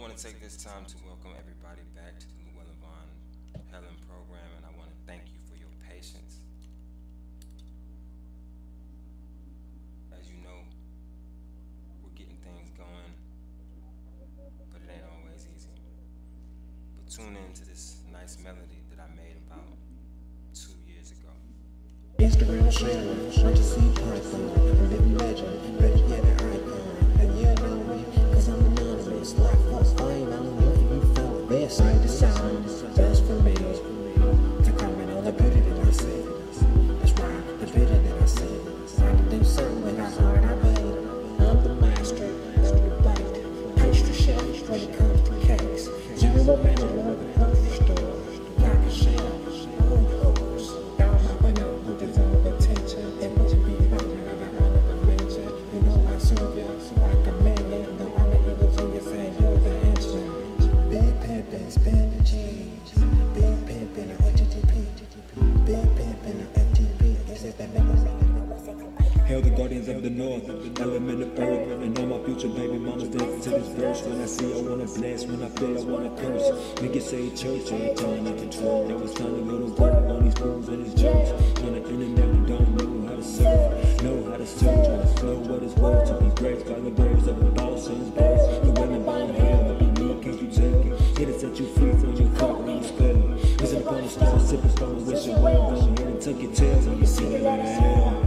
want to take this time to welcome everybody back to the Llewellyn von Hellen program, and I want to thank you for your patience. As you know, we're getting things going, but it ain't always easy. But tune in to this nice melody that I made about 2 years ago. Instagram sharing, want to see Python, living legend, better get an icon. And you know me, cause I'm anonymous. Life was fine, I don't know if you felt this. I decide, best for me to comment on the beauty that I see. That's right, the beauty that I see. I can do something when I heart I made. I'm the master of the bite. Pastry chef when it comes to cakes. Zero magic more than a healthy store. Like a chef, all yours. Y'all never know who deserve attention. It must be running out of all of the mention. You know I serve you like a million. No other evil till you say you're the engine. Big pimpin', spin the cheese. Big pimpin', HTTP. Big pimpin', FTP. Is it that Hail the guardians of the north, LMNO, and all my future baby mamas dancing to this verse. When I see I wanna bless, when I feel I wanna curse. Niggas say church ain't time to control. Now it's time to go to work on these fools and these jerks. On the internet we don't know how to serve, know how to search, know what it's worth to be graced by the birds of the boss and his boss. The women bound hell, but be me, can't you take it? Hit it, set you free from your fuck when you spell it. Listen upon the stone, sipping stone, wish it well. Go ahead and tuck your tails and you see it in hell.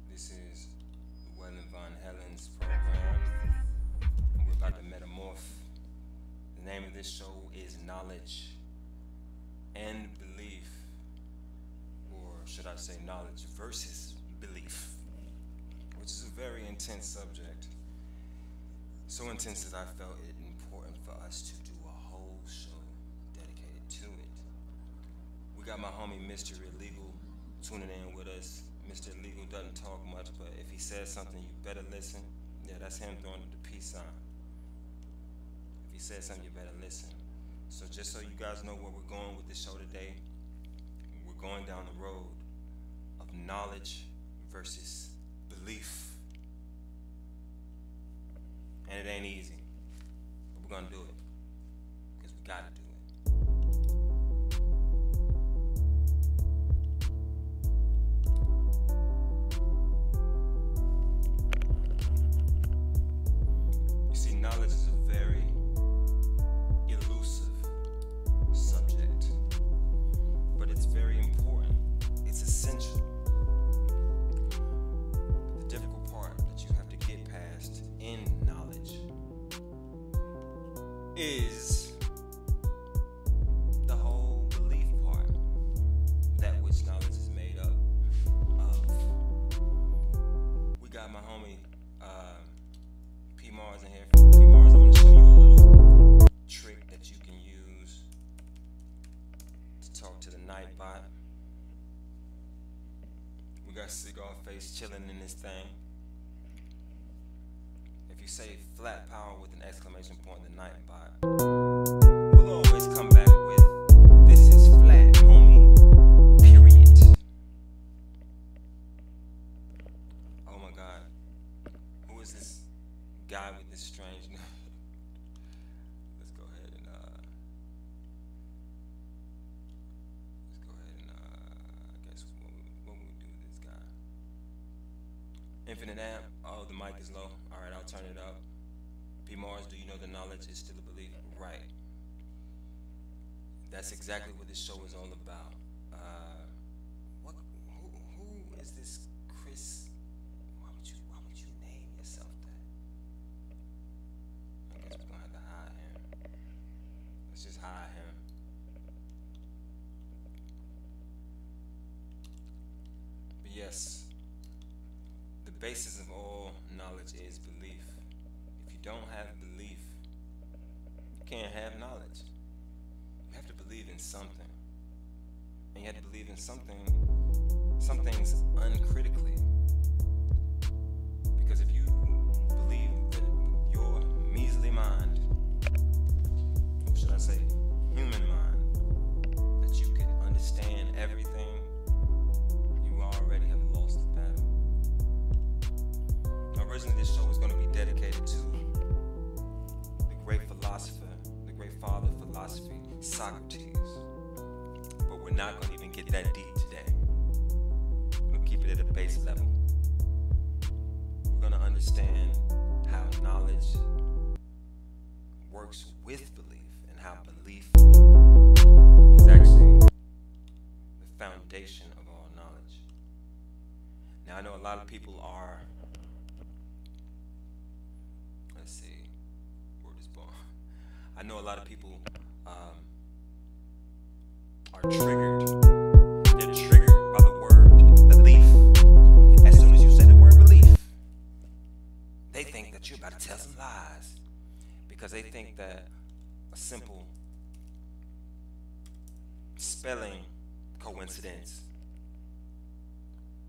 This is Llewellyn von Hellen's program. We're about to metamorph. The name of this show is Knowledge and Belief, or should I say knowledge versus belief, which is a very intense subject. So intense that I felt it important for us to do a whole show dedicated to it. We got my homie Mr. Illegal tuning in with us. Mr. Illegal doesn't talk much, but if he says something, you better listen. Yeah, that's him throwing the peace sign. If he says something, you better listen. So just so you guys know where we're going with this show today, we're going down the road of knowledge versus belief. And it ain't easy, but we're gonna do it, because we gotta do it. Knowledge is a very elusive subject, but it's very important. It's essential. The difficult part that you have to get past in knowledge is the whole belief part, that which knowledge is made up of. We got my homie P. Mars in here. P. Mars, I want to show you a little trick that you can use to talk to the night bot. We got Cigar Face chilling in this thing. If you say flat power with an exclamation point, the night bot will always come back with, "This is flat, homie, period." Oh my God, who is this guy with this strange name? Let's go ahead and I guess what would we do with this guy? Infinite amp. Oh, the mic is low. All right, I'll turn it up. P. Mars, do you know the knowledge is still a belief? Right. That's exactly what this show is all about. Who is this Chris? Why would you name yourself that? I guess we're gonna have to hide him. Let's just hide him. But yes, the basis of all knowledge is belief. If you don't have belief, you can't have knowledge. You have to believe in something. And you have to believe in some things uncritically. Because if you believe that your measly mind, or should I say human mind, that you can understand everything, you already have lost the battle. father of philosophy, Socrates. But we're not going to even get that deep today. We'll keep it at a base level. We're going to understand how knowledge works with belief and how belief is actually the foundation of all knowledge. Now, I know a lot of people are, let's see, word is born. I know a lot of people are triggered. They're triggered by the word belief. As soon as you say the word belief, they think that you're about to tell some lies, because they think that a simple spelling coincidence.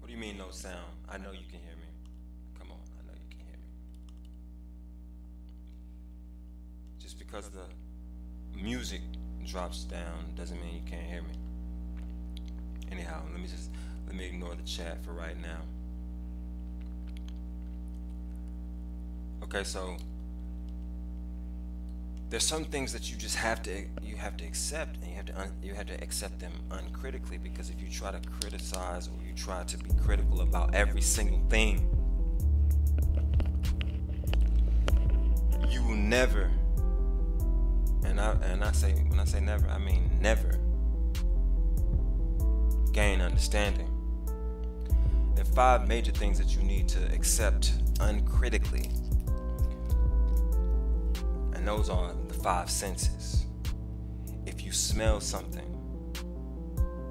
What do you mean no sound? I know you can hear me. Come on, I know you can hear me. Just because the music drops down doesn't mean you can't hear me. Anyhow, let me ignore the chat for right now. Okay, so there's some things that you just have to accept, and you have to accept them uncritically, because if you try to criticize or you try to be critical about every single thing, you will never, and when I say never, I mean never, gain understanding. There are 5 major things that you need to accept uncritically. And those are the 5 senses. If you smell something,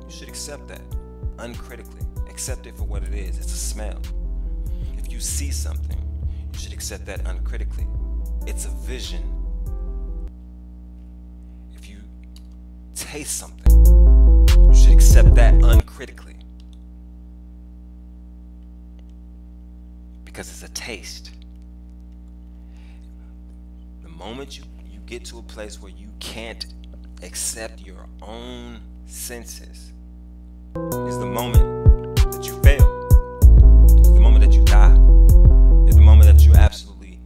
you should accept that uncritically. Accept it for what it is. It's a smell. If you see something, you should accept that uncritically. It's a vision. If you taste something, you should accept that uncritically, because it's a taste. The moment you get to a place where you can't accept your own senses is the moment that you fail. It's the moment that you die. It's the moment that you're absolutely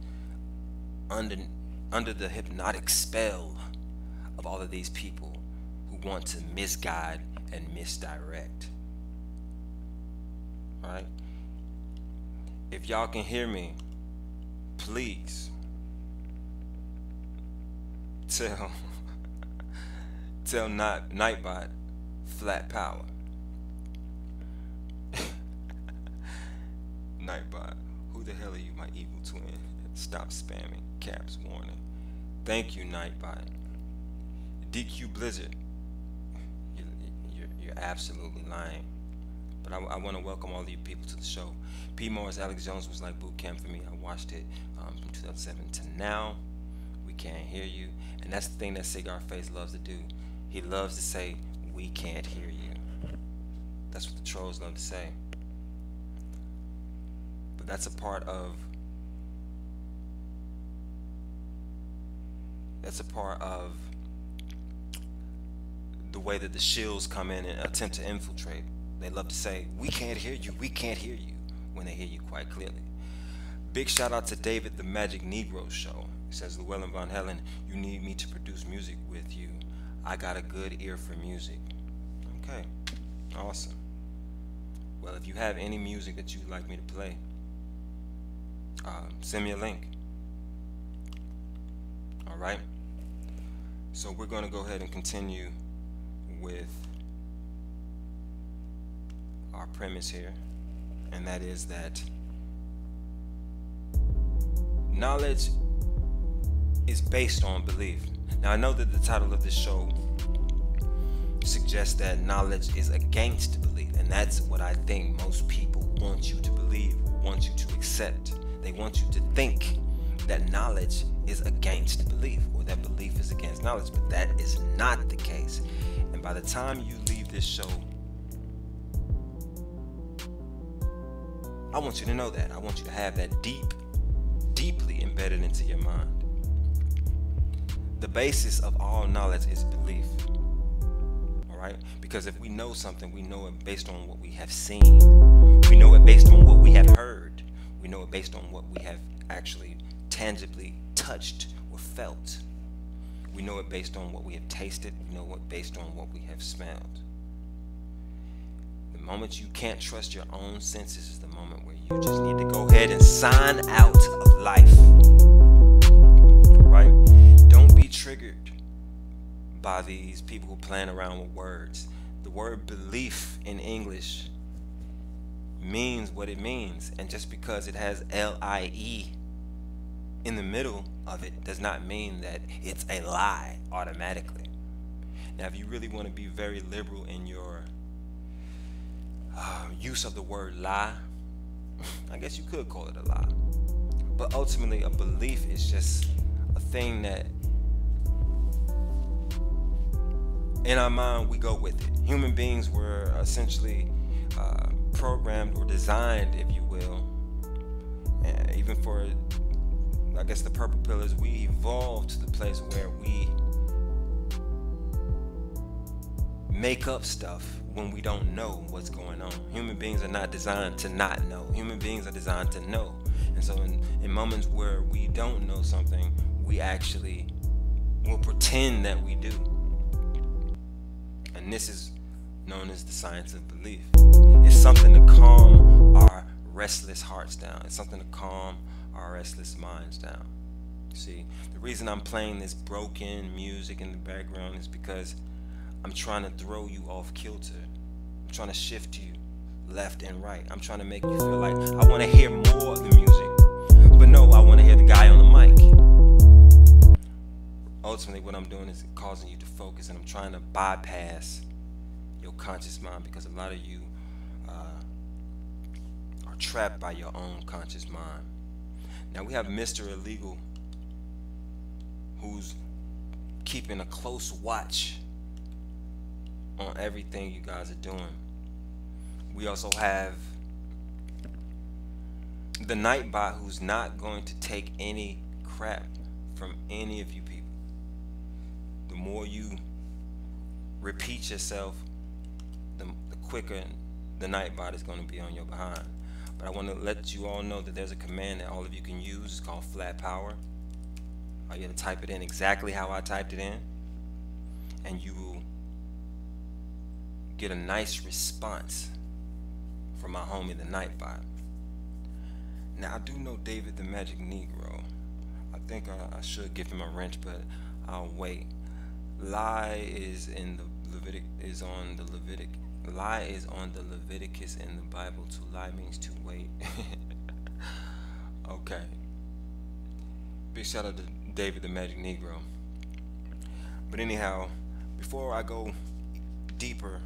under the hypnotic spell of all of these people who want to misguide and misdirect. Right? If y'all can hear me, please tell Nightbot flat power. Nightbot, who the hell are you, my evil twin? Stop spamming. Caps warning. Thank you, Nightbot. DQ Blizzard, you're absolutely lying. But I want to welcome all of you people to the show. P. Morris, Alex Jones was like boot camp for me. I watched it from 2007 to now. We can't hear you. And that's the thing that Cigar Face loves to do. He loves to say, we can't hear you. That's what the trolls love to say. But that's a part of the way that the shills come in and attempt to infiltrate. They love to say, we can't hear you, when they hear you quite clearly. Big shout out to David the Magic Negro Show. He says, Llewellyn von Hellen, you need me to produce music with you. I got a good ear for music. Okay, awesome. Well, if you have any music that you'd like me to play, send me a link. Alright? So we're going to go ahead and continue with our premise here, and that is that knowledge is based on belief. Now, I know that the title of this show suggests that knowledge is against belief, and that's what I think most people want you to believe, want you to accept. They want you to think that knowledge is against belief, or that belief is against knowledge, but that is not the case. And by the time you leave this show, I want you to know that. I want you to have that deeply embedded into your mind. The basis of all knowledge is belief. Alright? Because if we know something, we know it based on what we have seen. We know it based on what we have heard. We know it based on what we have actually tangibly touched or felt. We know it based on what we have tasted. We know it based on what we have smelled. The moment you can't trust your own senses is the moment where you just need to go ahead and sign out of life. Right? Don't be triggered by these people who playing around with words. The word belief in English means what it means, and just because it has L-I-E in the middle of it does not mean that it's a lie automatically. Now, if you really want to be very liberal in your use of the word lie, I guess you could call it a lie. But ultimately, a belief is just a thing that in our mind we go with it. Human beings were essentially programmed or designed, if you will, even for, I guess, the purple pillars. We evolved to the place where we make up stuff when we don't know what's going on. Human beings are not designed to not know. Human beings are designed to know. And so in moments where we don't know something, we actually will pretend that we do. And this is known as the science of belief. It's something to calm our restless hearts down. It's something to calm our restless minds down. See, the reason I'm playing this broken music in the background is because I'm trying to throw you off kilter. I'm trying to shift you left and right. I'm trying to make you feel like I want to hear more of the music. But no, I want to hear the guy on the mic. Ultimately, what I'm doing is causing you to focus, and I'm trying to bypass your conscious mind, because a lot of you are trapped by your own conscious mind. Now, we have Mr. Illegal, who's keeping a close watch on everything you guys are doing. We also have the Nightbot, who's not going to take any crap from any of you people. The more you repeat yourself, the quicker the Nightbot is going to be on your behind. But I want to let you all know that there's a command that all of you can use. It's called flat power. All you have to type it in exactly how I typed it in, and you will get a nice response from my homie the Nightbot. Now, I do know David the Magic Negro. I think I should give him a wrench, but I'll wait. Lie is on the Leviticus in the Bible. To lie means to wait. Okay. Big shout out to David the Magic Negro. But anyhow, before I go deeper,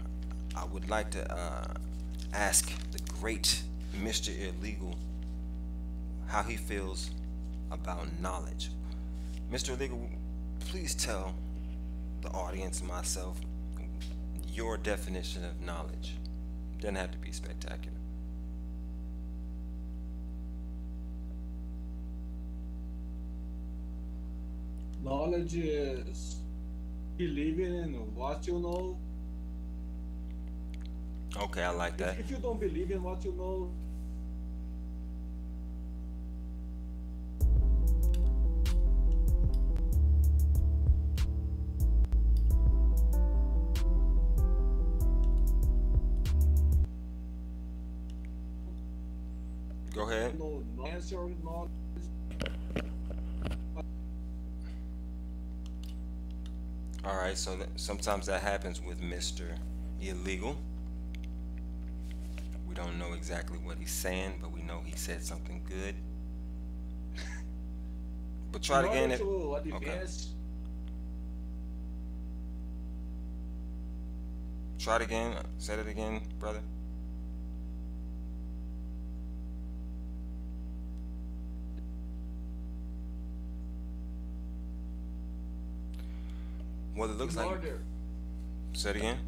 I would like to ask the great Mr. Illegal how he feels about knowledge. Mr. Illegal, please tell the audience and myself your definition of knowledge. Doesn't have to be spectacular. Knowledge is believing in what you know. Okay, I like that. If you don't believe in what you know, go ahead. no answer, knowledge. Alright, so sometimes that happens with Mr. Illegal. We don't know exactly what he's saying, but we know he said something good. But try it again. Okay. Try it again. Say it again, brother. Well, it looks like. Say it again.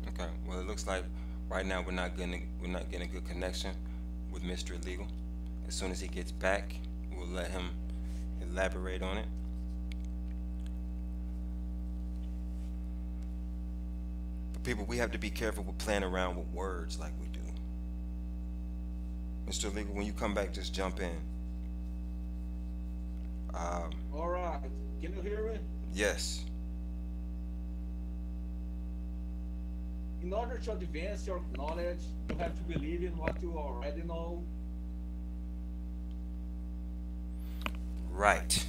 Okay. Well, it looks like right now we're not getting a good connection with Mr. Illegal. As soon as he gets back, we'll let him elaborate on it. But people, we have to be careful with playing around with words like we do. Mr. Legal, when you come back, just jump in. All right. Can you hear me? Yes. In order to advance your knowledge, you have to believe in what you already know. Right.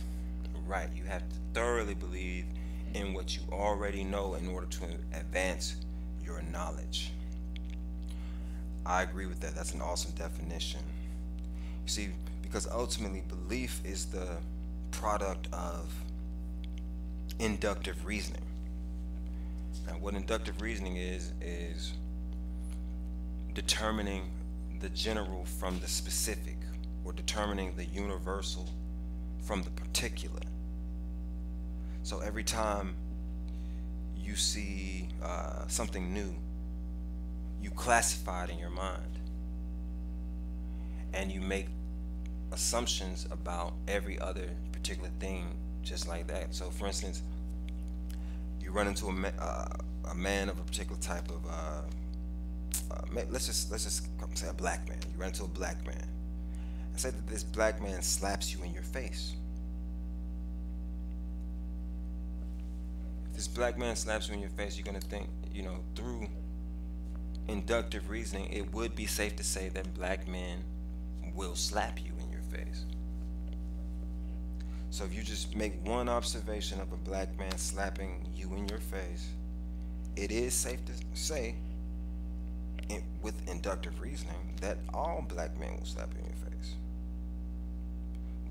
Right. You have to thoroughly believe in what you already know in order to advance your knowledge. I agree with that. That's an awesome definition. You see, because ultimately belief is the product of inductive reasoning. Now, what inductive reasoning is determining the general from the specific, or determining the universal from the particular. So every time you see something new, you classify it in your mind, and you make assumptions about every other particular thing just like that. So for instance, you run into a man of a particular type of let's just say a black man. You run into a black man and say that this black man slaps you in your face. If this black man slaps you in your face, you're going to think, through inductive reasoning, it would be safe to say that black men will slap you in your face. So if you just make one observation of a black man slapping you in your face, it is safe to say, with inductive reasoning, that all black men will slap you in your face.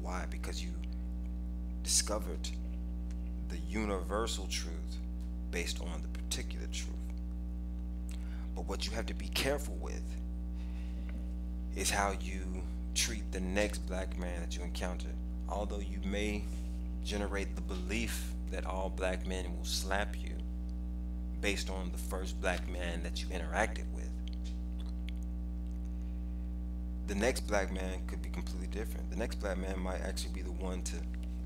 Why? Because you discovered the universal truth based on the particular truth. But what you have to be careful with is how you treat the next black man that you encounter. Although you may generate the belief that all black men will slap you based on the first black man that you interacted with, the next black man could be completely different. The next black man might actually be the one to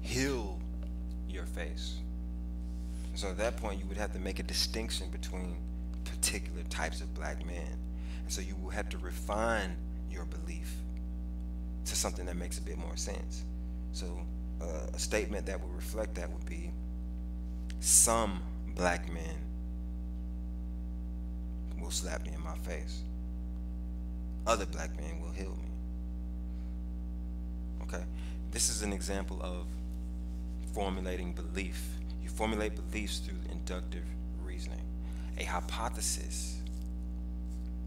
heal your face. So at that point, you would have to make a distinction between particular types of black men. And so you will have to refine your belief to something that makes a bit more sense. So a statement that would reflect that would be, some black men will slap me in my face. Other black men will heal me. Okay? This is an example of formulating belief. You formulate beliefs through inductive reasoning. A hypothesis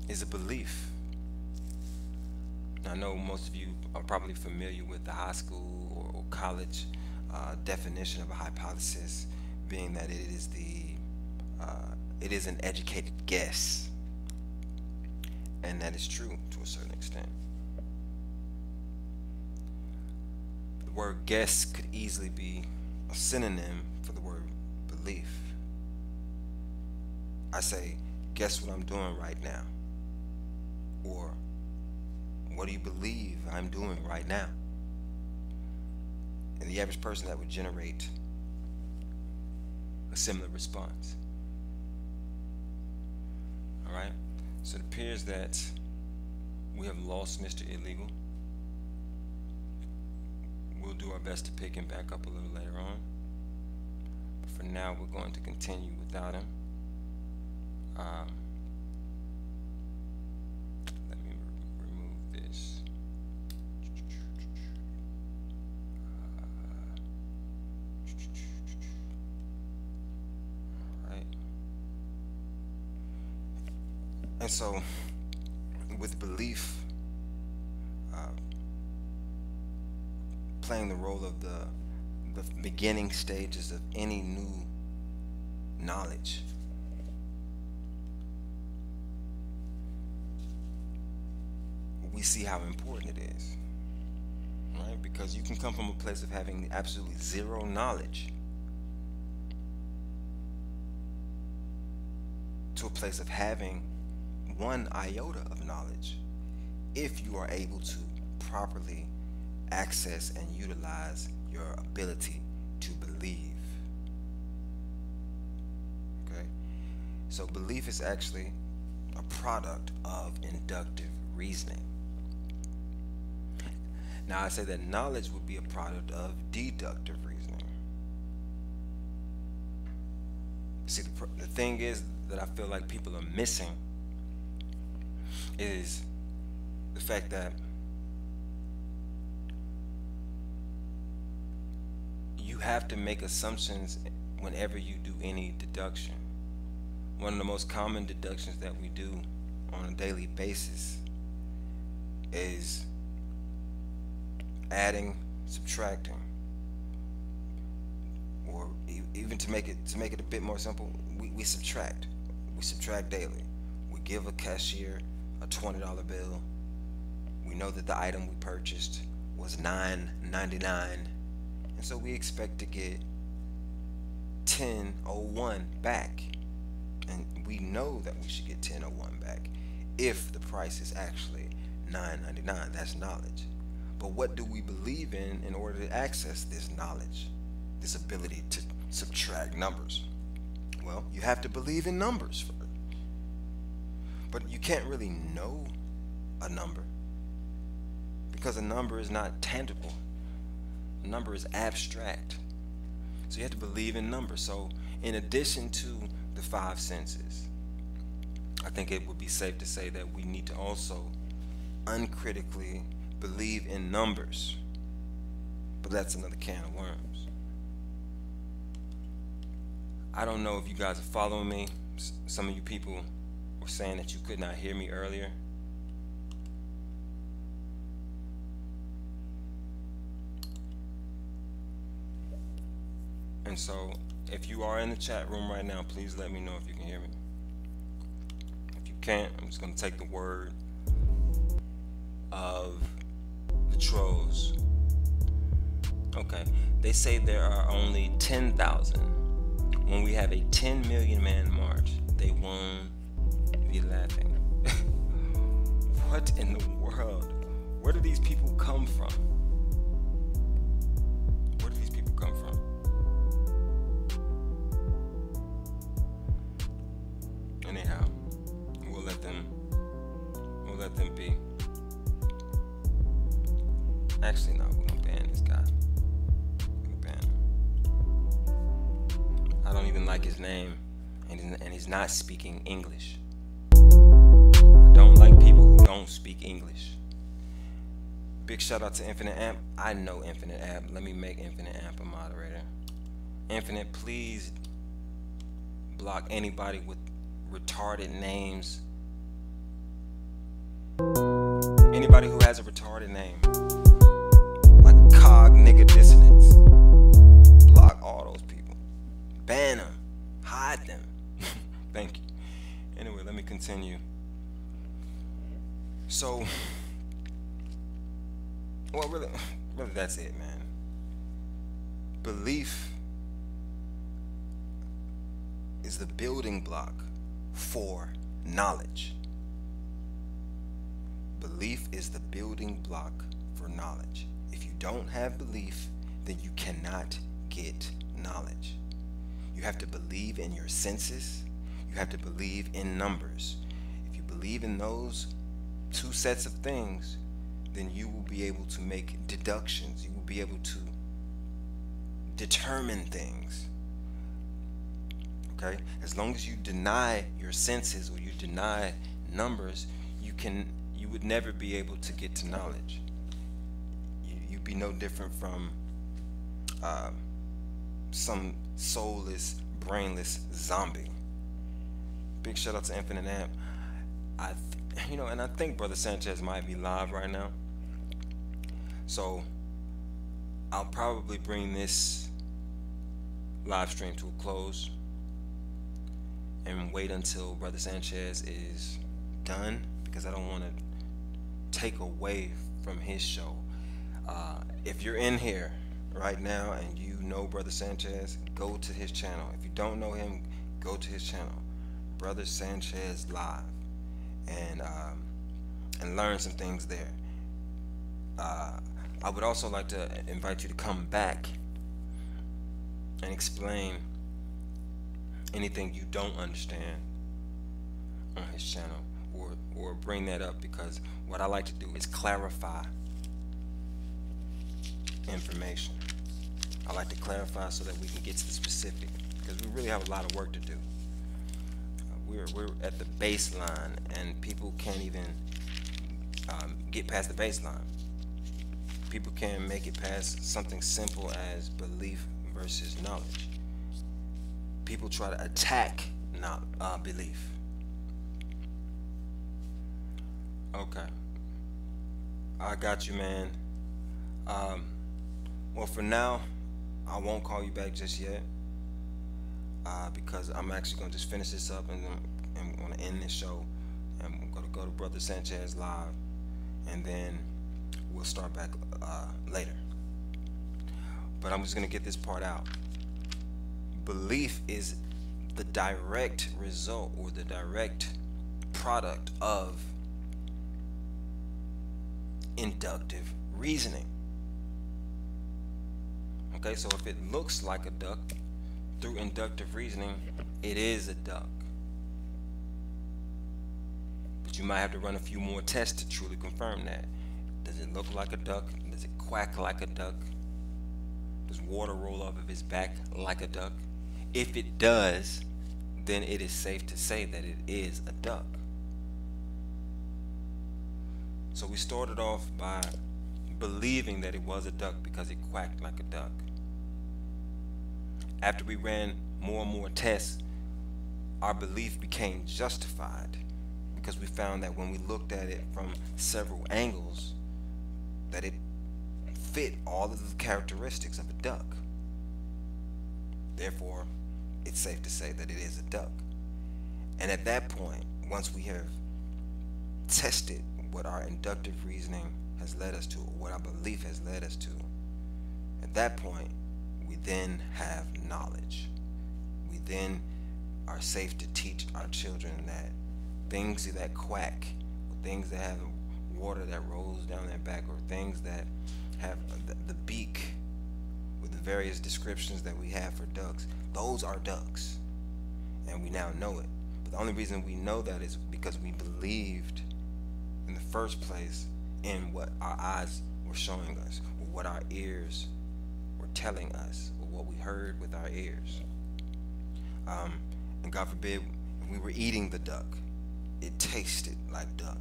is a belief. I know most of you are probably familiar with the high school or college definition of a hypothesis, being that it is an educated guess, and that is true to a certain extent. The word guess could easily be a synonym for the word belief. I say, guess what I'm doing right now? Or, what do you believe I'm doing right now? And the average person, that would generate a similar response. Alright? So it appears that we have lost Mr. Illegal. We'll do our best to pick him back up a little later on. But for now, we're going to continue without him. Let me remove this. Alright. And so, with belief playing the role of the beginning stages of any new knowledge, we see how important it is, right? Because you can come from a place of having absolutely zero knowledge to a place of having one iota of knowledge, if you are able to properly access and utilize your ability to believe. Okay? So belief is actually a product of inductive reasoning. Now I say that knowledge would be a product of deductive reasoning. See, the thing is that I feel like people are missing is the fact that you have to make assumptions whenever you do any deduction. One of the most common deductions that we do on a daily basis is adding, subtracting, or even to make it a bit more simple, we subtract. We subtract daily. We give a cashier a $20 bill. We know that the item we purchased was $9.99, and so we expect to get $10.01 back, and we know that we should get $10.01 back if the price is actually $9.99. That's knowledge. But what do we believe in order to access this knowledge, this ability to subtract numbers? Well, you have to believe in numbers first. But you can't really know a number because a number is not tangible. A number is abstract. So you have to believe in numbers. So in addition to the five senses, I think it would be safe to say that we need to also uncritically believe in numbers. But that's another can of worms. I don't know if you guys are following me. Some of you people were saying that you could not hear me earlier. And so if you are in the chat room right now, please let me know if you can hear me. If you can't, I'm just going to take the word of the trolls. Okay, they say there are only 10,000. When we have a 10 million man march, they won't be laughing. What in the world? Where do these people come from? Where do these people come from? Anyhow, we'll let them be. Actually, no, we're gonna ban this guy. We're gonna ban him. I don't even like his name, and he's not speaking English. I don't like people who don't speak English. Big shout out to Infinite Amp. I know Infinite Amp. Let me make Infinite Amp a moderator. Infinite, please block anybody with retarded names. Anybody who has a retarded name, like cognitive dissonance, block all those people. Ban them. Hide them. Thank you. Anyway, let me continue. So, well, really that's it, man. Belief is the building block for knowledge. Belief is the building block for knowledge. If you don't have belief, then you cannot get knowledge. You have to believe in your senses. You have to believe in numbers. If you believe in those two sets of things, then you will be able to make deductions. You will be able to determine things. Okay? As long as you deny your senses or you deny numbers, you would never be able to get to knowledge. You'd be no different from some soulless, brainless zombie. Big shout out to Infinite Amp. And I think Brother Sanchez might be live right now. So I'll probably bring this live stream to a close and wait until Brother Sanchez is done, because I don't want to take away from his show. If you're in here right now and you know Brother Sanchez, go to his channel. If you don't know him, go to his channel, Brother Sanchez Live, and learn some things there. I would also like to invite you to come back and explain anything you don't understand on his channel, or bring that up, because what I like to do is clarify information. I like to clarify so that we can get to the specific, because we really have a lot of work to do. We're at the baseline, and people can't even get past the baseline. People can't make it past something simple as belief versus knowledge. People try to attack belief. Okay, I got you, man. Well, for now, I won't call you back just yet, because I'm actually going to just finish this up, and I'm going to end this show, and I'm going to go to Brother Sanchez live, and then we'll start back later. But I'm just going to get this part out. Belief is the direct result, or the direct product of inductive reasoning. Okay, so if it looks like a duck, through inductive reasoning, it is a duck. But you might have to run a few more tests to truly confirm that. Does it look like a duck? Does it quack like a duck? Does water roll off of its back like a duck? If it does, then it is safe to say that it is a duck. So we started off by believing that it was a duck because it quacked like a duck. After we ran more and more tests, our belief became justified, because we found that when we looked at it from several angles, that it fit all of the characteristics of a duck. Therefore, it's safe to say that it is a duck. And at that point, once we have tested what our inductive reasoning has led us to, or what our belief has led us to, at that point, we then have knowledge. We then are safe to teach our children that things that quack, or things that have water that rolls down their back, or things that have the beak with the various descriptions that we have for ducks, those are ducks. And we now know it. But the only reason we know that is because we believed in the first place in what our eyes were showing us, or what our ears were telling us, or what we heard with our ears. And God forbid, if we were eating the duck, it tasted like duck.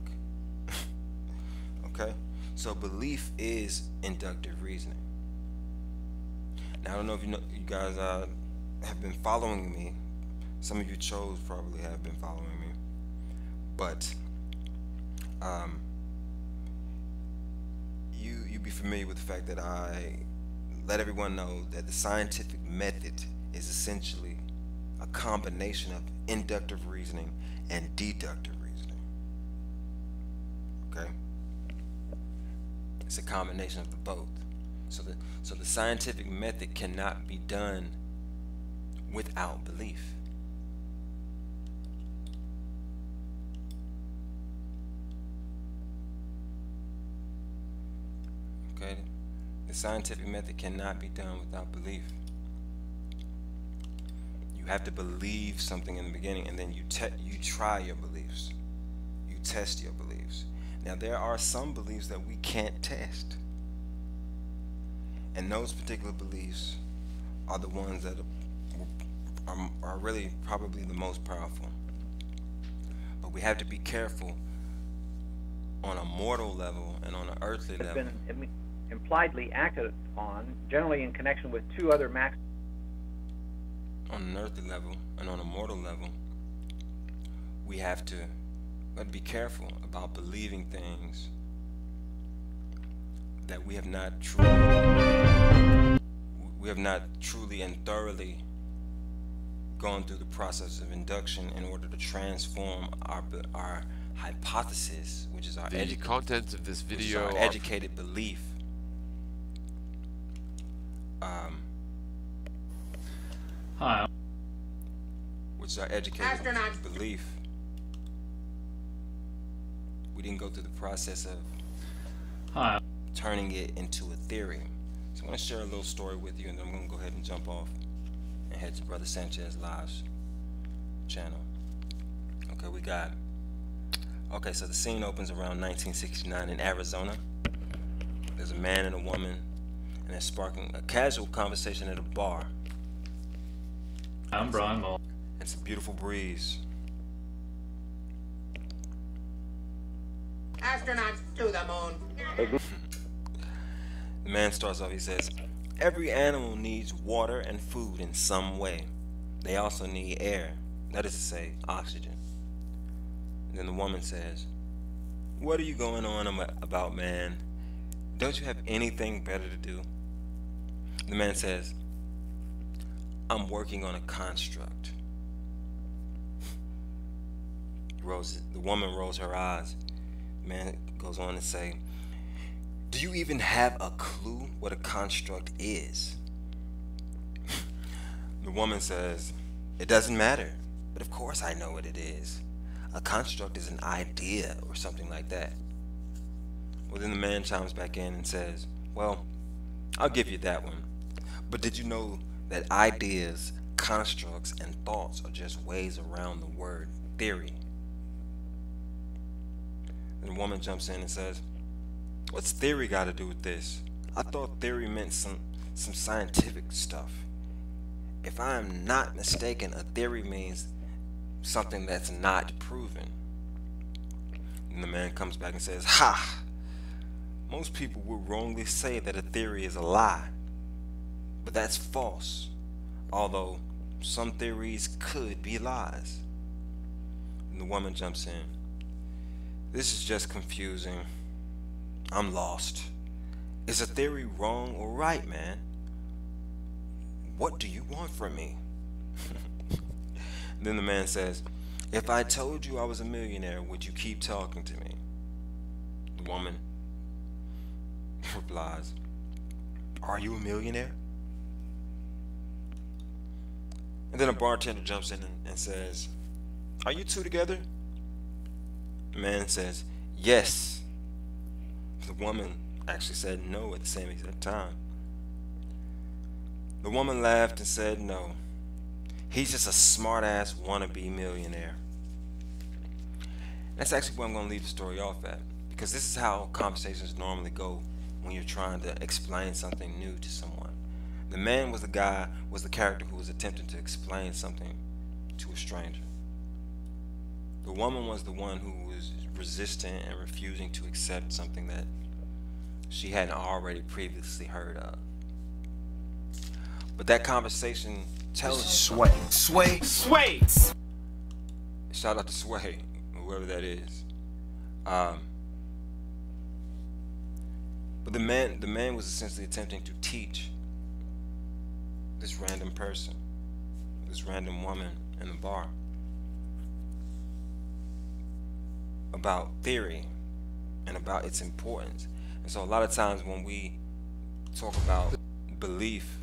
Okay? So belief is inductive reasoning. Now, I don't know if you guys have been following me. Some of you probably have been following me. But you be familiar with the fact that I let everyone know that the scientific method is essentially a combination of inductive reasoning and deductive reasoning. Okay? It's a combination of the both. So the scientific method cannot be done without belief. Okay? The scientific method cannot be done without belief. You have to believe something in the beginning, and then you try your beliefs. You test your beliefs. Now, there are some beliefs that we can't test, and those particular beliefs are the ones that are really probably the most powerful. But we have to be careful on a mortal level and on an earthly level. It's been impliedly acted on, generally in connection with two other max. On an earthly level and on a mortal level, we have to be careful about believing things that we have not truly and thoroughly gone through the process of induction in order to transform our hypothesis, which is our contents of this video, our educated belief. Hi. Which is our educated belief. We didn't go through the process of turning it into a theory. So I want to share a little story with you, and then I'm going to go ahead and jump off and head to Brother Sanchez Live's channel. Okay, so the scene opens around 1969 in Arizona. There's a man and a woman, and is sparking a casual conversation at a bar. I'm Brian Mull. It's a beautiful breeze. Astronauts to the moon. The man starts off, he says, every animal needs water and food in some way. They also need air, that is to say, oxygen. And then the woman says, what are you going on about, man? Don't you have anything better to do? The man says, I'm working on a construct. The woman rolls her eyes. The man goes on to say, do you even have a clue what a construct is? The woman says, it doesn't matter, but of course I know what it is. A construct is an idea or something like that. Well, then the man chimes back in and says, well, I'll give you that one. But did you know that ideas, constructs, and thoughts are just ways around the word theory? And the woman jumps in and says, what's theory got to do with this? I thought theory meant some scientific stuff. If I am not mistaken, a theory means something that's not proven. And the man comes back and says, ha! Most people would wrongly say that a theory is a lie. But that's false. Although some theories could be lies. And the woman jumps in. This is just confusing. I'm lost. Is a theory wrong or right, man? What do you want from me? Then the man says, if I told you I was a millionaire, would you keep talking to me? The woman replies, are you a millionaire? And then a bartender jumps in and says, are you two together? The man says, yes. The woman actually said no at the same exact time. The woman laughed and said no. He's just a smart-ass wannabe millionaire. That's actually where I'm going to leave the story off at, because this is how conversations normally go when you're trying to explain something new to someone. The man was the character who was attempting to explain something to a stranger. The woman was the one who was resistant and refusing to accept something that she hadn't already previously heard of. But that conversation tells Sway. Shout out to Sway, whoever that is. But the man was essentially attempting to teach this random person, this random woman in the bar, about theory and about its importance. And so a lot of times when we talk about belief,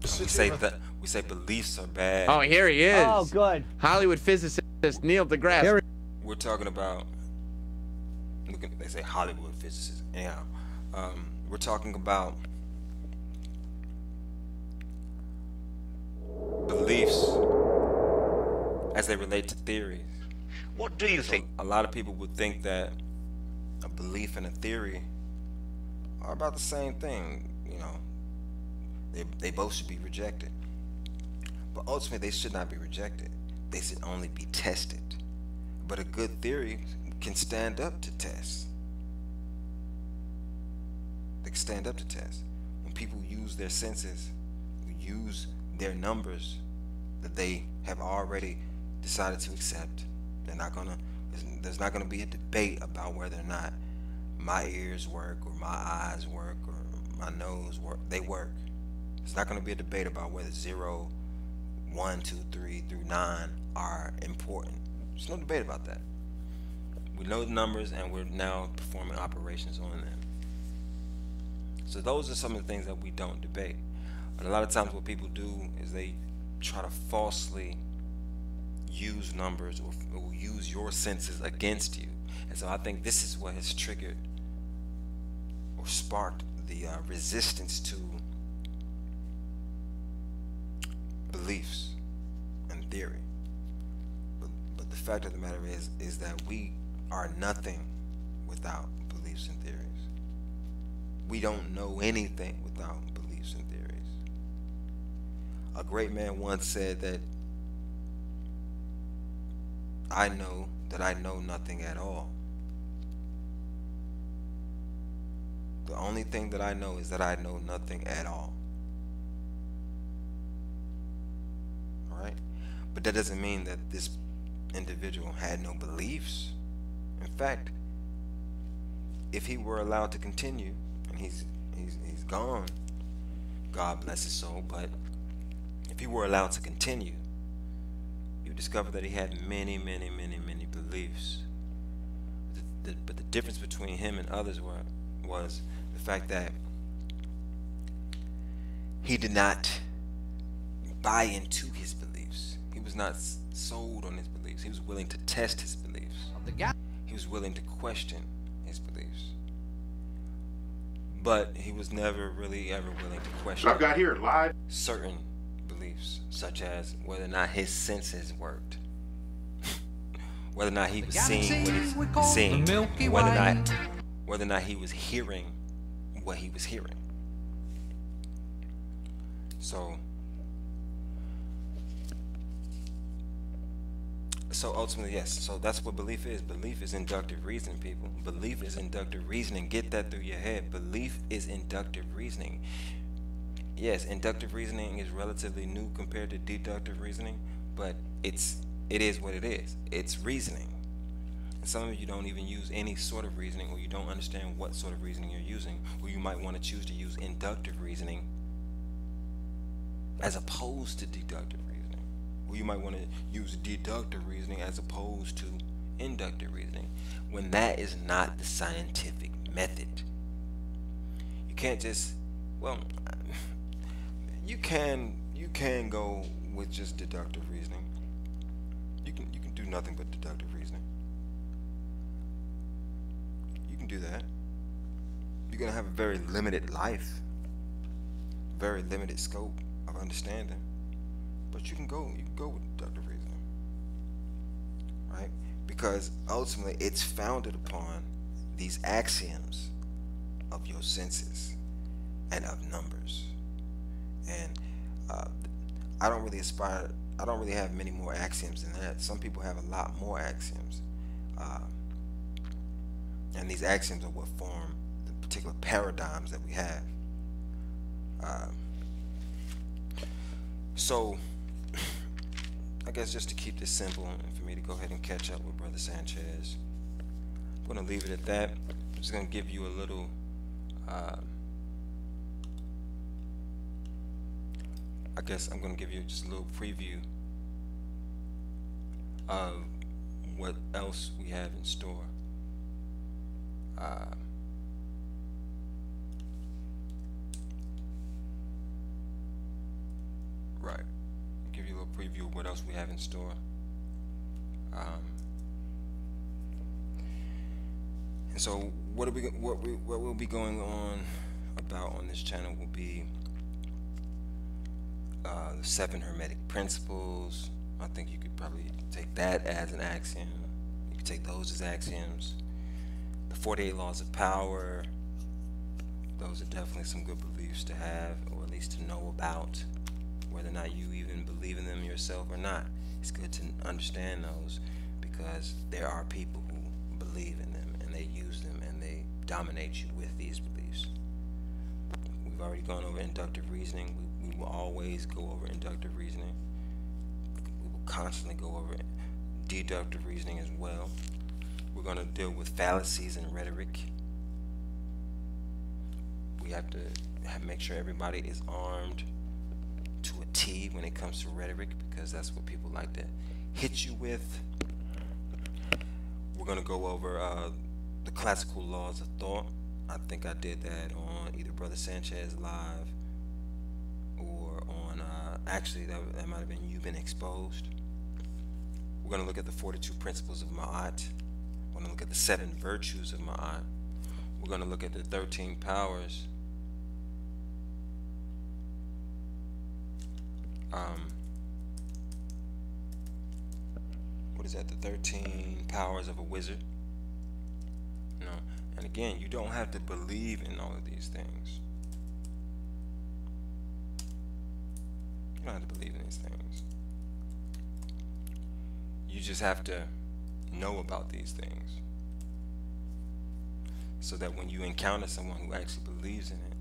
we say beliefs are bad. Oh, here he is. Oh, good. Hollywood physicist Neil deGrasse. We're talking about, they say Hollywood physicists. Anyhow, we're talking about beliefs as they relate to theories. What do you think? A lot of people would think that a belief and a theory are about the same thing. You know, they both should be rejected. But ultimately, they should not be rejected. They should only be tested. But a good theory can stand up to tests. They can stand up to tests. When people use their senses, use their numbers that they have already decided to accept, there's not gonna be a debate about whether or not my ears work or my eyes work or my nose work. They work. There's not gonna be a debate about whether 0, 1, 2, 3 through 9 are important. There's no debate about that. We know the numbers and we're now performing operations on them. So those are some of the things that we don't debate. But a lot of times what people do is they try to falsely use numbers or use your senses against you. And so I think this is what has triggered or sparked the resistance to beliefs and theory. But the fact of the matter is that we are nothing without beliefs and theories. we don't know anything without beliefs and theories. A great man once said that I know that I know nothing at all. The only thing that I know is that I know nothing at all. Alright? But that doesn't mean that this individual had no beliefs. In fact, if he were allowed to continue, and he's gone, God bless his soul, but if he were allowed to continue, you discover that he had many beliefs. But the difference between him and others was the fact that he did not buy into his beliefs. He was not sold on his beliefs. He was willing to test his beliefs. He was willing to question his beliefs. But he was never really ever willing to question I've got here live certain beliefs, such as whether or not his senses worked, whether or not he was seeing what he's seeing, whether or not he was hearing what he was hearing. So ultimately, yes, so that's what belief is. Belief is inductive reasoning, people. Belief is inductive reasoning. Get that through your head. Belief is inductive reasoning. Yes, inductive reasoning is relatively new compared to deductive reasoning, but it is what it is. It's reasoning. And some of you don't even use any sort of reasoning, or you don't understand what sort of reasoning you're using, or you might want to choose to use inductive reasoning as opposed to deductive reasoning. Or you might want to use deductive reasoning as opposed to inductive reasoning, when that is not the scientific method. You can't just, well, you can go with just deductive reasoning. You can do nothing but deductive reasoning. You can do that. You're gonna have a very limited life, very limited scope of understanding. But you can go with deductive reasoning, right? Because ultimately it's founded upon these axioms of your senses and of numbers. And I don't really have many more axioms than that. Some people have a lot more axioms, and these axioms are what form the particular paradigms that we have. So I guess just to keep this simple and for me to go ahead and catch up with Brother Sanchez, I'm going to leave it at that. I'm just going to give you a little I guess I'm going to give you just a little preview of what else we have in store. Right. Give you a little preview of what else we have in store. And so what will be going on about on this channel will be the 7 Hermetic Principles. I think you could probably take that as an axiom. You could take those as axioms. The 48 Laws of Power. Those are definitely some good beliefs to have, or at least to know about. Whether or not you even believe in them yourself or not, it's good to understand those, because there are people who believe in them and they use them and they dominate you with these beliefs. We've already gone over inductive reasoning. We will always go over inductive reasoning. We will constantly go over deductive reasoning as well. We're going to deal with fallacies and rhetoric. We have to make sure everybody is armed to a T when it comes to rhetoric, because that's what people like to hit you with. We're going to go over the classical laws of thought. I think I did that on either Brother Sanchez Live or on, actually that might have been You've Been Exposed. We're going to look at the 42 principles of Ma'at. We're going to look at the 7 virtues of Ma'at. We're going to look at the 13 powers. What is that? The 13 powers of a wizard. No. And again, you don't have to believe in all of these things. You don't have to believe in these things. You just have to know about these things, so that when you encounter someone who actually believes in it,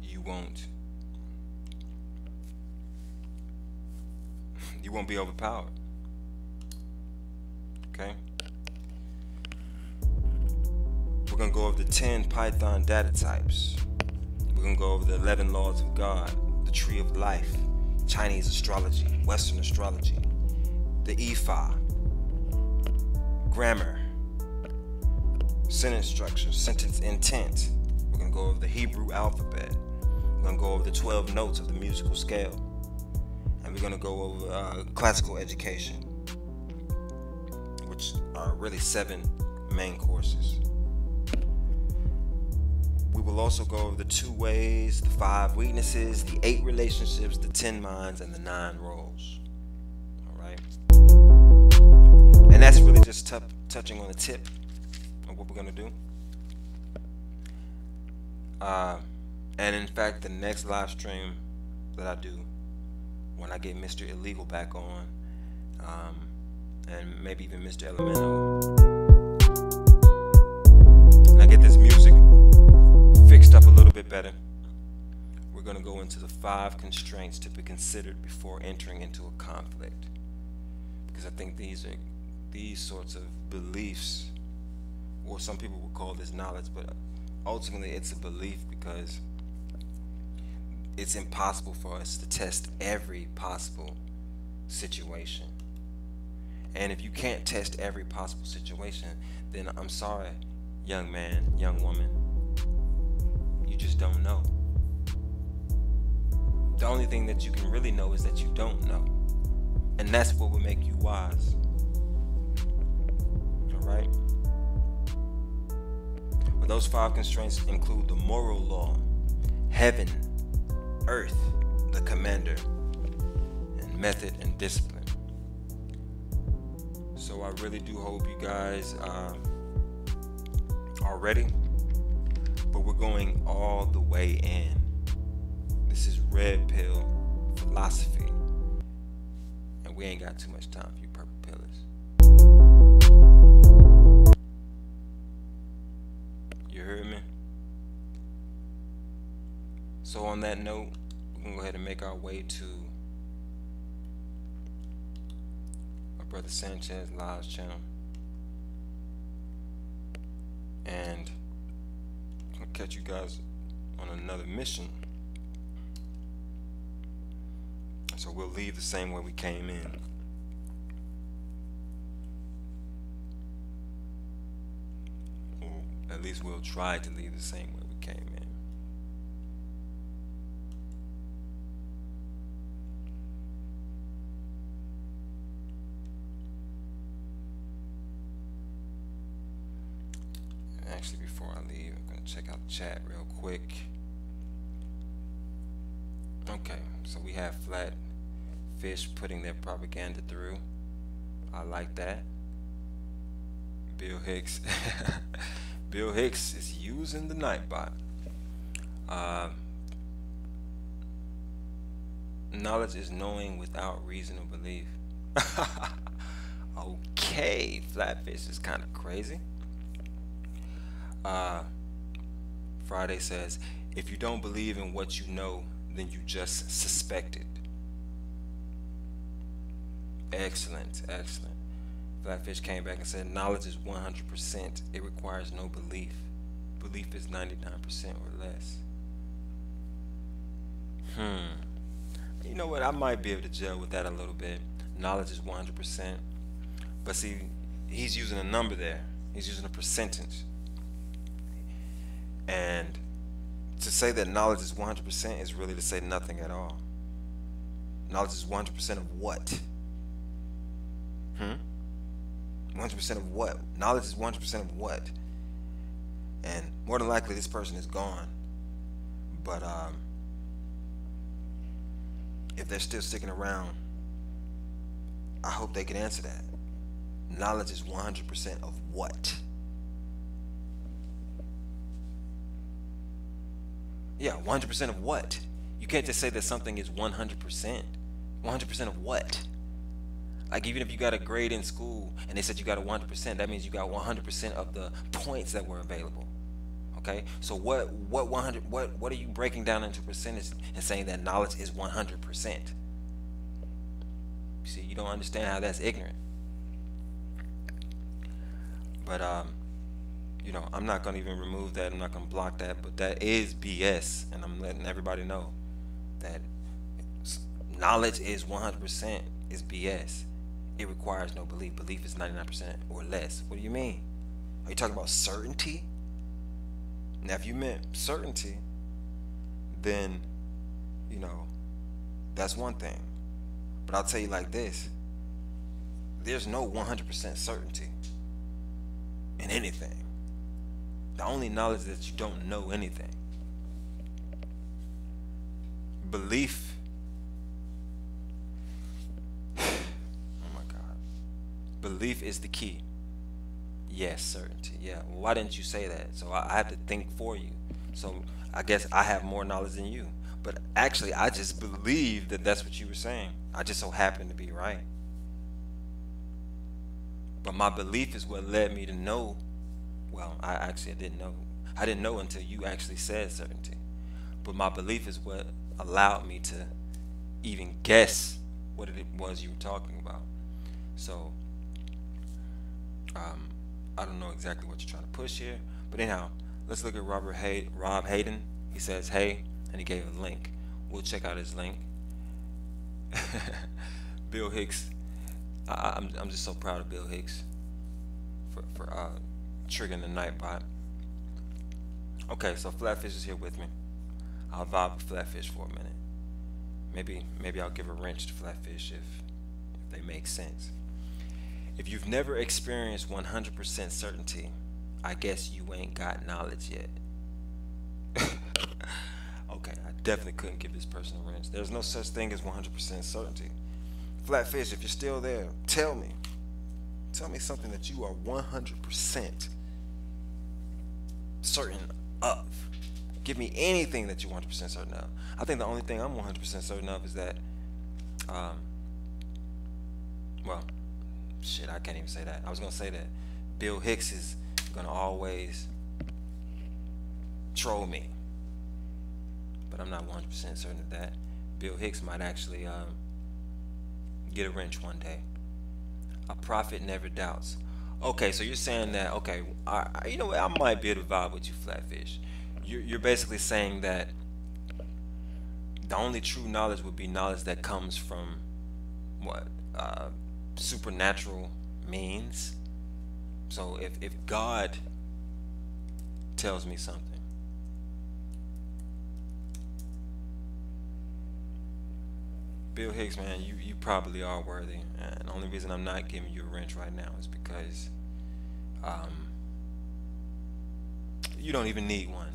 you won't be overpowered. Okay? We're going to go over the 10 Python data types. We're going to go over the 11 laws of God, the tree of life, Chinese astrology, Western astrology, the Ifa, grammar, sentence structure, sentence intent. We're going to go over the Hebrew alphabet. We're going to go over the 12 notes of the musical scale. And we're going to go over classical education, which are really 7 main courses. We will also go over the 2 ways, the 5 weaknesses, the 8 relationships, the 10 minds, and the 9 roles. Alright? And that's really just touching on the tip of what we're going to do. And in fact, the next live stream that I do, when I get Mr. Illegal back on, and maybe even Mr. LMNO, and I get this music fixed up a little bit better, we're going to go into the 5 constraints to be considered before entering into a conflict. Because I think these sorts of beliefs, or some people would call this knowledge, but ultimately it's a belief, because it's impossible for us to test every possible situation. And if you can't test every possible situation, then I'm sorry, young man, young woman, you just don't know. The only thing that you can really know is that you don't know. And that's what will make you wise. Alright? But those 5 constraints include the moral law, heaven, earth, the commander, and method and discipline. So I really do hope you guys are ready, but we're going all the way in. This is red pill philosophy, and we ain't got too much time for you purple pillars. You heard me? So on that note, we're going to go ahead and make our way to our brother Sanchez Live's channel. And I'll catch you guys on another mission. So we'll leave the same way we came in. Or at least we'll try to leave the same way we came in. Actually, before I leave, I'm going to check out the chat real quick. Okay, so we have Flat Fish putting their propaganda through. I like that. Bill Hicks. Bill Hicks is using the Nightbot. Knowledge is knowing without reason or belief. Okay, Flatfish is kind of crazy. Friday says, if you don't believe in what you know, then you just suspect it. Excellent, excellent. Flatfish came back and said, knowledge is 100%. It requires no belief. Belief is 99% or less. You know what? I might be able to gel with that a little bit. Knowledge is 100%. But see, he's using a number there. He's using a percentage. And to say that knowledge is 100% is really to say nothing at all. Knowledge is 100% of what? 100% of what? Knowledge is 100% of what? And more than likely this person is gone. But if they're still sticking around, I hope they can answer that. Knowledge is 100% of what? Yeah, 100% of what? You can't just say that something is 100%. 100% of what? Like, even if you got a grade in school and they said you got a 100%, that means you got 100% of the points that were available. Okay? So what are you breaking down into percentage and saying that knowledge is 100%? You see, you don't understand how that's ignorant. But you know, I'm not gonna even remove that. I'm not gonna block that. But that is BS, and I'm letting everybody know that knowledge is 100% is BS. It requires no belief. Belief is 99% or less. What do you mean? Are you talking about certainty? Now, if you meant certainty, then, you know, that's one thing. But I'll tell you like this: there's no 100% certainty in anything. The only knowledge is that you don't know anything. Belief. Oh my God. Belief is the key. Yes, certainty. Yeah. Well, why didn't you say that? So I have to think for you. So I guess I have more knowledge than you. But actually, I just believe that that's what you were saying. I just so happen to be right. But my belief is what led me to know. Well, I didn't know. I didn't know until you actually said certainty. But my belief is what allowed me to even guess what it was you were talking about. So, I don't know exactly what you're trying to push here. But anyhow, let's look at Rob Hayden. He says, hey, and he gave a link. We'll check out his link. Bill Hicks. I'm just so proud of Bill Hicks for triggering the Nightbot. Okay, so Flatfish is here with me. I'll vibe with Flatfish for a minute. Maybe I'll give a wrench to Flatfish if they make sense. If you've never experienced 100% certainty, I guess you ain't got knowledge yet. Okay, I definitely couldn't give this person a wrench. There's no such thing as 100% certainty. Flatfish, if you're still there, tell me something that you are 100% certain of. Give me anything that you're 100% certain of. I think the only thing I'm 100% certain of is that, well, shit, I can't even say that. I was gonna say that Bill Hicks is gonna always troll me, but I'm not 100% certain of that. Bill Hicks might actually get a wrench one day. A prophet never doubts. Okay, so you're saying that, okay, you know what, I might be able to vibe with you, Flatfish. You're basically saying that the only true knowledge would be knowledge that comes from what? Supernatural means. So if God tells me something, Bill Hicks, man, you probably are worthy, and the only reason I'm not giving you a wrench right now is because you don't even need one.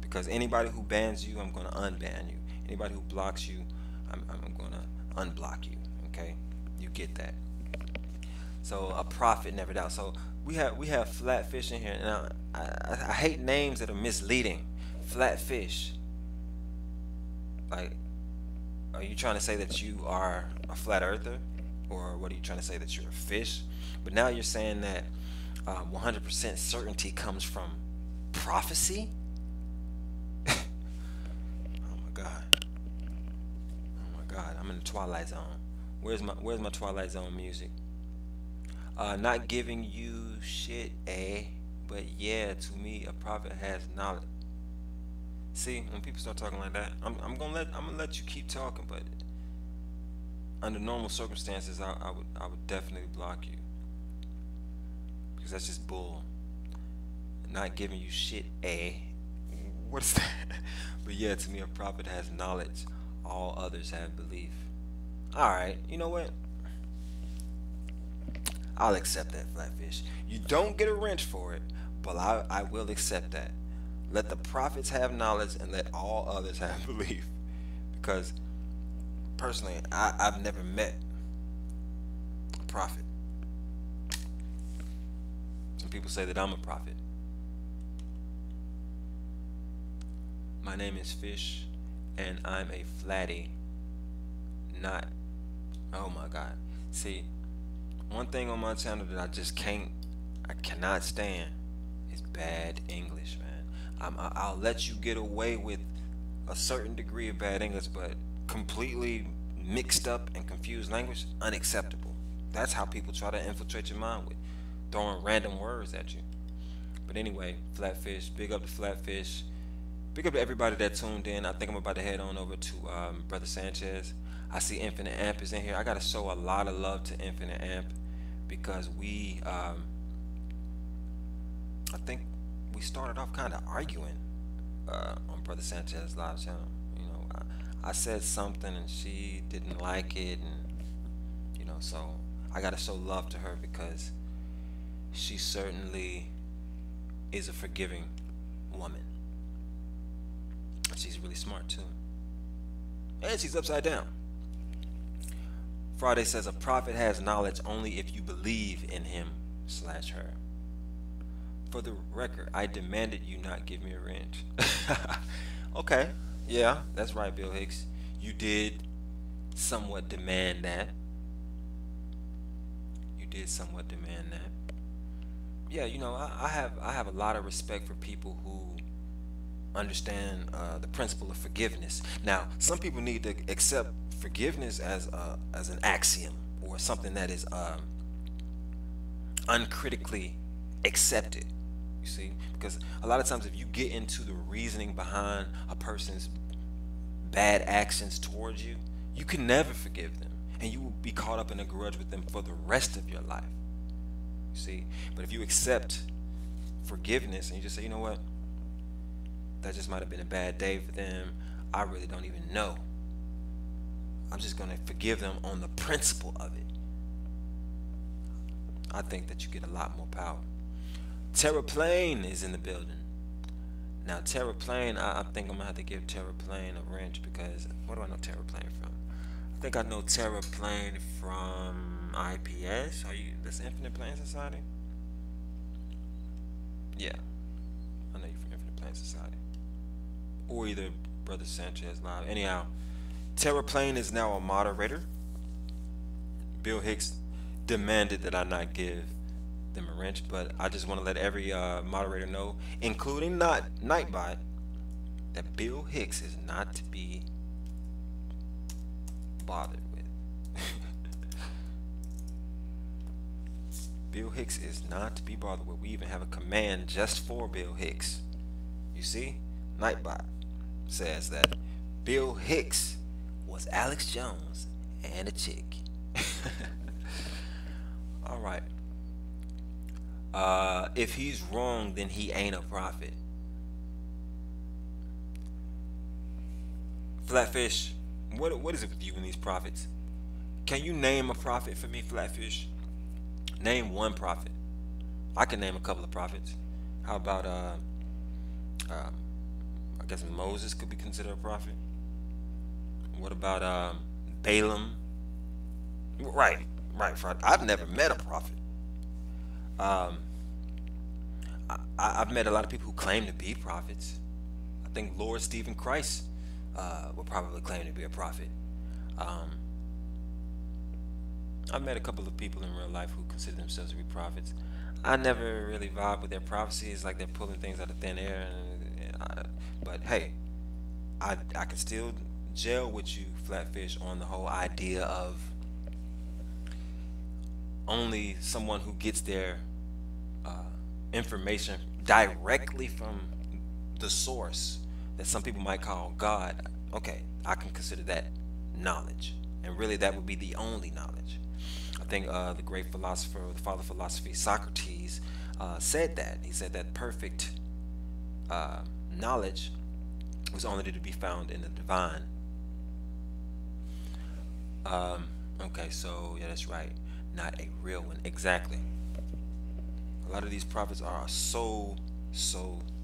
Because anybody who bans you, I'm gonna unban you. Anybody who blocks you, I'm gonna unblock you. Okay, you get that. So a prophet never doubts. So we have Flatfish in here. Now I hate names that are misleading. Flatfish. Like, are you trying to say that you are a flat earther, or what are you trying to say, that you're a fish? But now you're saying that 100% certainty comes from prophecy. Oh my God! Oh my God! I'm in the Twilight Zone. Where's my Twilight Zone music? Not giving you shit, but yeah, to me, a prophet has knowledge. See, when people start talking like that, I'm gonna let you keep talking, but under normal circumstances, I would definitely block you, because that's just bull. Not giving you shit, what is that? But yeah, to me, a prophet has knowledge. All others have belief. All right, you know what? I'll accept that, Flatfish. You don't get a wrench for it, but I will accept that. Let the prophets have knowledge and let all others have belief. Because personally, I've never met a prophet. people say that I'm a prophet. My name is Fish, and I'm a flatty, not, oh my God. See, one thing on my channel that I cannot stand is bad English, man. I'll let you get away with a certain degree of bad English, but completely mixed up and confused language, unacceptable. That's how people try to infiltrate your mind, with throwing random words at you. But anyway, Flatfish, big up to Flatfish. Big up to everybody that tuned in. I think I'm about to head on over to Brother Sanchez. I see Infinite Amp is in here. I got to show a lot of love to Infinite Amp because we, I think we started off kind of arguing on Brother Sanchez's live channel. You know, I said something and she didn't like it, and you know, so I got to show love to her because she certainly is a forgiving woman. She's really smart too. And she's upside down. Friday says a prophet has knowledge only if you believe in him/her. For the record, I demanded you not give me a wrench. Okay, yeah, that's right, Bill Hicks. You did somewhat demand that. You did somewhat demand that. Yeah, you know, I have a lot of respect for people who understand the principle of forgiveness. Now, some people need to accept forgiveness as an axiom or something that is uncritically accepted. You see, because a lot of times if you get into the reasoning behind a person's bad actions towards you, you can never forgive them, and you will be caught up in a grudge with them for the rest of your life. You see, but if you accept forgiveness and you just say, you know what, that just might have been a bad day for them, I really don't even know, I'm just going to forgive them on the principle of it, I think that you get a lot more power. Terraplane is in the building. Now Terraplane, I think I'm going to have to give Terraplane a wrench, because where do I know Terraplane from? I think I know Terraplane from IPS. That's Infinite Plane Society? Yeah, I know you from Infinite Plane Society. Or either Brother Sanchez Live. Anyhow, Terraplane is now a moderator. Bill Hicks demanded that I not give them a wrench, but I just want to let every moderator know, including Nightbot, that Bill Hicks is not to be bothered with. Bill Hicks is not to be bothered with. We even have a command just for Bill Hicks. You see, Nightbot says that Bill Hicks was Alex Jones and a chick. All right. If he's wrong, then he ain't a prophet. Flatfish, what is it with you and these prophets? Can you name a prophet for me, Flatfish? Name one prophet. I can name a couple of prophets. How about I guess Moses could be considered a prophet. What about Balaam? Right. I've never met a prophet. I've met a lot of people who claim to be prophets. I think Lord Stephen Christ would probably claim to be a prophet. I've met a couple of people in real life who consider themselves to be prophets. I never really vibe with their prophecy. It's like they're pulling things out of thin air. But hey, I can still gel with you, Flatfish, on the whole idea of only someone who gets their information directly from the source that some people might call God. Okay, I can consider that knowledge, and really that would be the only knowledge. I think the great philosopher, the father of philosophy, Socrates, said that. He said that perfect knowledge was only to be found in the divine. Okay, so yeah, that's right. Not a real one. Exactly. A lot of these prophets are so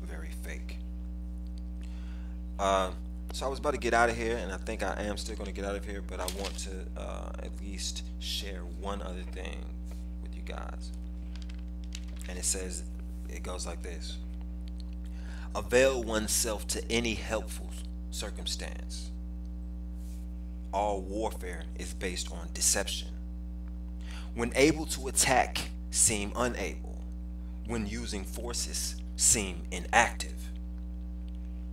very fake. So I was about to get out of here, and I think I am still going to get out of here, but I want to at least share one other thing with you guys. And it goes like this: avail oneself to any helpful circumstance. All warfare is based on deception. When able to attack, seem unable. When using forces, seem inactive.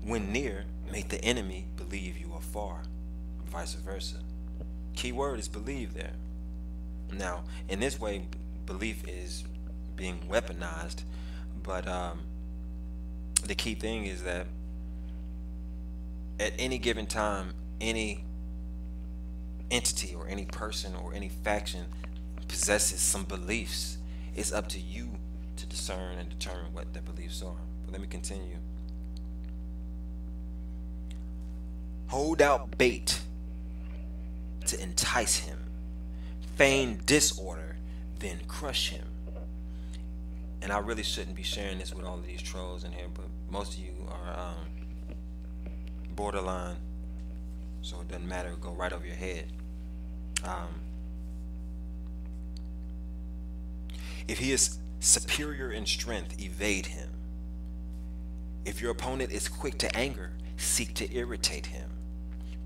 When near, make the enemy believe you are far. Vice versa. Key word is believe there. Now, in this way, belief is being weaponized, but the key thing is that at any given time, any entity or any person or any faction possesses some beliefs. It's up to you to discern and determine what their beliefs are. But let me continue. Hold out bait to entice him. Feign disorder, then crush him. And I really shouldn't be sharing this with all of these trolls in here, but most of you are borderline, so it doesn't matter, go right over your head. If he is superior in strength, evade him. If your opponent is quick to anger, seek to irritate him.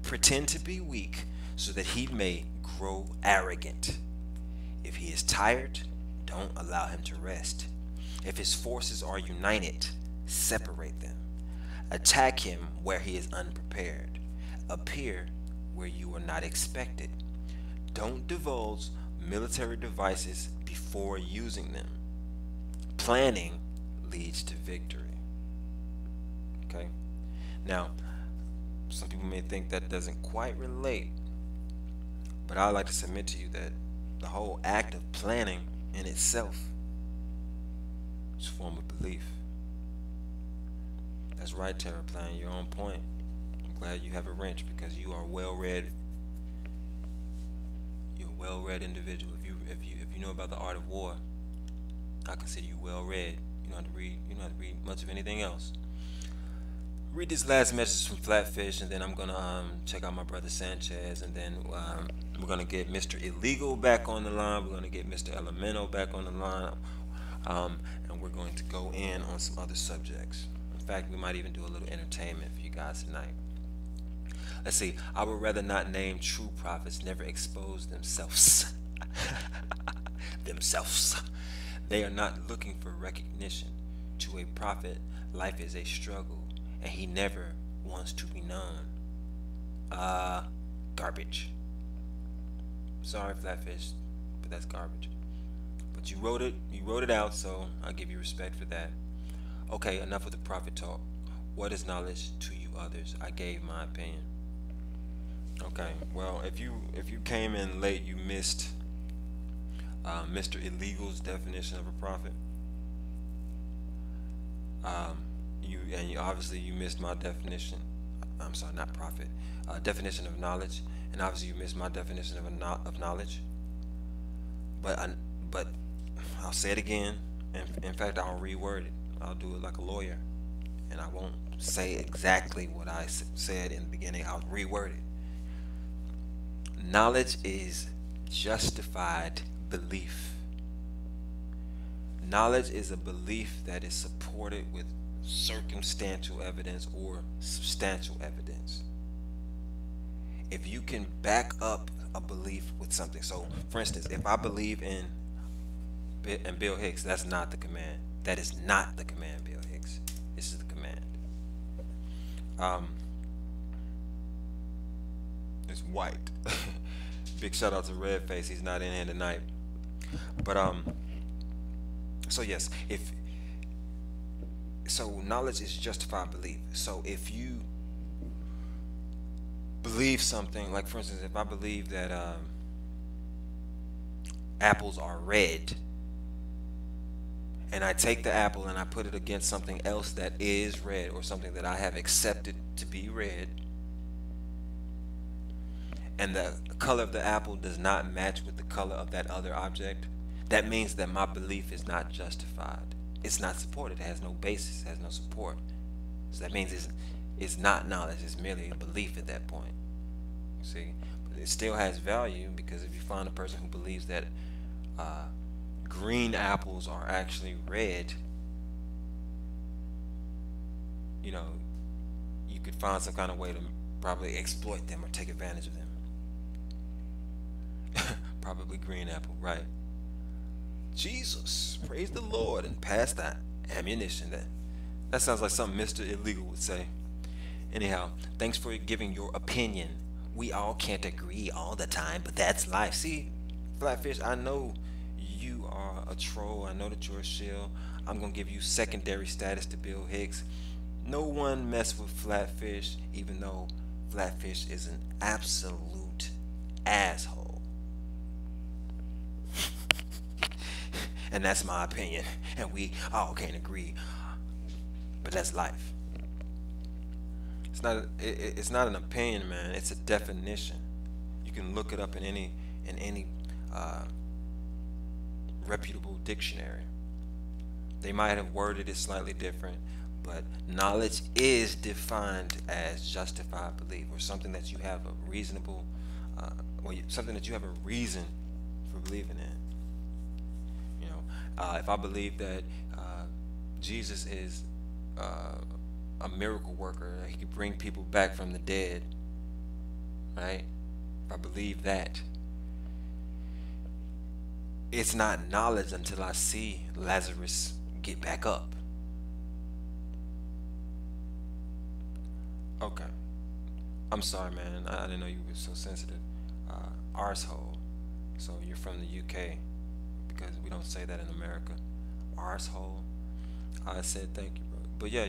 Pretend to be weak so that he may grow arrogant. If he is tired, don't allow him to rest. If his forces are united, separate them. Attack him where he is unprepared. Appear where you are not expected. Don't divulge military devices before using them. Planning leads to victory. Okay? Now, some people may think that doesn't quite relate, but I'd like to submit to you that the whole act of planning in itself is a form of belief. That's right, Terraplan, you're on point. I'm glad you have a wrench because you are well-read. You're a well-read individual. If you know about the art of war, I consider you well-read. You know how to read. You know how to read much of anything else. Read this last message from Flatfish, and then I'm gonna check out my brother Sanchez, and then we're gonna get Mr. Illegal back on the line. We're gonna get Mr. LMNO back on the line, and we're going to go in on some other subjects. In fact, we might even do a little entertainment for you guys tonight. Let's see. I would rather not name true prophets. Never expose themselves. They are not looking for recognition. To a prophet, life is a struggle, and he never wants to be known. Garbage. Sorry, Flatfish, but that's garbage. But you wrote it out, so I'll give you respect for that. Okay, enough of the prophet talk. What is knowledge to you others? I gave my opinion. Okay, well, if you came in late, you missed Mr. Illegal's definition of a prophet. Obviously you missed my definition. I'm sorry, not prophet. Definition of knowledge, and obviously you missed my definition of knowledge. But I'll say it again. In fact, I'll reword it. I'll do it like a lawyer, and I won't say exactly what I said in the beginning. I'll reword it. Knowledge is justified belief. Knowledge is a belief that is supported with circumstantial evidence or substantial evidence. If you can back up a belief with something, so for instance, if I believe in Bill Hicks, that's not the command. That is not the command, Bill Hicks. This is the command. It's white. Big shout out to Redface. He's not in here tonight. But so yes, so knowledge is justified belief. So if you believe something, like for instance, if I believe that apples are red, and I take the apple and I put it against something else that is red, or something that I have accepted to be red, and the color of the apple does not match with the color of that other object, that means that my belief is not justified. It's not supported. It has no basis. It has no support. So that means it's not knowledge. It's merely a belief at that point. See, but it still has value, because if you find a person who believes that green apples are actually red, you know, you could find some kind of way to probably exploit them or take advantage of them. Probably green apple, right? Jesus, praise the Lord, and pass that ammunition. That sounds like something Mr. Illegal would say. Anyhow, thanks for giving your opinion. We all can't agree all the time, but that's life. See, Flatfish, I know you are a troll. I know that you're a shill. I'm gonna give you secondary status to Bill Hicks. No one mess with Flatfish, even though Flatfish is an absolute asshole. And that's my opinion, and we all can't agree, but that's life. It's not an opinion, man. It's a definition. You can look it up in any reputable dictionary. They might have worded it slightly different, but knowledge is defined as justified belief, or something that you have a reasonable, something that you have a reason for believing in. You know, if I believe that Jesus is a miracle worker, he could bring people back from the dead, right? If I believe that, it's not knowledge until I see Lazarus get back up. Okay, I'm sorry, man. I didn't know you were so sensitive. Arsehole. So you're from the UK, because we don't say that in America. Arsehole. I said thank you, bro. But yeah,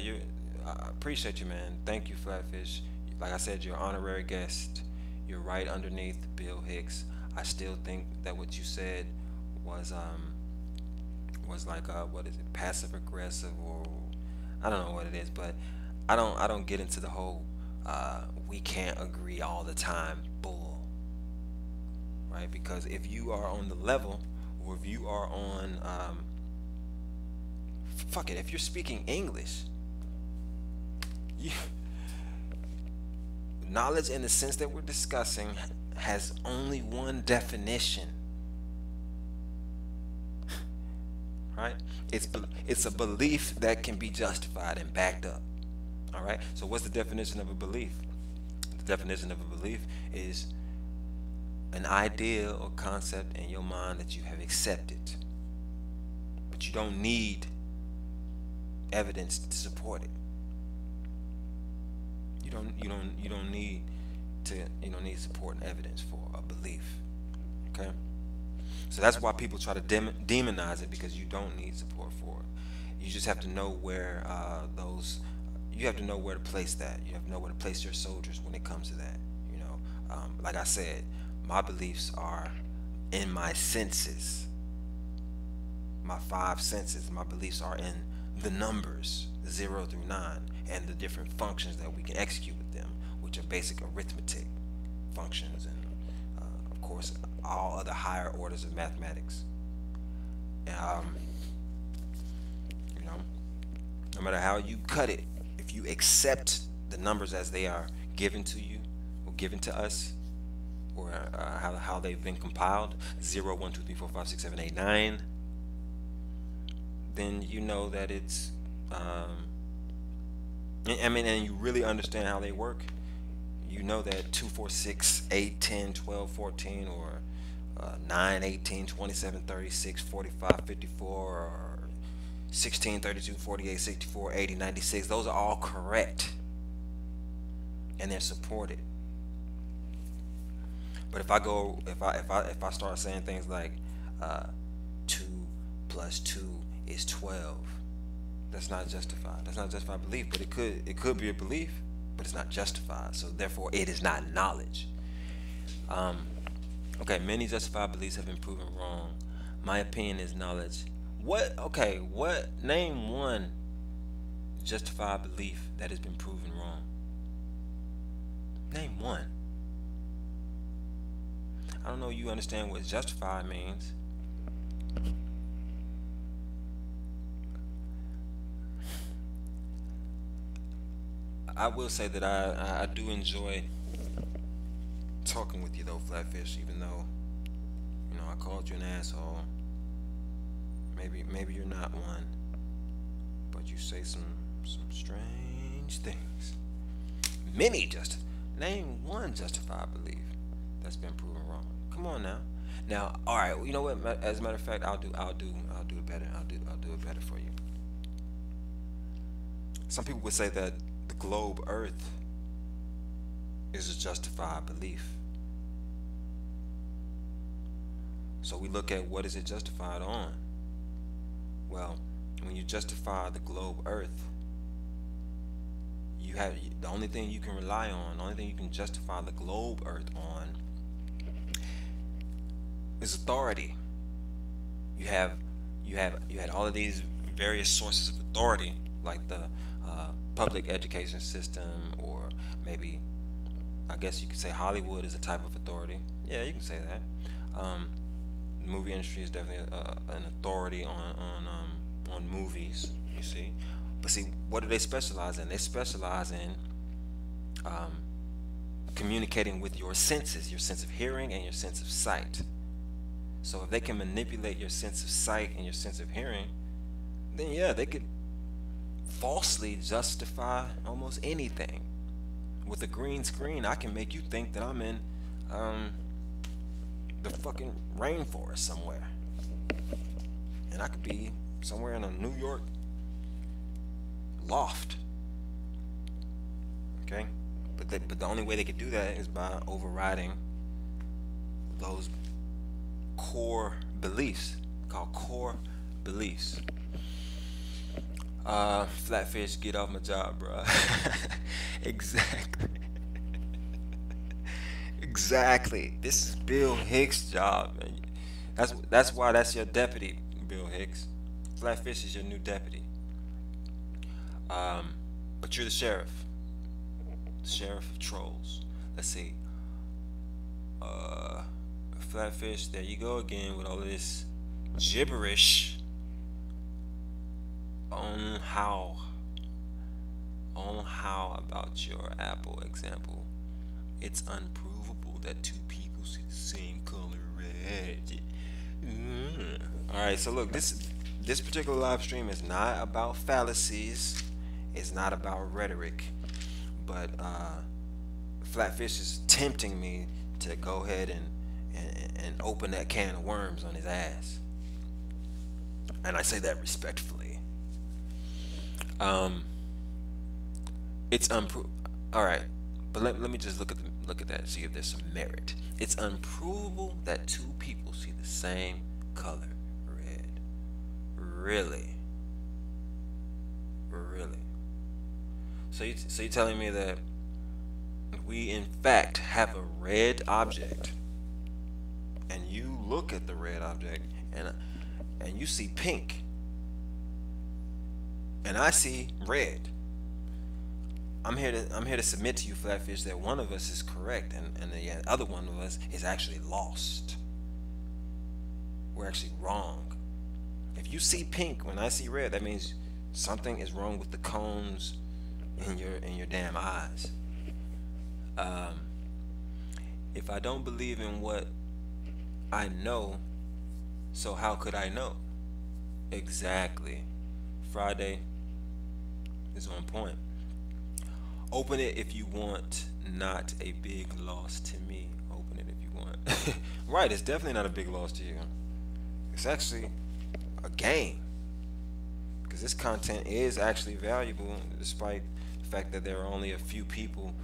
I appreciate you, man. Thank you, Flatfish. Like I said, you're an honorary guest. You're right underneath Bill Hicks. I still think that what you said was like what is it, passive aggressive, or I don't know what it is, but I don't get into the whole we can't agree all the time bull, right? Because if you are on the level, or if you are on fuck it, if you're speaking English, knowledge in the sense that we're discussing has only one definition, right? It's a belief that can be justified and backed up. All right, so what's the definition of a belief? The definition of a belief is an idea or concept in your mind that you have accepted, but you don't need evidence to support it. You don't need support and evidence for a belief. Okay, so that's why people try to demonize it, because you don't need support for it. You just have to know where you have to know where to place that. You have to know where to place your soldiers when it comes to that. You know, like I said, my beliefs are in my senses, my 5 senses. My beliefs are in the numbers 0 through 9 and the different functions that we can execute with them, which are basic arithmetic functions, and of course all other higher orders of mathematics. You know, no matter how you cut it, if you accept the numbers as they are given to you, or given to us, or how they've been compiled, 0, 1, 2, 3, 4, 5, 6, 7, 8, 9, then you know that it's and you really understand how they work. You know that 2, 4, 6, 8, 10, 12, 14, or 9, 18, 27, 36, 45, 54, or 16, 32, 48, 64, 80, 96, those are all correct, and they're supported. But if I start saying things like 2 plus 2 is 12, that's not justified. That's not justified belief, but it could be a belief, but it's not justified. So therefore, it is not knowledge. Okay, many justified beliefs have been proven wrong. My opinion is knowledge. Name one justified belief that has been proven wrong. Name one. I don't know you understand what justified means. I will say that I do enjoy talking with you though, Flatfish, even though, you know, I called you an asshole. Maybe you're not one, but you say some strange things. Many name one justified belief that's been proven wrong. Come on now. Now, all right. You know what? As a matter of fact, I'll do it better. I'll do it better for you. Some people would say that the globe Earth is a justified belief. So we look at what is it justified on. Well, when you justify the globe Earth, you have the only thing you can rely on, the only thing you can justify the globe Earth on is authority. You had all of these various sources of authority, like the public education system, or maybe I guess you could say Hollywood is a type of authority. Yeah, you can say that. The movie industry is definitely an authority on movies. You see, but see, what do they specialize in? They specialize in communicating with your senses, your sense of hearing and your sense of sight. So if they can manipulate your sense of sight and your sense of hearing, then yeah, they could falsely justify almost anything. With a green screen, I can make you think that I'm in the fucking rainforest somewhere, and I could be somewhere in a New York loft. Okay, but the only way they could do that is by overriding those core beliefs, called core beliefs. Flatfish, get off my job, bro. Exactly. This is Bill Hicks' job, man. That's why that's your deputy, Bill Hicks. Flatfish is your new deputy. But you're the sheriff of trolls. Let's see. Flatfish, there you go again with all of this gibberish on how about your Apple example. It's unprovable that two people see the same color red. Alright, so look, this particular live stream is not about fallacies, it's not about rhetoric, but Flatfish is tempting me to go ahead and open that can of worms on his ass, and I say that respectfully. It's all right, but let me just look at that, see if there's some merit. It's unprovable that two people see the same color red. Really? So you're telling me that we in fact have a red object, and you look at the red object and you see pink, and I see red. I'm here to submit to you, Flatfish, that one of us is correct and the other one of us is actually lost. We're actually wrong. If you see pink when I see red, that means something is wrong with the cones in your damn eyes. If I don't believe in what I know, so how could I know? Exactly. Friday is on point. Open it if you want, not a big loss to me. Open it if you want. Right, it's definitely not a big loss to you. It's actually a gain, because this content is actually valuable, despite the fact that there are only a few people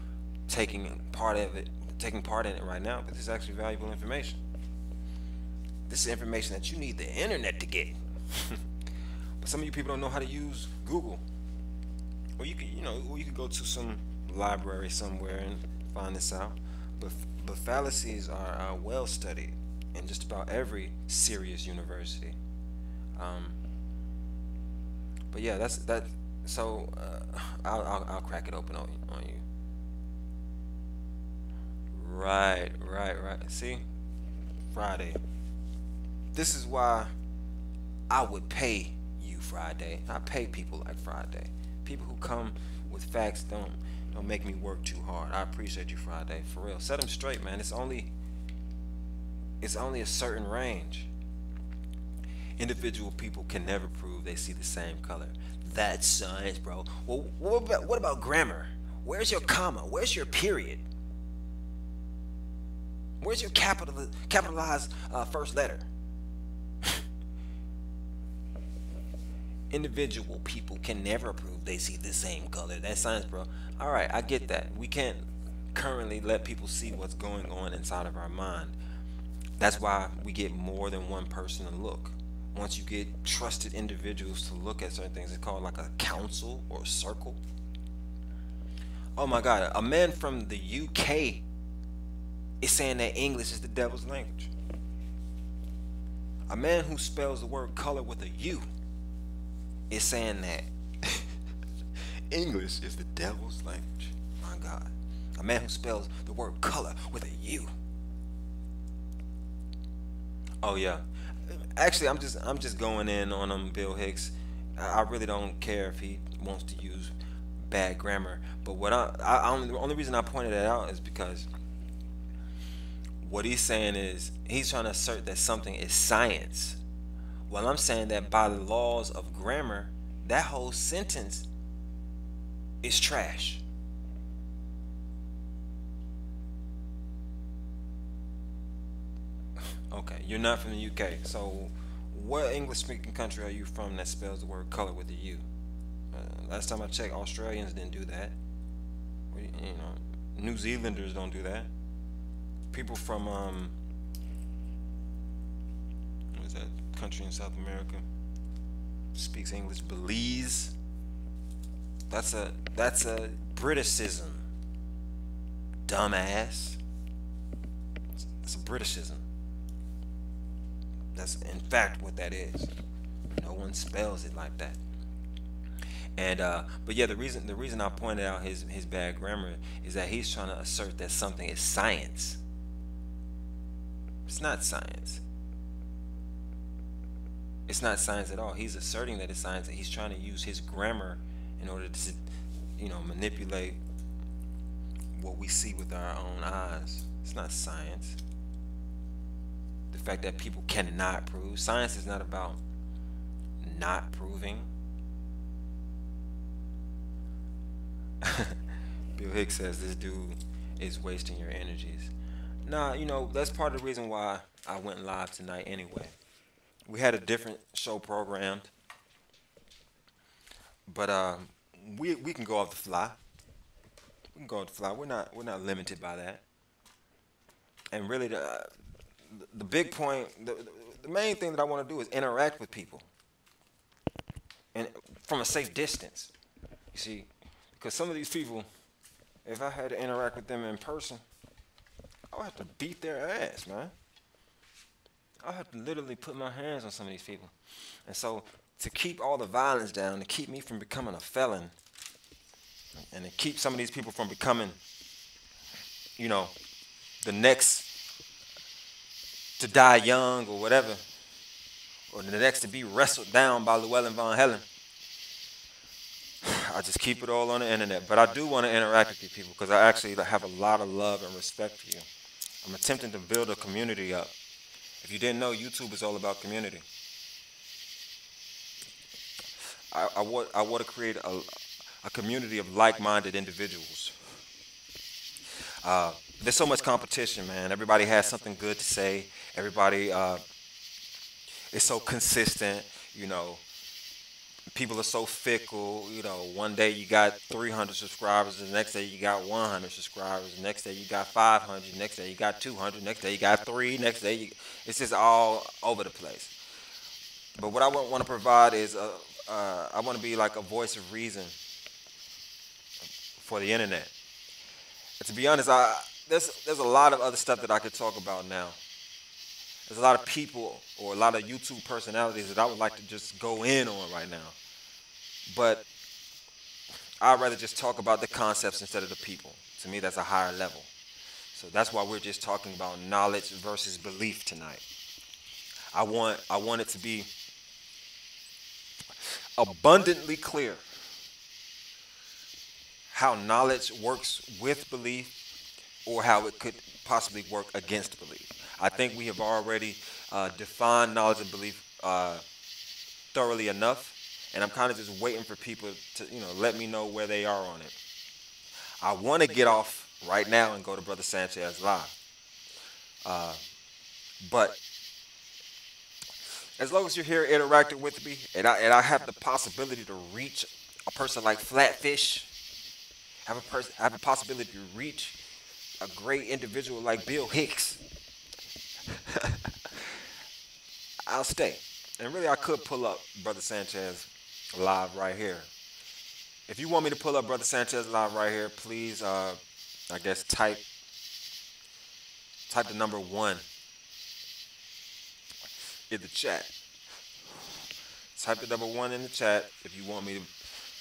taking part in it right now. But this is actually valuable information. This is information that you need the internet to get. But some of you people don't know how to use Google. Or you could go to some library somewhere and find this out. But fallacies are well studied in just about every serious university. But yeah, that's that. So I'll crack it open on you. Right. See, Friday. This is why I would pay you, Friday. I pay people like Friday. People who come with facts don't make me work too hard. I appreciate you, Friday, for real. Set them straight, man. It's only a certain range. Individual people can never prove they see the same color. That's science, bro. Well, what about grammar? Where's your comma? Where's your period? Where's your capitalized first letter? Individual people can never prove they see the same color. That's science, bro. All right, I get that. We can't currently let people see what's going on inside of our mind. That's why we get more than one person to look. Once you get trusted individuals to look at certain things, it's called like a council or a circle. Oh my God, a man from the UK is saying that English is the devil's language. A man who spells the word color with a U is saying that English is the devil's language. My God. A man who spells the word color with a U. Oh yeah. Actually, I'm just going in on him, Bill Hicks. I really don't care if he wants to use bad grammar. But what the only reason I pointed that out is because what he's saying is he's trying to assert that something is science. Well, I'm saying that by the laws of grammar, that whole sentence is trash. Okay, you're not from the UK. So what English-speaking country are you from that spells the word color with a U? Last time I checked, Australians didn't do that. You know, New Zealanders don't do that. People from what is that country in South America speaks English? Belize. That's a Britishism. Dumbass. It's a Britishism. That's in fact what that is. No one spells it like that. And but yeah, the reason I pointed out his bad grammar is that he's trying to assert that something is science. It's not science. It's not science at all. He's asserting that it's science, and he's trying to use his grammar in order to, you know, manipulate what we see with our own eyes. It's not science. The fact that people cannot prove. Science is not about not proving. Bill Hicks says this dude is wasting your energies. Nah, you know, that's part of the reason why I went live tonight anyway. We had a different show programmed, but we can go off the fly. We can go off the fly. We're not limited by that. And really, the big point, the main thing that I want to do is interact with people, and from a safe distance. You see, because some of these people, if I had to interact with them in person, I would have to beat their ass, man. I have to literally put my hands on some of these people. And so to keep all the violence down, to keep me from becoming a felon, and to keep some of these people from becoming, you know, the next to die young or whatever, or the next to be wrestled down by Llewellyn von Hellen, I just keep it all on the internet. But I do want to interact with you people because I actually have a lot of love and respect for you. I'm attempting to build a community up. If you didn't know, YouTube is all about community. I want to create a community of like-minded individuals. There's so much competition, man. Everybody has something good to say. Everybody is so consistent, you know. People are so fickle, you know. One day you got 300 subscribers, the next day you got 100 subscribers, the next day you got 500, next day you got 200, next day you got 3, next day it's just all over the place. But what I want to provide is I want to be like a voice of reason for the internet. And to be honest, there's a lot of other stuff that I could talk about now. There's a lot of people or a lot of YouTube personalities that I would like to just go in on right now. But I'd rather just talk about the concepts instead of the people. To me, that's a higher level. So that's why we're just talking about knowledge versus belief tonight. I want it to be abundantly clear how knowledge works with belief or how it could possibly work against belief. I think we have already defined knowledge and belief thoroughly enough, and I'm kind of just waiting for people to, let me know where they are on it. I want to get off right now and go to Brother Sanchez live, but as long as you're here interacting with me, and I have the possibility to reach a person like Flatfish, have a possibility to reach a great individual like Bill Hicks, I'll stay. And really, I could pull up Brother Sanchez live right here. If you want me to pull up Brother Sanchez live right here, please, I guess type the number 1 in the chat. Type the number 1 in the chat if you want me to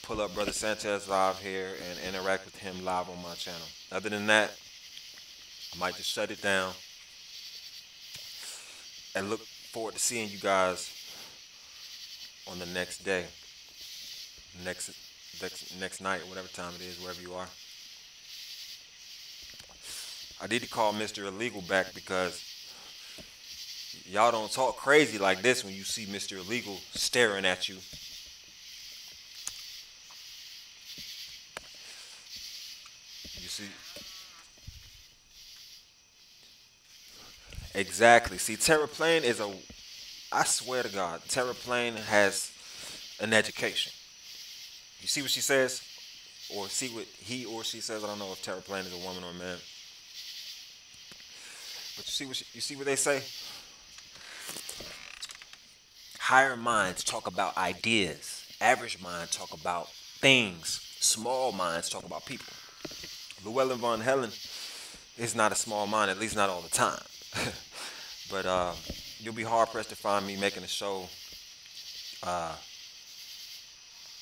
pull up Brother Sanchez live here and interact with him live on my channel. Other than that, I might just shut it down and look forward to seeing you guys on the next day, next night, whatever time it is, wherever you are. I need to call Mr. Illegal back because y'all don't talk crazy like this when you see Mr. Illegal staring at you. You see? Exactly. See, Terraplane is I swear to God, Terraplane has an education. You see what she says? Or see what he or she says? I don't know if Terraplane is a woman or a man. But you see what they say? Higher minds talk about ideas. Average minds talk about things. Small minds talk about people. Llewellyn von Hellen is not a small mind, at least not all the time. But you'll be hard-pressed to find me making a show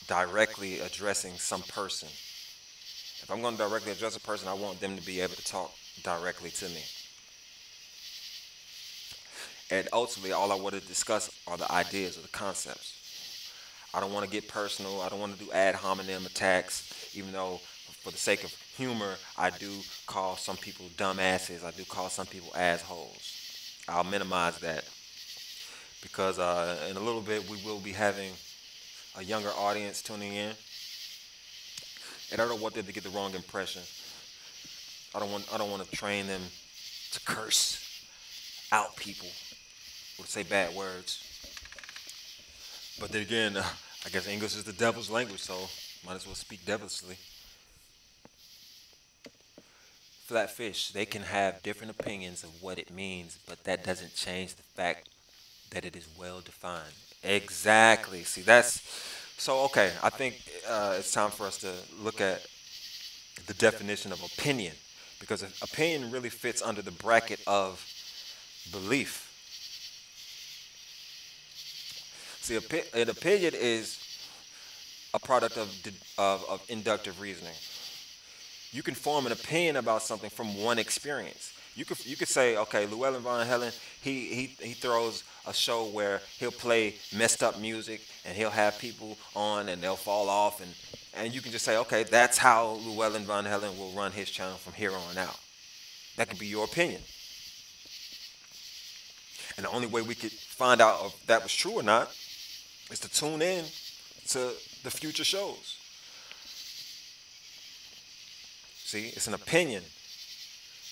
directly addressing some person. If I'm going to directly address a person, I want them to be able to talk directly to me. And ultimately, all I want to discuss are the ideas or the concepts. I don't want to get personal. I don't want to do ad hominem attacks, even though for the sake of humor, I do call some people dumbasses. I do call some people assholes. I'll minimize that because in a little bit we will be having a younger audience tuning in, and I don't want them to get the wrong impression. I don't want to train them to curse out people or to say bad words. But then again, I guess English is the devil's language, so might as well speak devilishly. Flatfish, they can have different opinions of what it means, but that doesn't change the fact that it is well defined. Exactly. See, that's so okay. I think it's time for us to look at the definition of opinion, because opinion really fits under the bracket of belief. See, an opinion is a product of inductive reasoning. You can form an opinion about something from one experience. You could say, okay, Llewellyn von Hellen, he throws a show where he'll play messed up music and he'll have people on and they'll fall off, and you can just say, okay, that's how Llewellyn von Hellen will run his channel from here on out. That could be your opinion. And the only way we could find out if that was true or not is to tune in to the future shows. See, it's an opinion.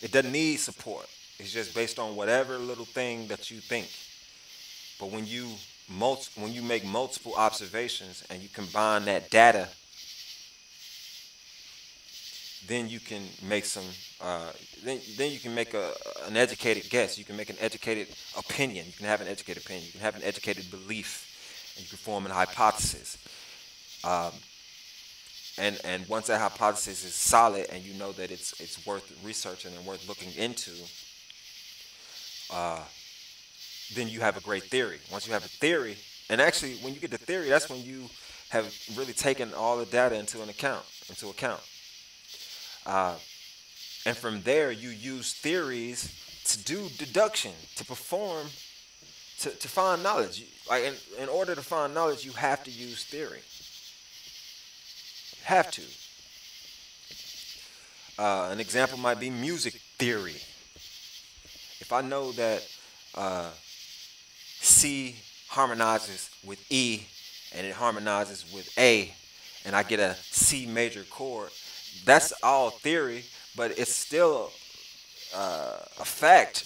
It doesn't need support. It's just based on whatever little thing that you think. But when you make multiple observations and you combine that data, then you can make some. Then you can make an educated guess. You can make an educated opinion. You can have an educated opinion. You can have an educated belief, and you can form an hypothesis. And once that hypothesis is solid and you know that it's worth researching and worth looking into, then you have a great theory. Once you have a theory, and actually when you get the theory, that's when you have really taken all the data into account. And from there, you use theories to do deduction, to perform, to find knowledge. Like in order to find knowledge, you have to use theory. Have to. An example might be music theory. If I know that C harmonizes with E and it harmonizes with A and I get a C major chord, that's all theory, but it's still a fact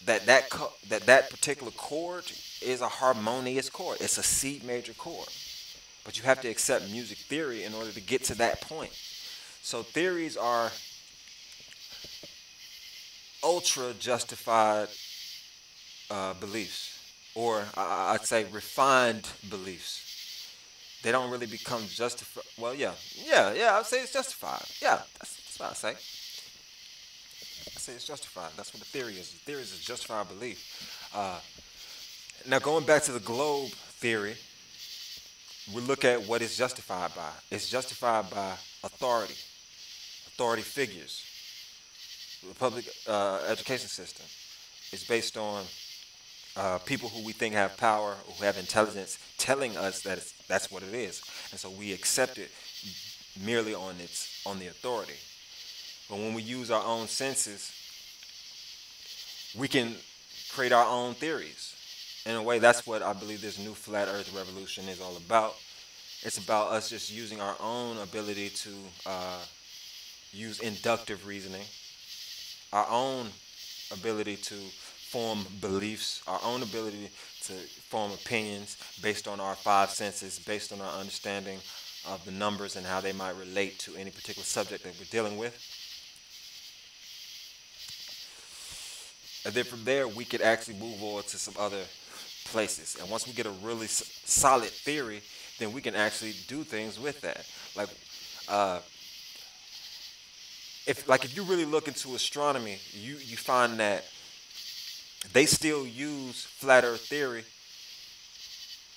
that that particular chord is a harmonious chord. It's a C major chord. But you have to accept music theory in order to get to that point. So theories are ultra justified beliefs, or I'd say refined beliefs. They don't really become justified. Well, yeah, I'd say it's justified. Yeah, that's what I say. I say it's justified. That's what a theory is. A theory is a justified belief. Now, going back to the globe theory, we look at what it's justified by. It's justified by authority figures. The public education system is based on people who we think have power, who have intelligence, telling us that that's what it is, and so we accept it merely on the authority. But when we use our own senses, we can create our own theories. In a way, that's what I believe this new flat Earth revolution is all about. It's about us just using our own ability to use inductive reasoning, our own ability to form beliefs, our own ability to form opinions based on our five senses, based on our understanding of the numbers and how they might relate to any particular subject that we're dealing with. And then from there, we could actually move on to some other places. And once we get a really solid theory, then we can actually do things with that. If you really look into astronomy, you find that they still use flat Earth theory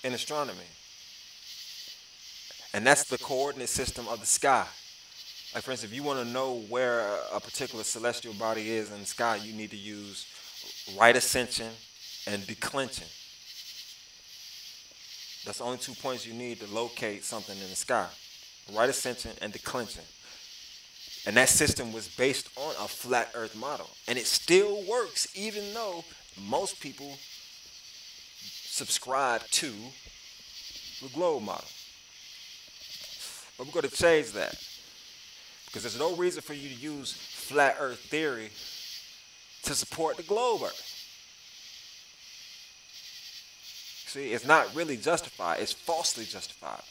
in astronomy. And that's the coordinate system of the sky. Like, for instance, if you want to know where a particular celestial body is in the sky, you need to use right ascension and declension. That's the only 2 points you need to locate something in the sky. Right ascension and declension. And that system was based on a flat Earth model. And it still works, even though most people subscribe to the globe model. But we're going to change that. Because there's no reason for you to use flat Earth theory to support the globe Earth. See, it's not really justified. It's falsely justified.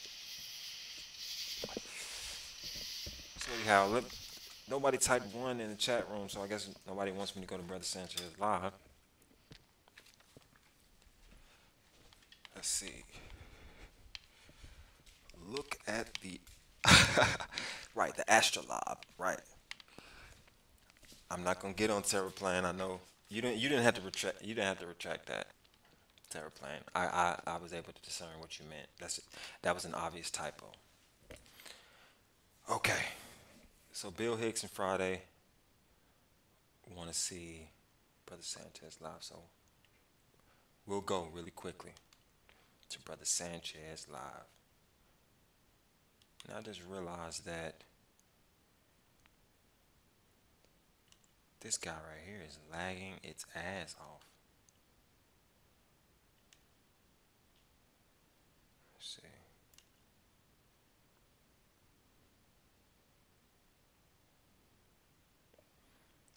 So anyhow, nobody typed 1 in the chat room, so I guess nobody wants me to go to Brother Sanchez live. Let's see. Look at the right, the astrolabe, right. I'm not gonna get on Terraplane. I know you didn't have to retract that. Terraplane. I was able to discern what you meant. That was an obvious typo. Okay. So Bill Hicks and Friday want to see Brother Sanchez live, so we'll go really quickly to Brother Sanchez live. And I just realized that this guy right here is lagging its ass off. Let's see.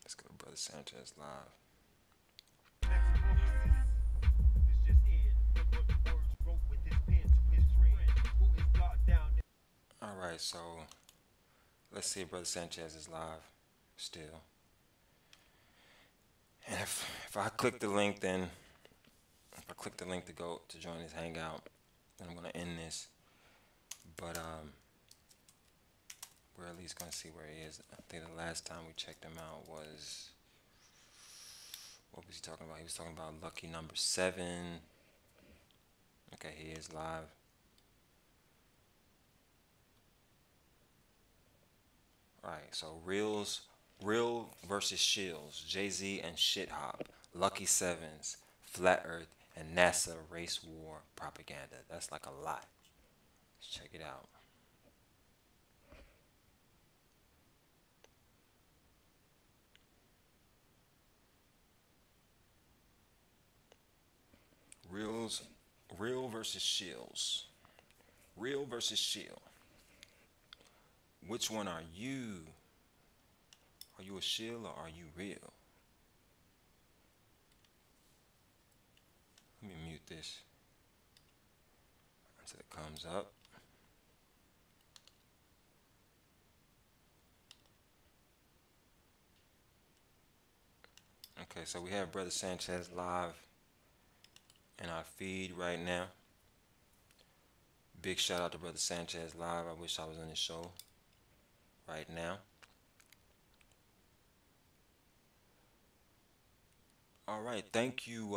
Let's go to Brother Sanchez live. Alright, so let's see if Brother Sanchez is live still. And if I click the link, then if I click the link to go to join his hangout, then I'm gonna end this. But we're at least gonna see where he is. I think the last time we checked him out was, what was he talking about? He was talking about lucky number 7. Okay, he is live. Alright, so Real versus Shills, Jay-Z and Shit Hop, Lucky Sevens, Flat Earth, and NASA race war propaganda. That's like a lot. Let's check it out. Reals real versus shills. Real versus shill. Which one are you? Are you a shill or are you real? Let me mute this until it comes up. Okay, so we have Brother Sanchez live in our feed right now. Big shout out to Brother Sanchez live. I wish I was on the show right now. All right, thank you,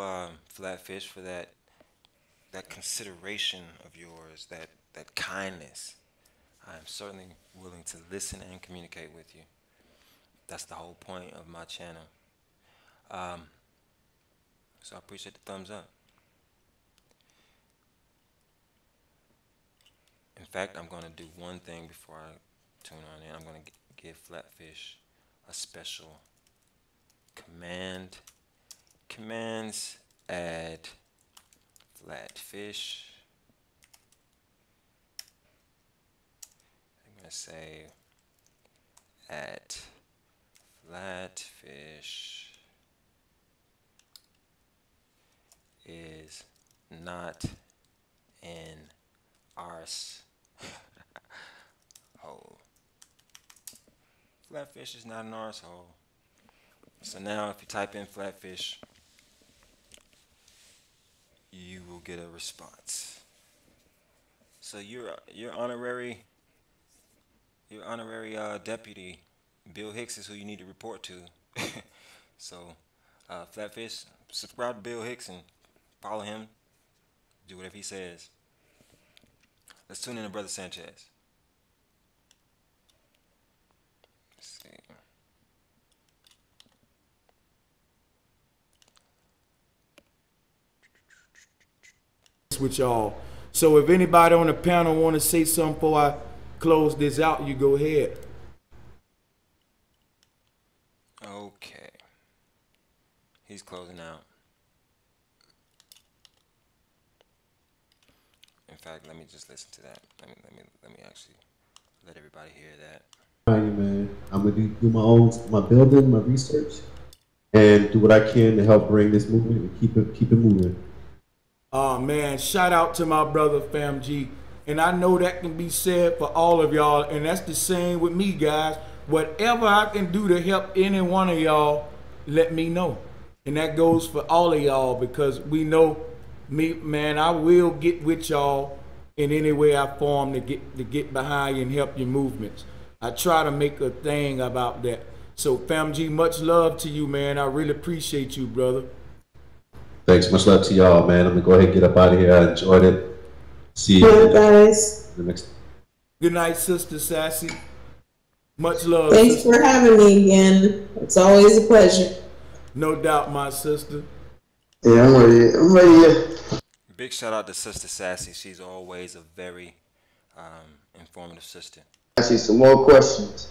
Flatfish, for that consideration of yours, that kindness. I am certainly willing to listen and communicate with you. That's the whole point of my channel. So I appreciate the thumbs up. In fact, I'm going to do one thing before I tune on in. I'm going to give Flatfish a special command. Commands add Flatfish. I'm going to say add Flatfish is not an arse hole. Flatfish is not an arse hole. So now if you type in Flatfish, you will get a response. So your honorary deputy, Bill Hicks, is who you need to report to. So Flatfish, subscribe to Bill Hicks and follow him. Do whatever he says. Let's tune in to Brother Sanchez. Let's see. With y'all. So if anybody on the panel want to say something before I close this out, you go ahead. Okay. He's closing out. In fact, let me just listen to that. Let me actually let everybody hear that. All right, man. I'm gonna do my building, my research, and do what I can to help bring this movement and keep it moving. Oh man, shout out to my brother Fam G. And I know that can be said for all of y'all, and that's the same with me, guys. Whatever I can do to help any one of y'all, let me know. And that goes for all of y'all, because we know me, man, I will get with y'all in any way I form to get behind you and help your movements. I try to make a thing about that. So Fam G, much love to you, man. I really appreciate you, brother. Thanks, much love to y'all, man. I'm gonna go ahead and get up out of here. I enjoyed it. See you guys. The next. Good night, Sister Sassy. Much love. Thanks sister. for having me again. It's always a pleasure. No doubt, my sister. Yeah, I'm ready. Big shout out to Sister Sassy. She's always a very informative sister. I see some more questions.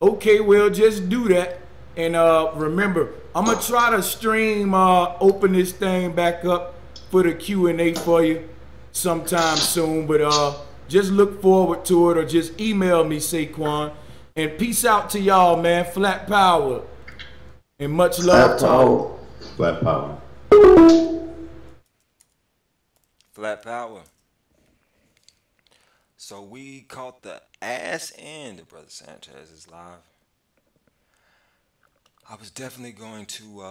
Okay, well, just do that. And remember, I'm going to try to stream, open this thing back up for the Q&A for you sometime soon. But just look forward to it, or just email me, Saquon. And peace out to y'all, man. Flat power. And much love to all. Flat power. Flat power. So we caught the ass end of Brother Sanchez's live. I was definitely going to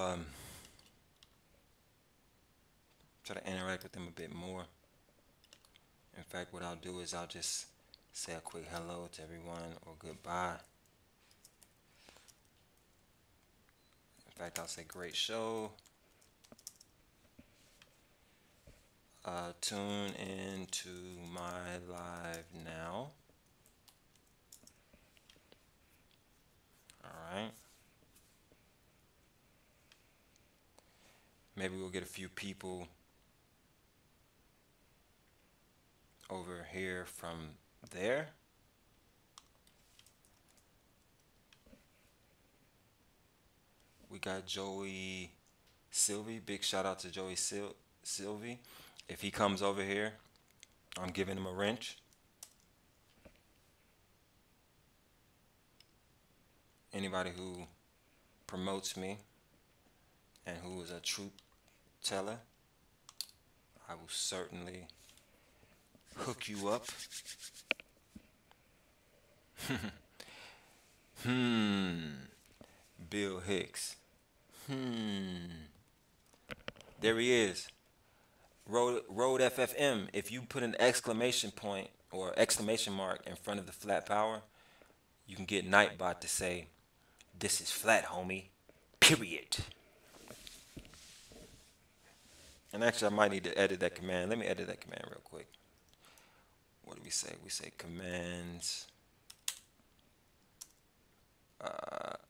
try to interact with them a bit more. In fact, what I'll do is I'll just say a quick hello to everyone or goodbye. In fact, I'll say great show. Tune in to my live now. Alright. Maybe we'll get a few people over here from there. We got Joey Sylvie. Big shout out to Joey Sylvie. If he comes over here, I'm giving him a wrench. Anybody who promotes me and who is a truth teller, I will certainly hook you up. Bill Hicks. There he is. Road FFM. If you put an exclamation point or exclamation mark in front of the flat power, you can get Nightbot to say, "This is flat, homie. Period." And actually, I might need to edit that command. Let me edit that command real quick. What do we say? We say commands,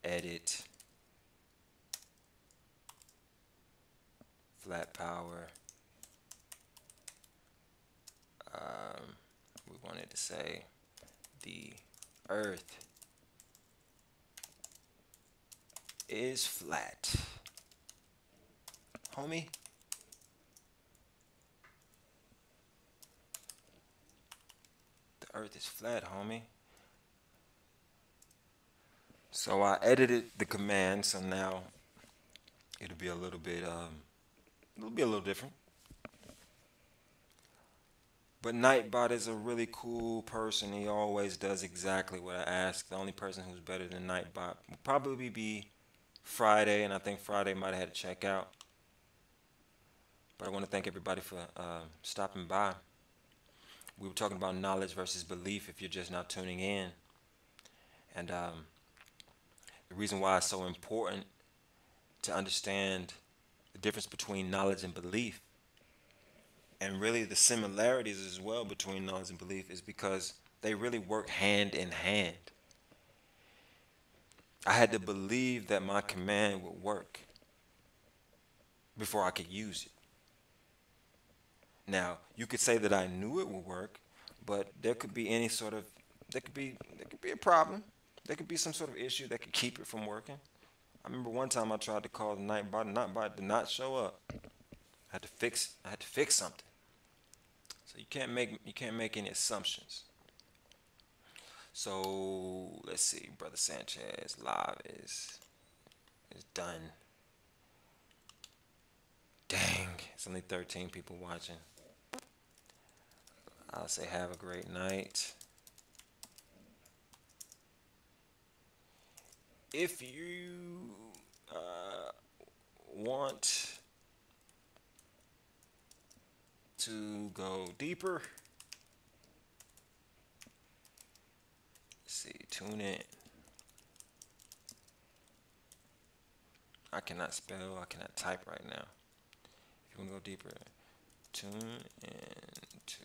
edit, flat power. We wanted to say the earth is flat, homie. The earth is flat, homie. So I edited the command, so now it'll be a little bit different. But Nightbot is a really cool person. He always does exactly what I ask. The only person who's better than Nightbot will probably be Friday, and I think Friday might have had to check out. But I want to thank everybody for stopping by. We were talking about knowledge versus belief if you're just now tuning in. And the reason why it's so important to understand the difference between knowledge and belief, and really the similarities as well between knowledge and belief, is because they really work hand in hand. I had to believe that my command would work before I could use it. Now, you could say that I knew it would work, but there could be there could be a problem. There could be some sort of issue that could keep it from working. I remember one time I tried to call the Nightbot, and Nightbot did not show up. I had to fix something. So you can't make any assumptions. So let's see, Brother Sanchez live is done. Dang, it's only 13 people watching. I'll say have a great night. If you want to go deeper, let's see, tune in. I cannot spell, I cannot type right now. If you want to go deeper, tune into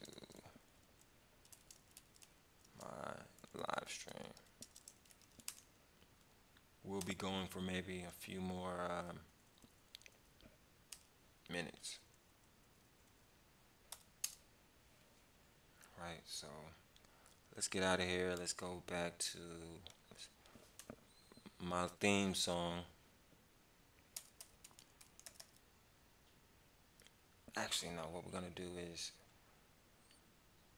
my live stream. We'll be going for maybe a few more minutes. Right, so let's get out of here. Let's go back to my theme song. Actually, no, what we're gonna do is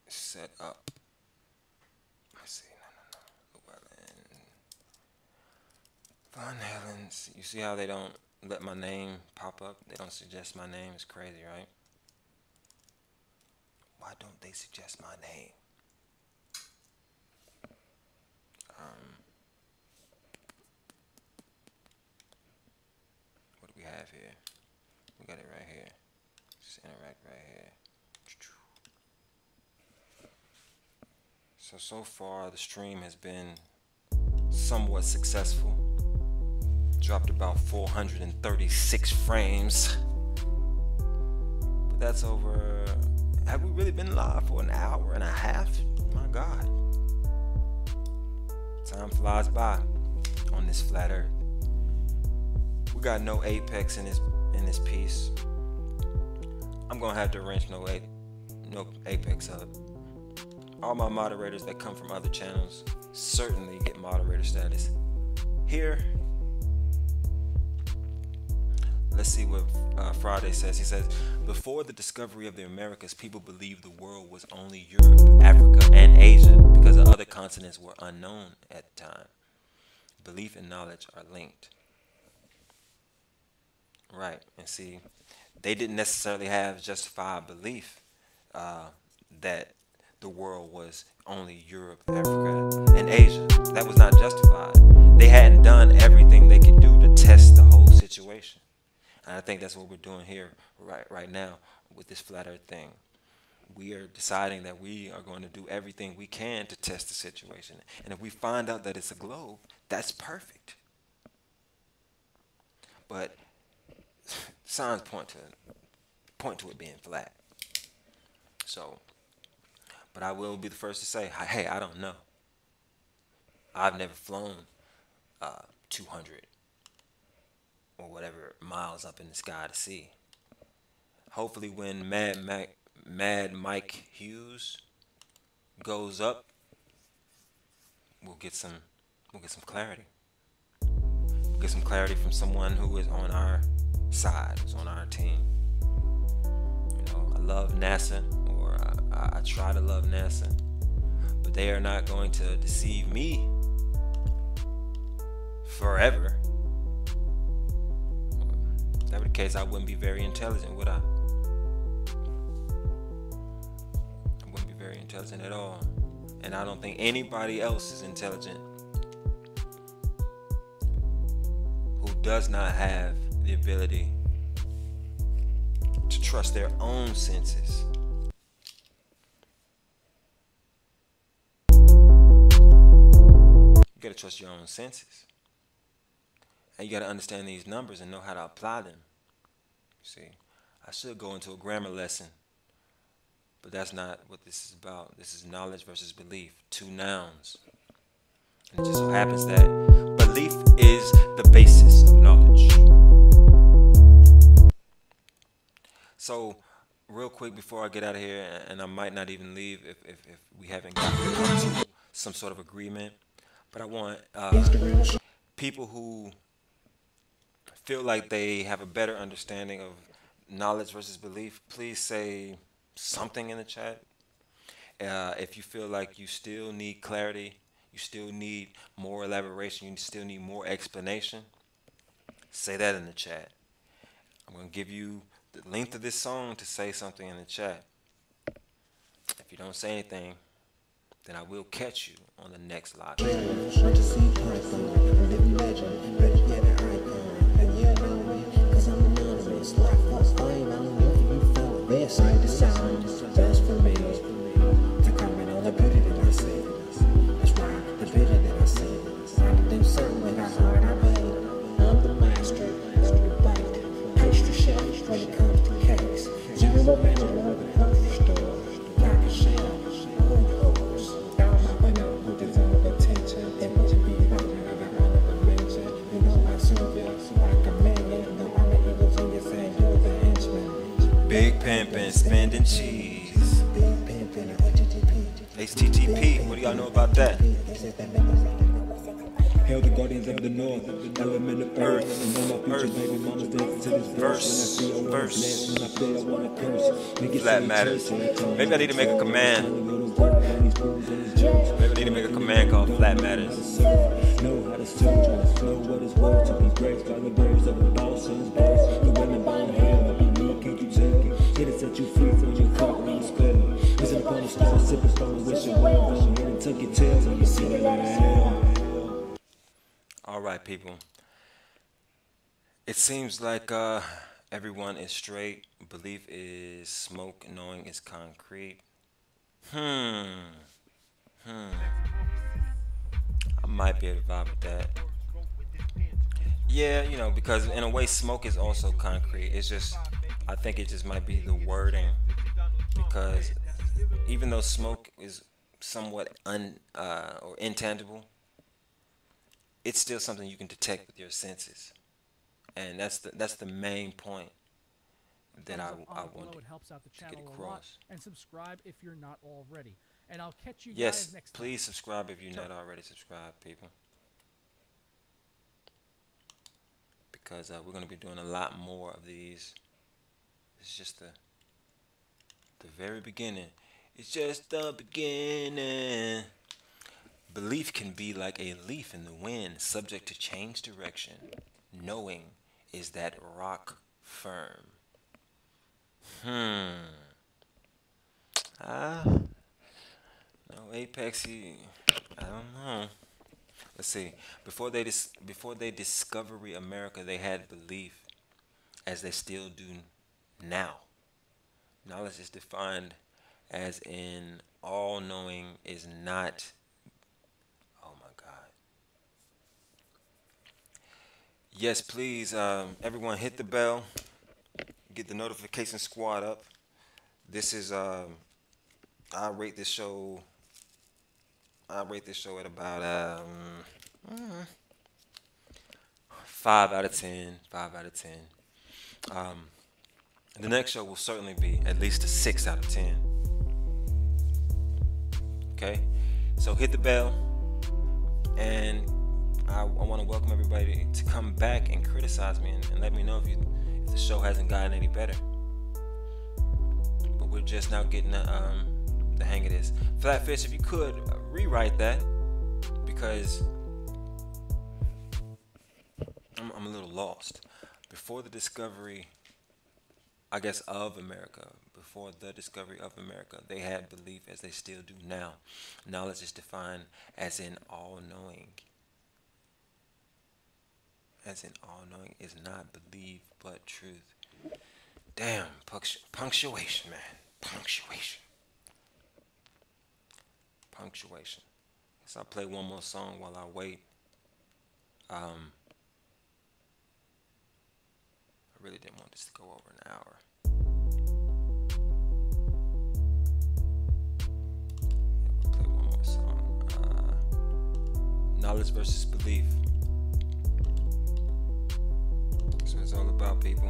set up. Let's see, no. Llewellyn von Hellen. You see how they don't let my name pop up? They don't suggest my name. It's crazy, right? Why don't they suggest my name? What do we have here? We got it right here. Just interact right here. So far the stream has been somewhat successful. Dropped about 436 frames. But that's over. Have we really been live for an hour and a half? My God. Time flies by on this flat earth. We got no apex in this piece. I'm gonna have to wrench no apex up. All my moderators that come from other channels certainly get moderator status. Here, let's see what Friday says. He says, before the discovery of the Americas, people believed the world was only Europe, Africa, and Asia because the other continents were unknown at the time. Belief and knowledge are linked. Right, and see, they didn't necessarily have justified belief that the world was only Europe, Africa, and Asia. That was not justified. They hadn't done everything they could do to test the whole situation. And I think that's what we're doing here right now with this flat earth thing. We are deciding that we are going to do everything we can to test the situation. And if we find out that it's a globe, that's perfect. But signs point to it being flat. So, but I will be the first to say, hey, I don't know. I've never flown 200 or whatever miles up in the sky to see. Hopefully when Mad Mike Hughes goes up, we'll get some clarity. We'll get some clarity from someone who is on our side, who's on our team. You know, I love NASA, or I try to love NASA, but they are not going to deceive me forever. If that were the case, I wouldn't be very intelligent, would I? I wouldn't be very intelligent at all. And I don't think anybody else is intelligent who does not have the ability to trust their own senses. You gotta trust your own senses. And you got to understand these numbers and know how to apply them. See, I should go into a grammar lesson, but that's not what this is about. This is knowledge versus belief, two nouns. And it just so happens that belief is the basis of knowledge. So, real quick before I get out of here, and I might not even leave if we haven't gotten to some sort of agreement, but I want people who feel like they have a better understanding of knowledge versus belief, please say something in the chat. If you feel like you still need clarity, you still need more elaboration, you still need more explanation, say that in the chat. I'm going to give you the length of this song to say something in the chat. If you don't say anything, then I will catch you on the next live. Side to side, just for me to comment on the beauty that I see. That's right, the beauty that I see. I do something with my heart I made. I'm the master of baked pastry chef when it comes to cakes. Zero manager of the grocery store. Like a chef, hose. Down my window who deserve attention. It must be right that I want to mention. You know I serve you like a million. No other eagles in your same you're the henchman. Big pimpin', spending cheese. HTTP, what do y'all know about that? Hail the guardians of the north, LMNO earth, and all my future baby mamas dancing to this verse. When I feel I wanna curse. Flat matters. Maybe I need to make a command. Maybe I need to make a command called Flat Matters. Know how to search, know what it's worth to be graced by the birds of the Boston's boss. Llewellyn von Hellen, be me, can't you take it? Here to set you free from your cup when you spilling. Listen upon the stars, sipping from the wish of well, going ahead and tuck your tails and you see that out of hell. All right, people. It seems like everyone is straight. Belief is smoke, knowing is concrete. I might be able to vibe with that. Yeah, you know, because in a way, smoke is also concrete. It's just, I think it just might be the wording. Because even though smoke is somewhat or intangible, it's still something you can detect with your senses, and that's the main point that I want to get across. And subscribe if you're not already. And I'll catch you guys next time. Please subscribe if you're not already subscribed, people. because we're going to be doing a lot more of these. It's just the very beginning. It's just the beginning. Belief can be like a leaf in the wind, subject to change direction. Knowing is that rock firm. No apexy. I don't know. Let's see. Before they discovery America, they had belief, as they still do now. Knowledge is defined as in all-knowing is not. Oh my God. Yes, please. Everyone, hit the bell. Get the notification squad up. This is. I rate this show. I rate this show at about 5 out of 10. 5 out of 10. The next show will certainly be at least a 6 out of 10. Okay, so hit the bell, and I want to welcome everybody to come back and criticize me and let me know if the show hasn't gotten any better. But we're just now getting the hang of this. Flatfish, if you could rewrite that, because I'm a little lost. Before the discovery, I guess, of America, before the discovery of America, they had belief as they still do now. Knowledge is defined as in all-knowing. As in all-knowing is not belief, but truth. Damn, punctuation, man. Punctuation. So I'll play one more song while I wait. I really didn't want this to go over an hour. We'll play one more song. Knowledge versus belief. That's what it's all about, people.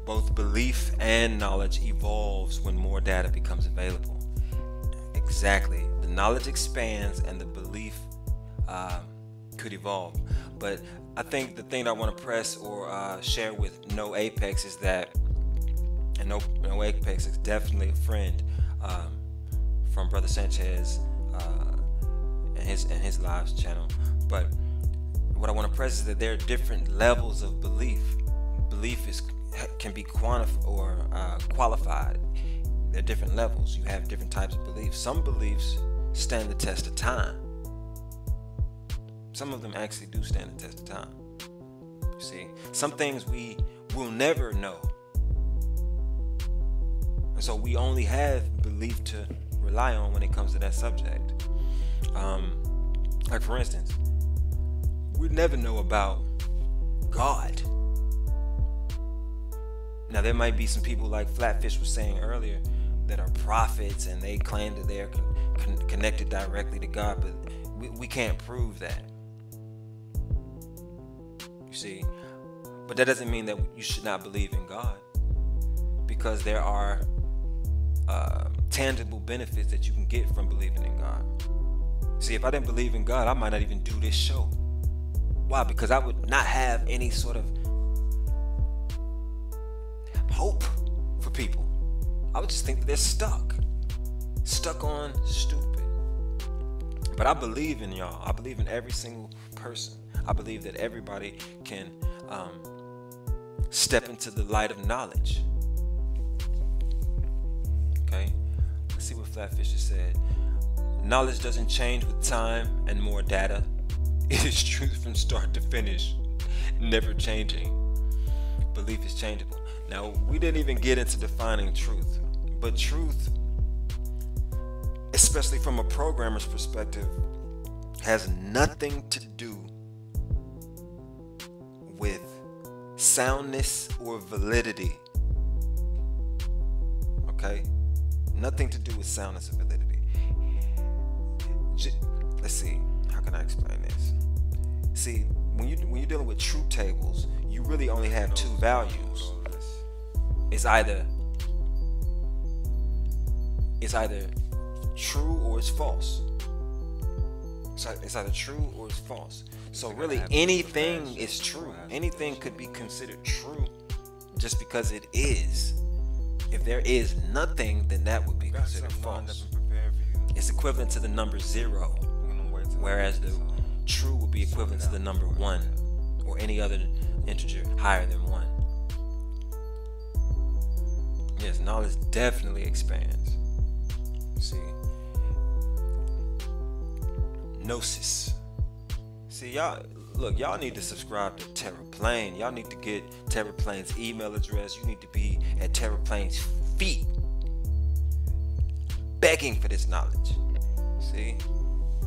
Both belief and knowledge evolves when more data becomes available. Exactly. The knowledge expands and the belief could evolve. But I think the thing that I want to press or share with No Apex is that, and No Apex is definitely a friend from Brother Sanchez and his live channel. But what I want to press is that there are different levels of belief. Belief can be qualified. There are different levels. You have different types of beliefs. Some beliefs stand the test of time. Some of them actually do stand the test of time. You see, some things we will never know. And so we only have belief to rely on when it comes to that subject. Like for instance, we never know about God. Now there might be some people like Flatfish was saying earlier that are prophets and they claim that they're connected directly to God, but we can't prove that. You see, but that doesn't mean that you should not believe in God, because there are tangible benefits that you can get from believing in God. See, if I didn't believe in God, I might not even do this show. Why? Because I would not have any sort of hope for people. I would just think that they're stuck on stupid. But I believe in y'all. I believe in every single person. I believe that everybody can step into the light of knowledge. Okay, let's see what Flatfish has said. Knowledge doesn't change with time and more data. It is truth from start to finish, never changing. Belief is changeable. Now, we didn't even get into defining truth, but truth, especially from a programmer's perspective, has nothing to do with soundness or validity. Okay? Nothing to do with soundness or validity. Let's see, how can I explain this? See, when you're dealing with truth tables, you really only have two values. It's either true or it's false. So it's either true or it's false. So really, anything is true. Anything could be considered true just because it is. If there is nothing, then that would be considered false. It's equivalent to the number 0, whereas the true would be equivalent to the number 1 or any other integer higher than 1. Yes, knowledge definitely expands. See, Gnosis. See, y'all, look, y'all need to subscribe to Terraplane. Y'all need to get Terraplane's email address. You need to be at Terraplane's feet, begging for this knowledge. See,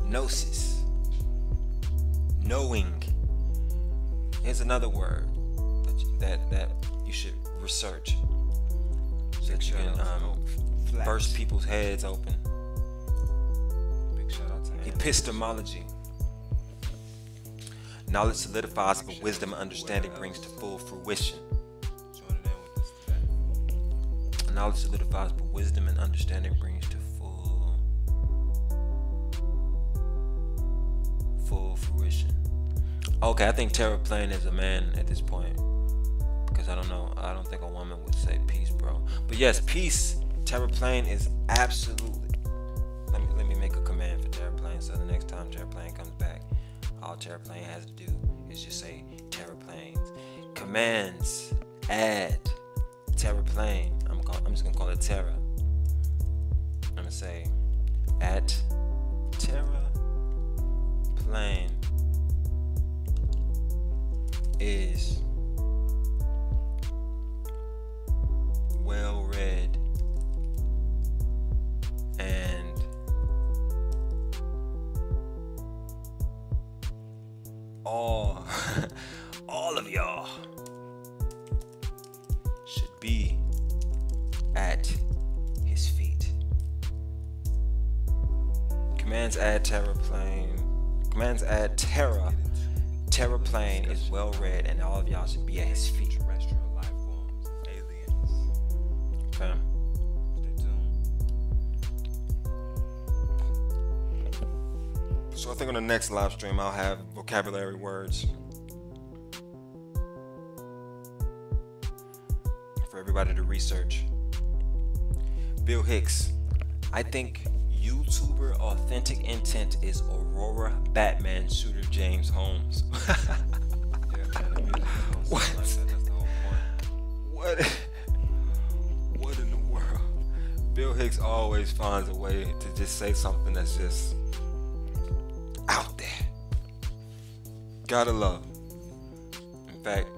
Gnosis, knowing. Here's another word that you should research, so that you can burst people's heads open. Epistemology. Knowledge solidifies, but wisdom and understanding brings to full fruition. Knowledge solidifies, but wisdom and understanding brings to full fruition. Okay, I think Terraplane is a man at this point, because I don't think a woman would say peace, bro. But yes, peace. Terraplane is absolutely. Let me make a command for Terraplane, so the next time Terraplane comes back, all Terraplane has to do is just say Terraplanes. Commands, add Terraplane. I'm just gonna call it Terra. I'm gonna say at Terraplane is well read and all of y'all should be at his feet. Commands add Terraplane. Commands add Terra. Terraplane is well read, and all of y'all should be at his feet. Okay. So I think on the next live stream I'll have vocabulary words for everybody to research. Bill Hicks. I think YouTuber authentic intent is Aurora Batman shooter James Holmes. What? What in the world? Bill Hicks always finds a way to just say something that's just out there. Gotta love. In fact,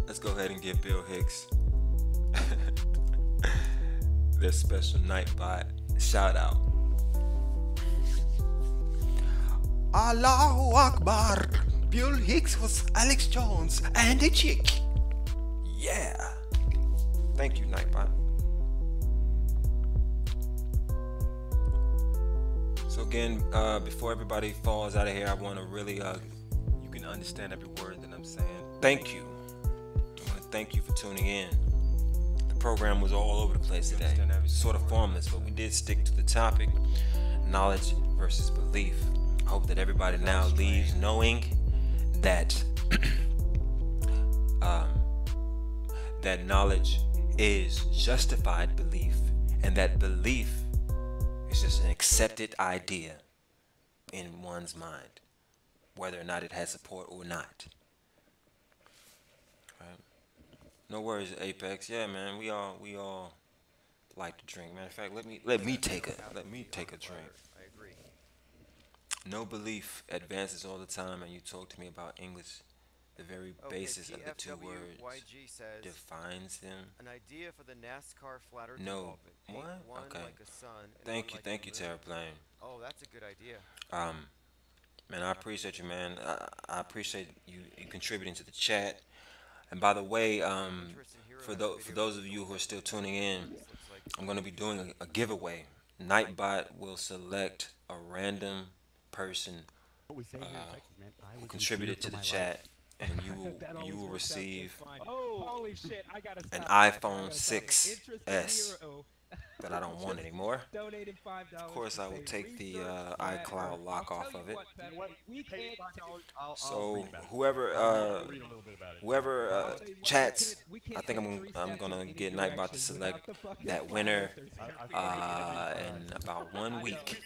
let's go ahead and give Bill Hicks their special Nightbot shout out. Allahu Akbar. Bill Hicks was Alex Jones and a chick. Yeah. Thank you, Nightbot. So again, before everybody falls out of here, I want to really, you can understand every word that I'm saying. Thank you. I want to thank you for tuning in. The program was all over the place today. Sort of formless, but we did stick to the topic, knowledge versus belief. I hope that everybody now leaves knowing that that knowledge is justified belief, and that belief is just an accepted idea in one's mind, whether or not it has support or not. Right? No worries, Apex. Yeah, man, we all like to drink. Matter of fact, let me take a drink. I agree. No belief advances all the time, and you talk to me about English. The very basis of the two words says, defines them. An idea for the NASCAR flatter No. What? Okay. Like a sun Thank you, Terraplane. Oh, that's a good idea. Man, I appreciate you, man. I appreciate you contributing to the chat. And by the way, for those of you who are still tuning in, I'm going to be doing a giveaway. Nightbot will select a random person who contributed to the chat, and you will receive an iPhone 6s. that I don't want anymore. Donated $5. Of course, I will take the iCloud lock off of it. So whoever chats, I think I'm gonna get Nightbot to select that winner in about 1 week.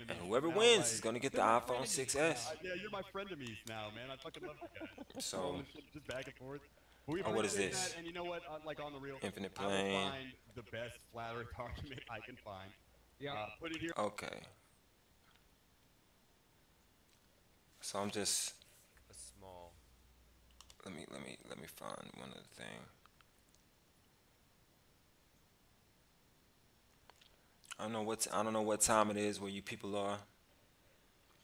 And whoever wins is gonna get the iPhone 6s. Yeah, you're my friend to me now, man. I fucking love you guys. So, just back and forth. oh, what is this? And you know what? Like on the real, Infinite I will plane. find the best flat Earth argument I can find. Yeah. Put it here. Okay. So I'm just a small. Let me find one other thing. I don't know what time it is where you people are.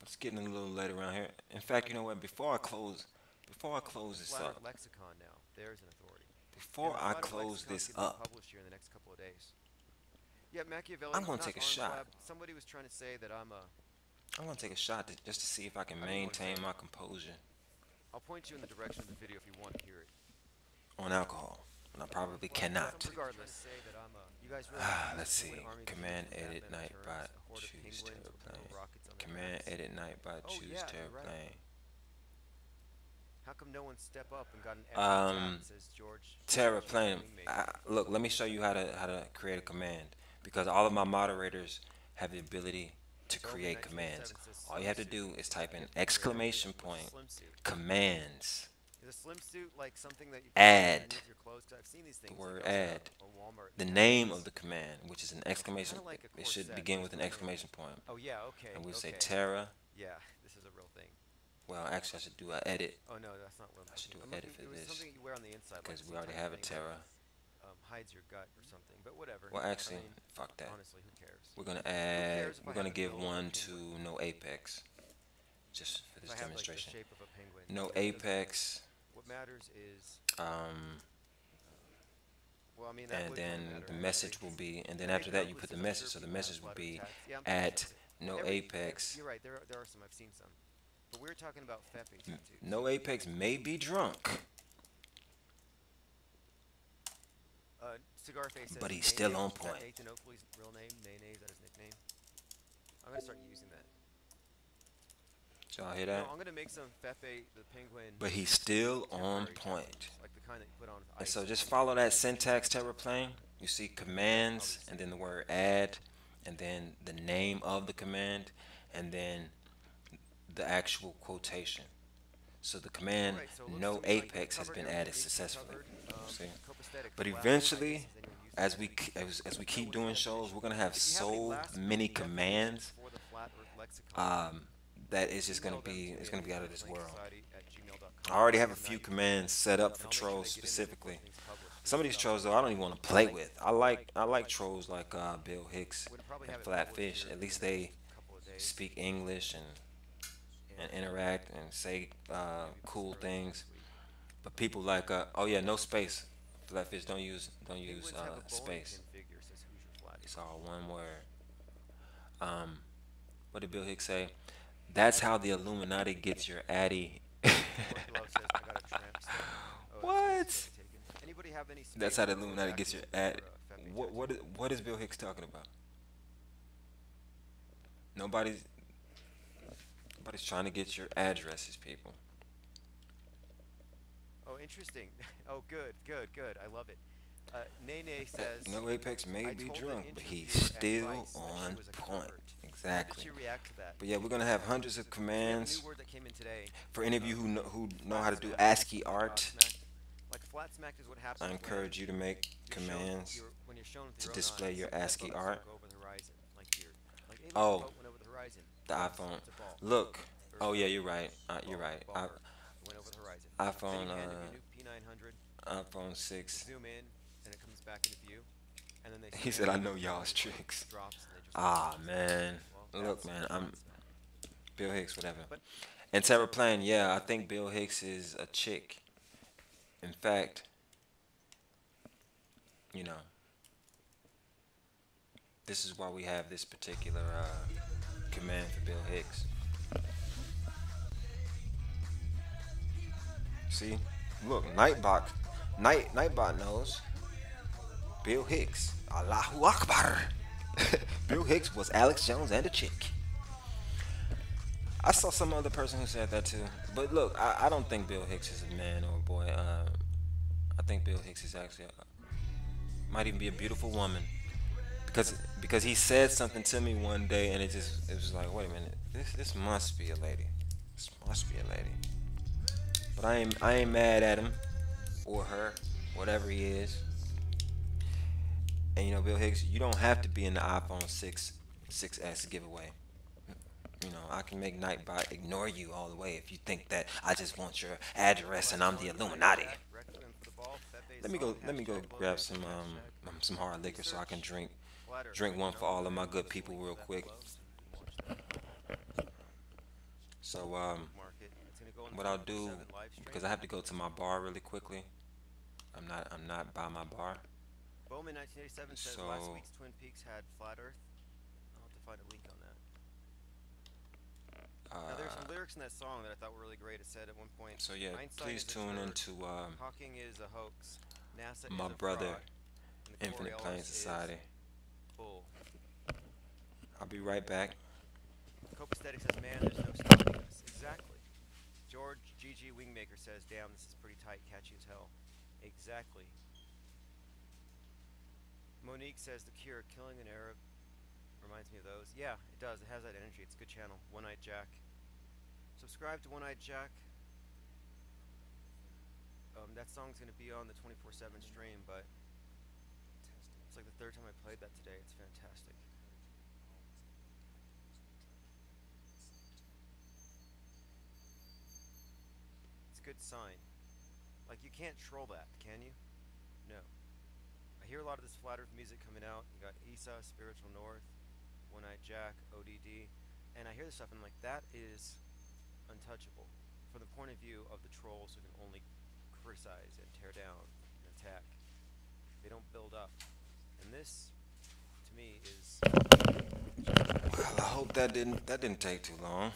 It's getting a little late around here. In fact, you know what? Before I close this Flat up. Earth lexicon now. There's an authority. Before I close this up, Published here in the next couple of days. Yeah, Machiavelli. I'm gonna take a shot. Somebody was trying to say that I'm gonna take a shot just to see if I can maintain my composure. I'll point you in the direction of the video if you want to hear it. On alcohol, and I probably cannot. Regardless, say that I'm you guys really let's see. Command edit Nightbot. Choose Terraplane. Command edit Nightbot. Choose Terraplane. How come no one step up and got an says George? Terraplane. Look, let me show you how to create a command, because all of my moderators have the ability to create commands. All you have to do is type in exclamation point commands. Is a slim suit like something that you add your clothes? I've seen these things the word add the name of the command, which is an exclamation. It should begin with an exclamation point. Oh yeah, okay. And we'll say Terra. Yeah, this is a real thing. Well, actually, I should do an edit. Oh no, that's not what I should do an edit for this. Something you wear on the inside, because we already have a Terra. Hides your gut or something, but whatever. Well, actually, fuck that. Honestly, who cares? We're gonna add. We're gonna give one to no apex, just for this demonstration. Like the shape of a penguin. No apex. What matters is. Well, I mean, and then the message will be, and then after that you put the message. So the message will be at no apex. You're right. There are some. I've seen some. But we're talking about Fepe tattoos. No apex may be drunk. Cigar Face says, but he's still on point. Nathan Oakley's real name, Nene, is that his nickname? I'm gonna start using that. Did y'all hear that? No, I'm gonna make some Fepe the penguin. But he's still on point. Like the kind that you put on and so just follow that syntax Terraplane. You see commands, and then the word add, and then the name of the command, and then the actual quotation. So the command no apex has been added successfully. See? But eventually, as we keep doing shows, we're gonna have so many commands that it's just gonna be out of this world. I already have a few commands set up for trolls specifically. Some of these trolls though I don't even want to play with. I like trolls like Bill Hicks and Flatfish. At least they speak English and interact and say cool things. But people like oh yeah, no space. Flatfish, don't use space. It's all one word. What did Bill Hicks say? That's how the Illuminati gets your addy. What? That's how the Illuminati gets your addy. What is Bill Hicks talking about? Nobody's trying to get your addresses, people. Oh, interesting. Oh, good. I love it. Nene says. No apex may be drunk, but he's still on point. Exactly. But yeah, we're gonna have hundreds of commands. For any of you who know how to do ASCII art, I encourage you to make commands to display your ASCII art. Oh, the iPhone. Look. Oh yeah, you're right. You're right. iPhone 6. Zoom in, and it comes back into view. And then he said, "I know y'all's tricks." Ah man, look man, I'm Bill Hicks, whatever. And Terraplane, yeah, I think Bill Hicks is a chick. In fact, you know, this is why we have this particular command for Bill Hicks. See, look, Nightbot knows. Bill Hicks. Allahu Akbar. Bill Hicks was Alex Jones and a chick. I saw some other person who said that too. But look, I don't think Bill Hicks is a man or a boy. I think Bill Hicks is actually might even be a beautiful woman. Because he said something to me one day and it was like, wait a minute, this must be a lady. This must be a lady. But I ain't mad at him or her, whatever he is. And you know, Bill Hicks, you don't have to be in the iPhone 6S giveaway. You know, I can make Nightbot ignore you all the way if you think that I just want your address and I'm the Illuminati. Let me go grab some hard liquor so I can drink one for all of my good people real quick. So what I'll do, because I have to go to my bar really quickly. I'm not by my bar. Bowman 1987 says last week's Twin Peaks had flat Earth. I'll have to find a link on that. Now there's some lyrics in that song that I thought were really great. It said at one point, so yeah, Einstein please tune into Hawking is a hoax. NASA my is a brother, fraud, Infinite Plane Society. Bull. I'll be right back. Copaesthetic says, man, there's no stopping us. Exactly. George GG Wingmaker says, damn, this is pretty tight, catchy as hell. Exactly. Monique says, The Cure, Killing an Arab. Reminds me of those. Yeah, it does. It has that energy. It's a good channel. One-Eyed Jack. Subscribe to One-Eyed Jack. That song's going to be on the 24/7 stream, but it's like the third time I played that today. It's fantastic. It's a good sign. Like, you can't troll that, can you? No. I hear a lot of this flat earth music coming out. You got Isa, Spiritual North, One-Eyed Jack, ODD, and I hear this stuff and I'm like, that is untouchable from the point of view of the trolls who can only criticize and tear down and attack. They don't build up. And this, to me, is... Well, I hope that didn't take too long.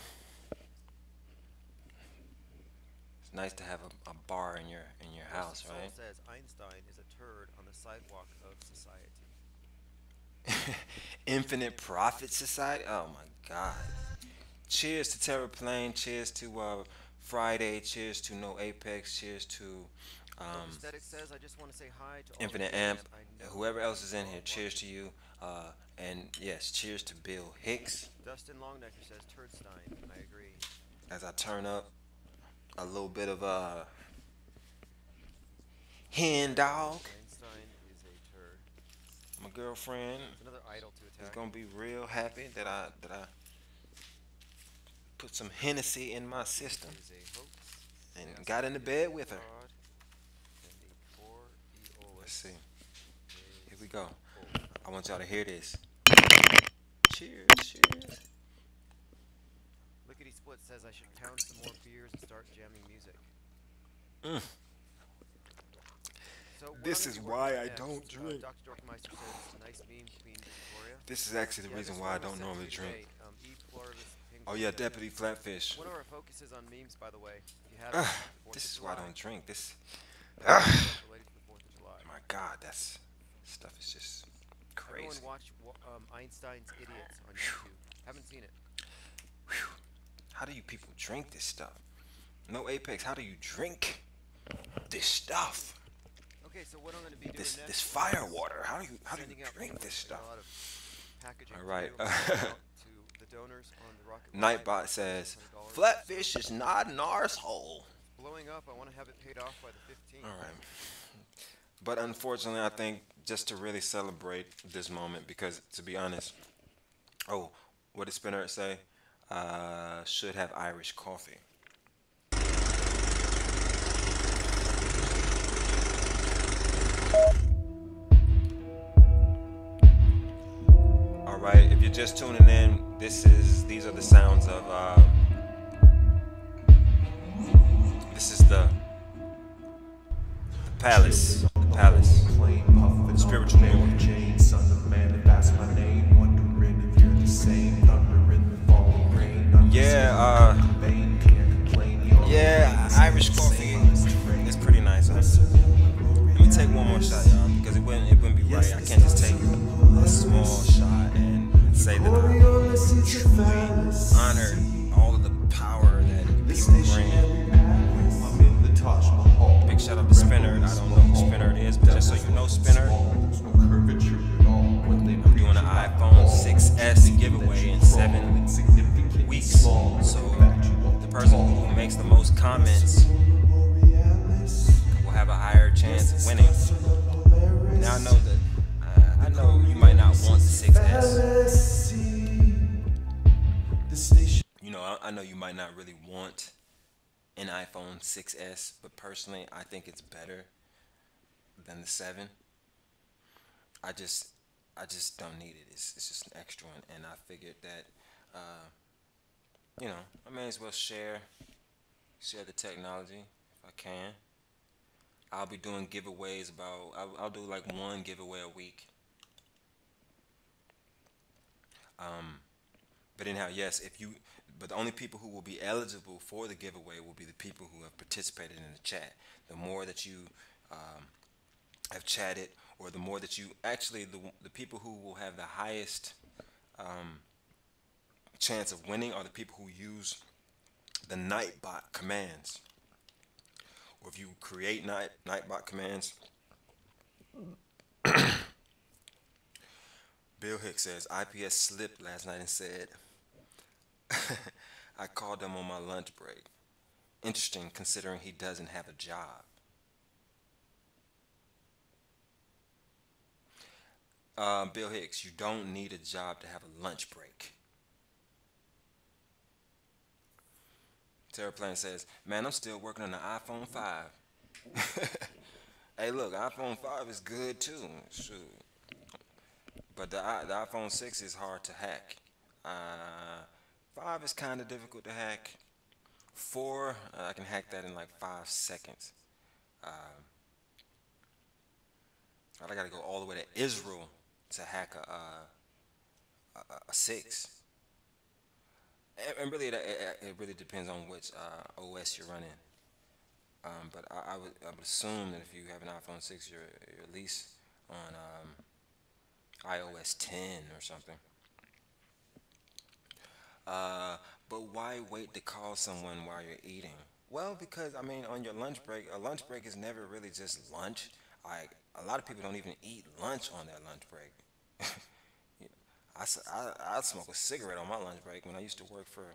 It's nice to have a bar in your house, right? Says Einstein is a turd on the sidewalk of society. Infinite Profit Society? Oh my God. Cheers to Terror Plane, cheers to Friday, cheers to No Apex, cheers to says, I just want to say hi to Infinite Amp, whoever else is in here, cheers to you. And yes, cheers to Bill Hicks. Dustin Longnecker says Turdstein. I agree. As I turn up a little bit of hen dog. Einstein is a turd. My girlfriend another idol to attack. is gonna be real happy that I put some Hennessy in my system and got into bed with her. Let's see. Here we go. I want y'all to hear this. Cheers, cheers. Lickety Split says I should pound some more beers and start jamming music. So this is why I don't drink. Dr. Dorkmeister says, nice meme, Queen Victoria. This is actually the reason why I don't normally drink. Oh yeah, Deputy Flatfish. One of our focuses on memes, by the way. If you have this is why I don't drink. This. My God, that's stuff is just crazy. Everyone watch Einstein's Idiots on YouTube. Haven't seen it. Whew. How do you people drink this stuff? No Apex. How do you drink this stuff? Okay, so what I'm going to be doing this next this fire water. How do you drink this stuff? All right. Nightbot says Flatfish is not an arsehole. Blowing up. I want to have it paid off by the 15th. All right. But unfortunately, I think just to really celebrate this moment, because to be honest, oh, what did Spinner say? Should have Irish coffee. All right, if you're just tuning in, these are the sounds of this is the palace. The palace. Spiritual North. Yeah, Irish coffee is pretty nice. Let me take one more shot, y'all, because it wouldn't be right. I can't just take a small shot and say that I truly honored all of the power that people bring. Big shout out to Spinner. I don't know who Spinner is, but just so you know, Spinner, I'm doing an iPhone 6S giveaway in 7 weeks. So the person who makes the most comments will have a higher chance of winning. Now I know that I know you might not want the 6S. You know, I know you might not really want an iPhone 6S, but personally, I think it's better than the 7. I just don't need it. It's just an extra one, and I figured that you know, I may as well share the technology if I can. I'll be doing giveaways I'll do like one giveaway a week. But anyhow, yes, but the only people who will be eligible for the giveaway will be the people who have participated in the chat. The more that you have chatted, or the more that you actually, the people who will have the highest chance of winning are the people who use the Nightbot commands. Or if you create Nightbot commands. Bill Hicks says, IPS slipped last night and said, I called him on my lunch break. Interesting, considering he doesn't have a job. Bill Hicks, you don't need a job to have a lunch break. Terraplane says, man, I'm still working on the iPhone 5. Hey, look, iPhone 5 is good too. Shoot. But the iPhone 6 is hard to hack. 5 is kind of difficult to hack. 4, I can hack that in like 5 seconds. I gotta go all the way to Israel to hack a 6. And really, it really depends on which OS you're running. But I would assume that if you have an iPhone 6, you're at least on iOS 10 or something. But why wait to call someone while you're eating? Well, because, I mean, on your lunch break, a lunch break is never really just lunch. A lot of people don't even eat lunch on their lunch break. I'd smoke a cigarette on my lunch break when I used to work for,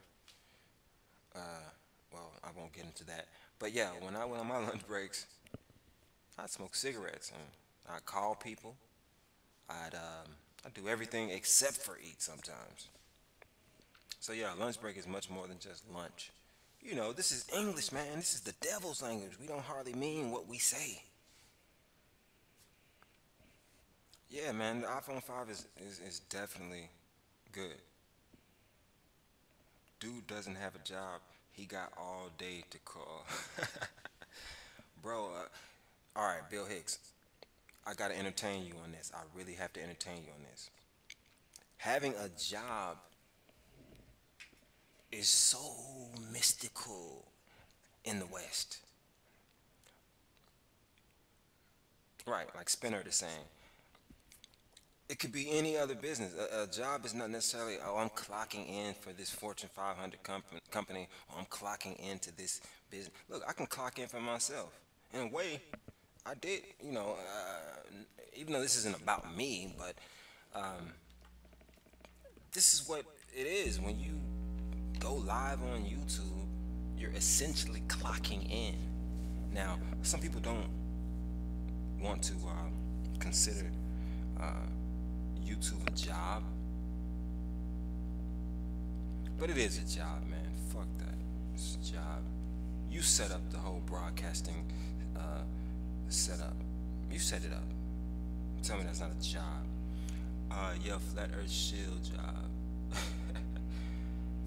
well, I won't get into that. But yeah, when I went on my lunch breaks, I'd smoke cigarettes and I'd call people. I'd do everything except for eat sometimes. So yeah, lunch break is much more than just lunch. You know, this is English, man. This is the devil's language. We don't hardly mean what we say. Yeah, man, the iPhone 5 is definitely good. Dude doesn't have a job. He got all day to call. Bro, alright, Bill Hicks. I gotta entertain you on this. I really have to entertain you on this. Having a job is so mystical in the West. Right, like Spinner is saying. It could be any other business. A job is not necessarily, oh, I'm clocking in for this Fortune 500 company, or I'm clocking into this business. Look, I can clock in for myself. In a way, I did, you know, even though this isn't about me, but this is what it is. When you go live on YouTube, you're essentially clocking in. Now, some people don't want to consider YouTube a job, but it is a job, man. Fuck that. It's a job. You set up the whole broadcasting setup. You set it up. Tell me that's not a job. Yeah, Flat Earth Shield job.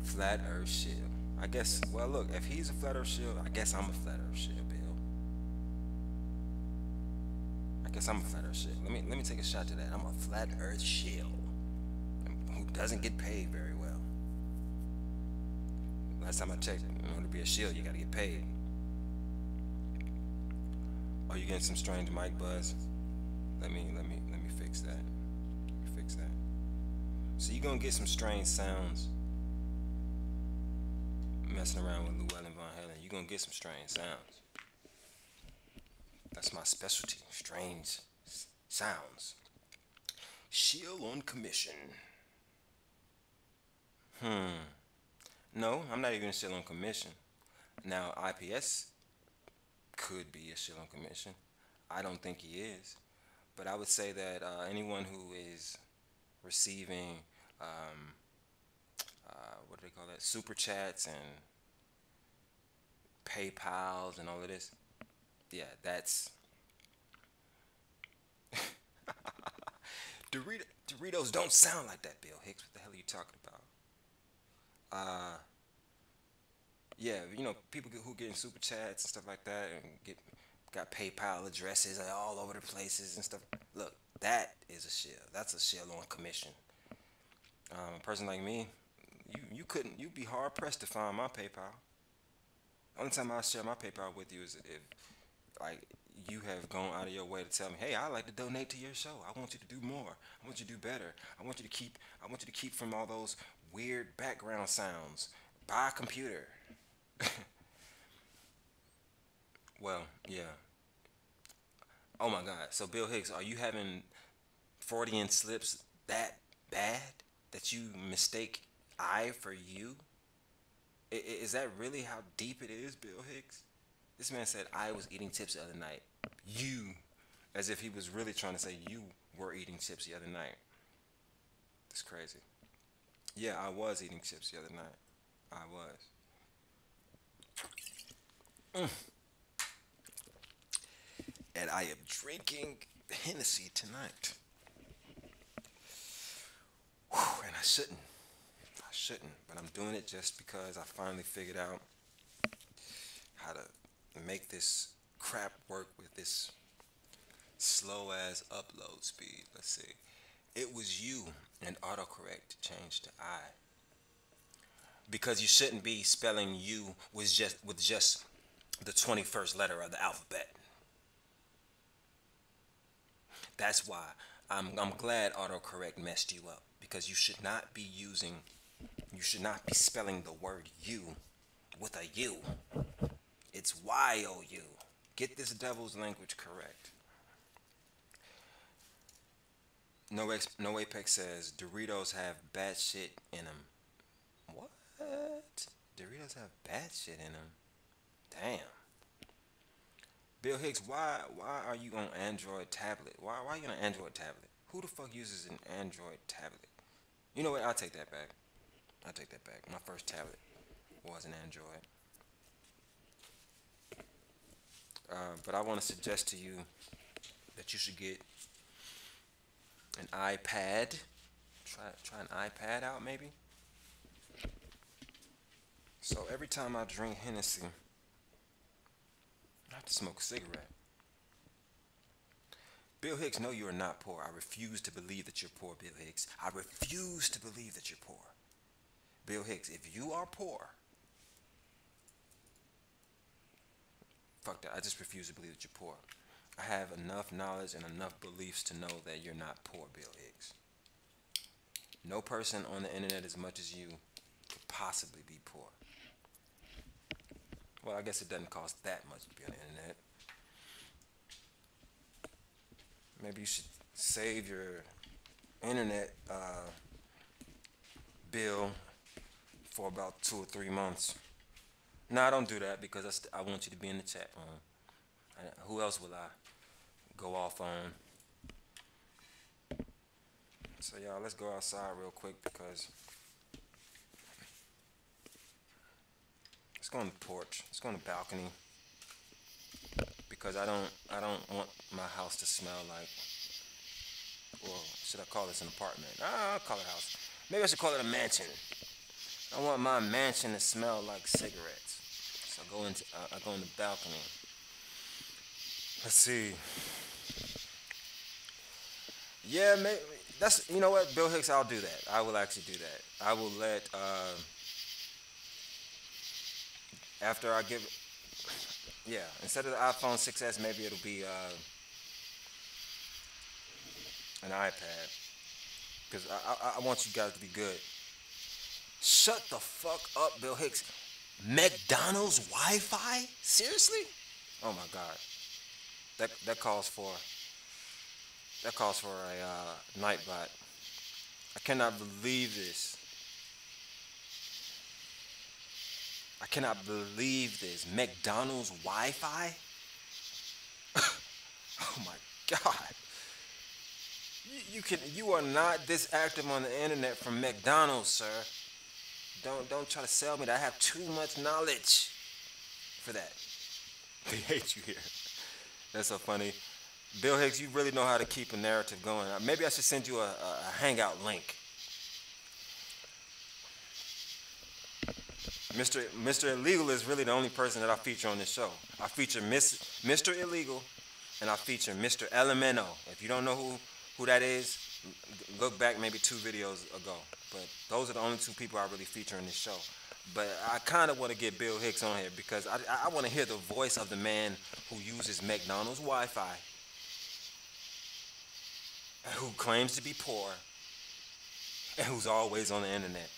Flat Earth Shield. I guess, well, look, if he's a Flat Earth Shield, I guess I'm a Flat Earth Shield, Bill. I guess I'm a Flat Earth Shield. Let me take a shot to that. I'm a Flat Earth Shield who doesn't get paid very well. Last time I checked, in order to be a shield, you gotta get paid. Oh, you getting some strange mic buzz? Let me fix that. Fix that. So you're gonna get some strange sounds messing around with Llewellyn von Hellen. You're gonna get some strange sounds. That's my specialty, strange sounds. Shield on commission. No, I'm not even still on commission. Now, IPS could be a shield on commission. I don't think he is. But I would say that anyone who is receiving, what do they call that? Super chats and PayPals and all of this. Yeah, that's... Doritos don't sound like that, Bill Hicks. What the hell are you talking about? Yeah, you know, people who get in super chats and stuff like that and got PayPal addresses all over the places and stuff. Look, that is a shield. That's a shield on commission. A person like me, you'd be hard pressed to find my PayPal. Only time I share my PayPal with you is if, like, you have gone out of your way to tell me, hey, I'd like to donate to your show. I want you to do more. I want you to do better. I want you to keep from all those weird background sounds. Buy a computer. Well, yeah. Oh my God. So Bill Hicks, are you having Freudian slips that bad that you mistake I for you? Is that really how deep it is, Bill Hicks? This man said I was eating chips the other night. You, as if he was really trying to say you were eating chips the other night. That's crazy. Yeah, I was eating chips the other night. I was. And I am drinking Hennessy tonight. Whew, and I shouldn't, but I'm doing it just because I finally figured out how to make this crap work with this slow ass upload speed. Let's see. It was you and autocorrect changed to I. Because you shouldn't be spelling you with just the 21st letter of the alphabet. That's why I'm glad autocorrect messed you up, because you should not be spelling the word you with a U. It's Y-O-U. Get this devil's language correct. No Apex says Doritos have bad shit in them. What? Doritos have bad shit in them? Damn. Bill Hicks, why are you on Android tablet? Why are you on Android tablet? Who the fuck uses an Android tablet? You know what? I'll take that back. My first tablet was an Android. But I want to suggest to you that you should get an iPad. Try an iPad out, maybe. So every time I drink Hennessy, I have to smoke a cigarette. Bill Hicks, no, you are not poor. I refuse to believe that you're poor, Bill Hicks. I refuse to believe that you're poor. Bill Hicks, if you are poor, fuck that. I just refuse to believe that you're poor. I have enough knowledge and enough beliefs to know that you're not poor, Bill Hicks. No person on the internet as much as you could possibly be poor. Well, I guess it doesn't cost that much to be on the internet. Maybe you should save your internet bill for about 2 or 3 months. No, don't do that, because I want you to be in the chat room. Who else will I go off on? So y'all, let's go outside real quick, because let's go on the porch. Let's go on the balcony, because I don't want my house to smell like, well, should I call this an apartment? I'll call it a house. Maybe I should call it a mansion. I want my mansion to smell like cigarettes. So I go in the balcony. Let's see. Yeah, maybe that's, you know what, Bill Hicks, I'll do that. I will actually do that. I will let after I give Yeah, instead of the iPhone 6S, maybe it'll be an iPad. Because I want you guys to be good. Shut the fuck up, Bill Hicks. McDonald's Wi-Fi? Seriously? Oh my God. That calls for a nightbot. I cannot believe this. I cannot believe this. McDonald's Wi-Fi? Oh my God. You are not this active on the internet from McDonald's, sir. Don't try to sell me that. I have too much knowledge for that. They hate you here. That's so funny. Bill Hicks, you really know how to keep a narrative going. Maybe I should send you a Hangout link. Mr. Illegal is really the only person that I feature on this show. I feature Mr. Illegal, and I feature Mr. LMNO. If you don't know who that is, look back maybe 2 videos ago. But those are the only 2 people I really feature in this show. But I kind of want to get Bill Hicks on here because I want to hear the voice of the man who uses McDonald's Wi-Fi, who claims to be poor, and who's always on the internet.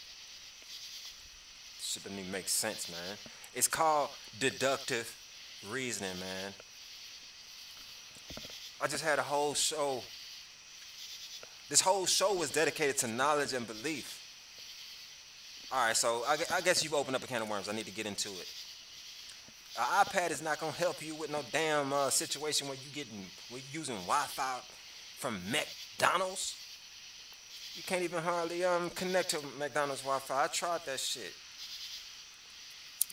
Shit doesn't even make sense, man. It's called deductive reasoning, man. I just had a whole show. This whole show was dedicated to knowledge and belief. Alright, so I guess you've opened up a can of worms. I need to get into it. An iPad is not going to help you with no damn situation where you're using Wi-Fi from McDonald's. You can't even hardly connect to McDonald's Wi-Fi. I tried that shit.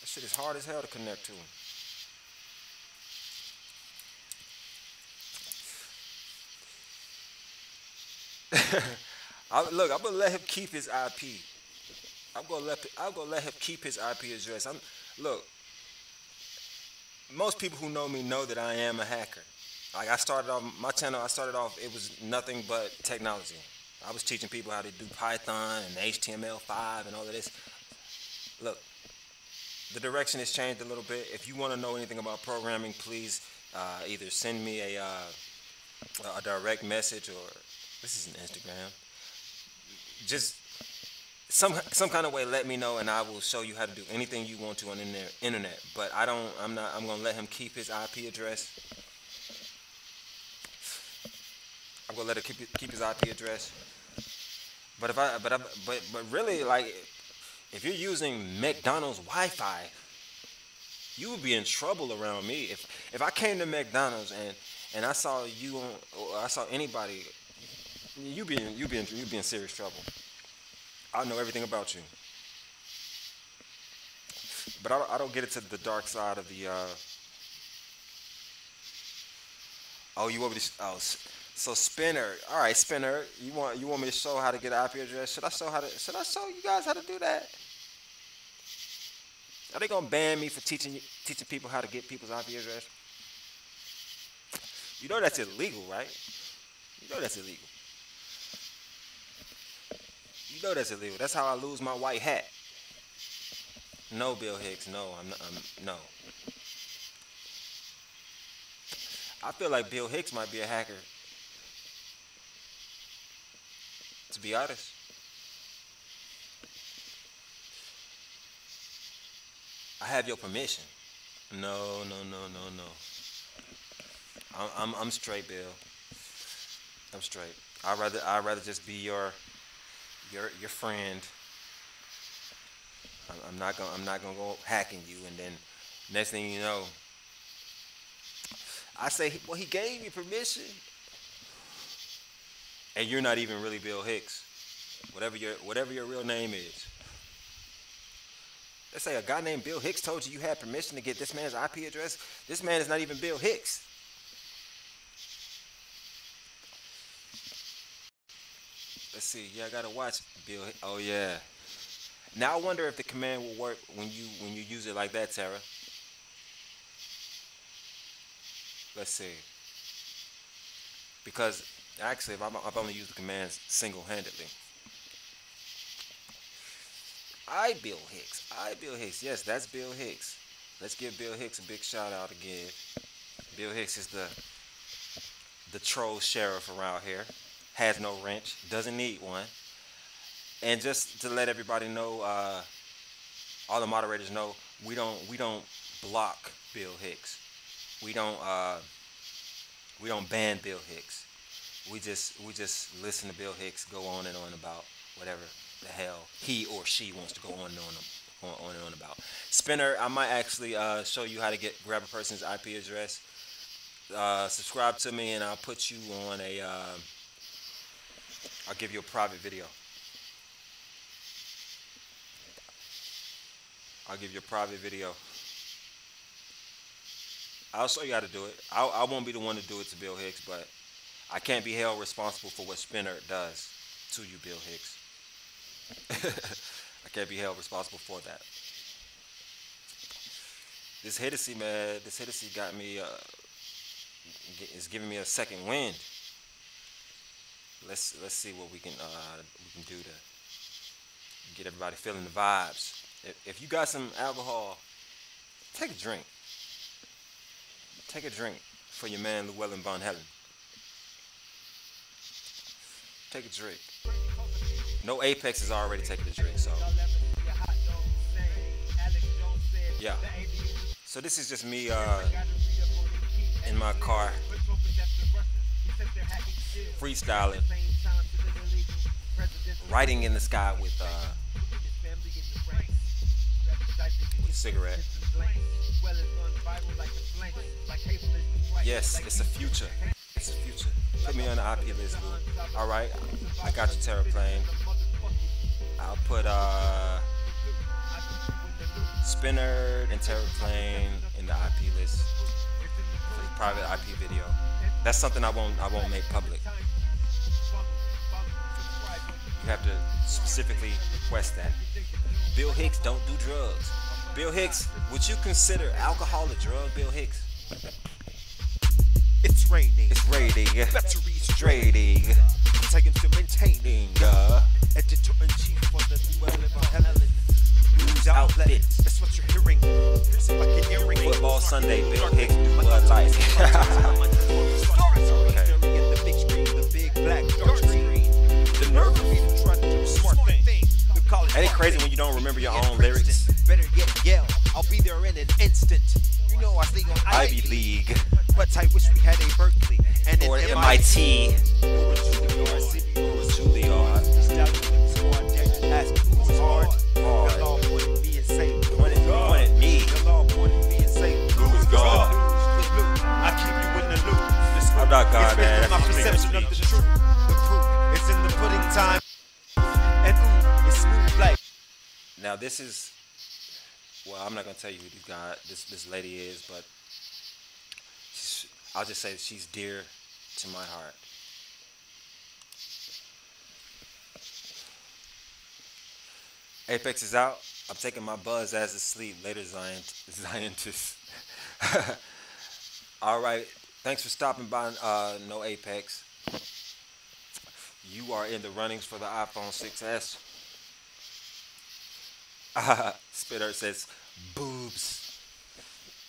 That shit is hard as hell to connect to. Look, I'm gonna let him keep his IP. I'm gonna let him keep his IP address. Look. Most people who know me know that I am a hacker. Like I started off my channel. It was nothing but technology. I was teaching people how to do Python and HTML5 and all of this. Look, the direction has changed a little bit. If you want to know anything about programming, please either send me a direct message, or this is an Instagram. Just some kind of way, let me know, and I will show you how to do anything you want to on the internet. But I'm gonna let him keep his IP address. I'm gonna let him keep his IP address. But really, like, if you're using McDonald's Wi-Fi, you would be in trouble around me. If I came to McDonald's and I saw you or I saw anybody, you be in serious trouble. I know everything about you. But I don't get into the dark side of the oh, you want me to so Spinner. All right, Spinner, you want me to show how to get an IP address? Should I show you guys how to do that? Are they gonna ban me for teaching people how to get people's IP address? You know that's illegal, right? You know that's illegal. You know that's illegal. That's how I lose my white hat. No, Bill Hicks. No, no. I feel like Bill Hicks might be a hacker. To be honest. I have your permission. No. I'm straight, Bill. I'm straight. I'd rather just be your friend. I'm not gonna go hacking you, and then next thing you know, I say, well, he gave me permission, and you're not even really Bill Hicks, whatever your real name is. Let's say a guy named Bill Hicks told you had permission to get this man's IP address. This man is not even Bill Hicks. Let's see. Yeah, I gotta watch Bill. Oh yeah. Now I wonder if the command will work when you use it like that, Tara. Let's see. Because actually, I've only used the commands single-handedly. I Bill Hicks. Yes, that's Bill Hicks. let's give Bill Hicks a big shout out again. Bill Hicks is the troll sheriff around here. Has no wrench, doesn't need one. And just to let everybody know, all the moderators know, we don't block Bill Hicks. We don't ban Bill Hicks. We just listen to Bill Hicks go on and on about whatever the hell he or she wants to go on and on about. Spinner, I might actually show you how to grab a person's IP address. Subscribe to me and I'll put you on I'll give you a private video. I'll give you a private video. I'll show you how to do it. I won't be the one to do it to Bill Hicks, but I can't be held responsible for what Spinner does to you, Bill Hicks. I can't be held responsible for that. This Hennessy, man, this Hennessy got me, is giving me a second wind. Let's see what we can do to get everybody feeling the vibes. If you got some alcohol, take a drink. Take a drink for your man Llewellyn von Hellen. Take a drink. No Apex is already taking a drink, so yeah. So this is just me in my car freestyling, writing in the sky with a cigarette. Yes, it's a future. It's a future. Put me on the IP list, boo. All right, I got your Terraplane. I'll put Spinner and Terraplane in the IP list for the private IP video. That's something I won't make public. You have to specifically request that. Bill Hicks don't do drugs. Bill Hicks, would you consider alcohol a drug, Bill Hicks? It's raining. It's raining. Batteries draining. Taking to maintaining. Editor-in-chief for the Llewellyn von Hellen news outlet. That's what you're hearing. It's like an earring. Football Sunday, Bill Hicks do Bud Light. Okay. The big screen, the big black dark screen. The nerve of me to try to do a smart thing. Ain't it crazy when you don't remember your own lyrics? Better yet, yell. I'll be there in an instant. You know I stay on Ivy League. But I wish we had a Berkeley and an or MIT. Or Juilliard. Ask who was hard. The law pointed me and say, Pointed me. The law pointed me and say, who was God? I keep you in the loop. I'm not God, man. My perception of the truth. The proof is in the pudding time. And it's smooth like. Now this is, well, I'm not gonna tell you who this lady is, but I'll just say she's dear to my heart. Apex is out. I'm taking my buzz ass to sleep. Later, Zionists. All right. Thanks for stopping by. No Apex. You are in the runnings for the iPhone 6S. Spitter says, boobs.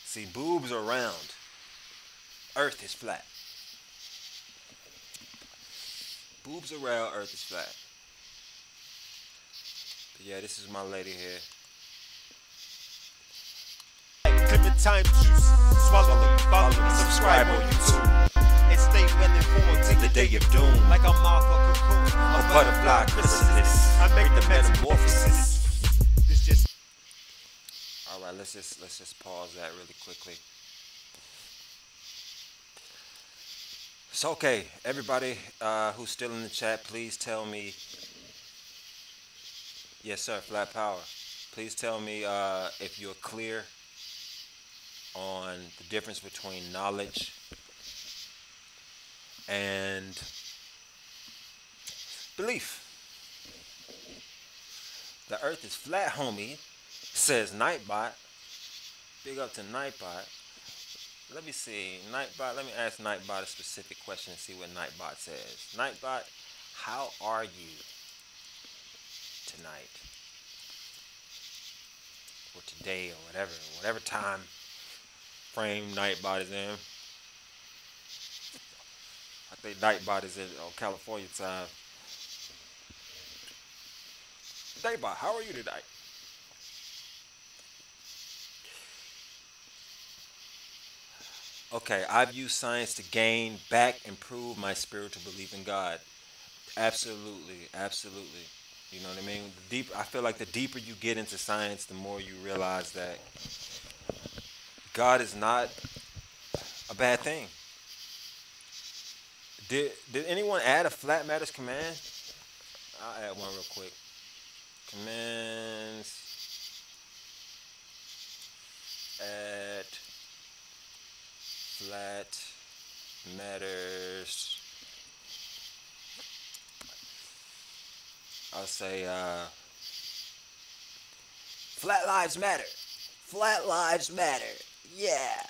See, boobs are round. Earth is flat. Boobs are round, Earth is flat. But yeah, this is my lady here. Clementine juice. Swallow the follow and subscribe on YouTube. And stay well informed till the day of doom. Like a moth or cocoon. A butterfly chrysalis. I make the metamorphosis. This just. All right, let's just pause that really quickly. So okay, everybody who's still in the chat, please tell me. Yes, sir, Flat Power. Please tell me if you're clear on the difference between knowledge and belief. The earth is flat, homie, says Nightbot. Big up to Nightbot. Let me see, Nightbot, let me ask Nightbot a specific question and see what Nightbot says. Nightbot, how are you tonight? for today or whatever time frame Nightbot is in. I think Nightbot is in California time. Nightbot, how are you tonight? Okay, I've used science to gain back and prove my spiritual belief in God. Absolutely, absolutely. You know what I mean? I feel like the deeper you get into science, the more you realize that God is not a bad thing. Did anyone add a flat matters command? I'll add one real quick. Commands. Add flat matters. I'll say flat lives matter. Flat lives matter. Yeah.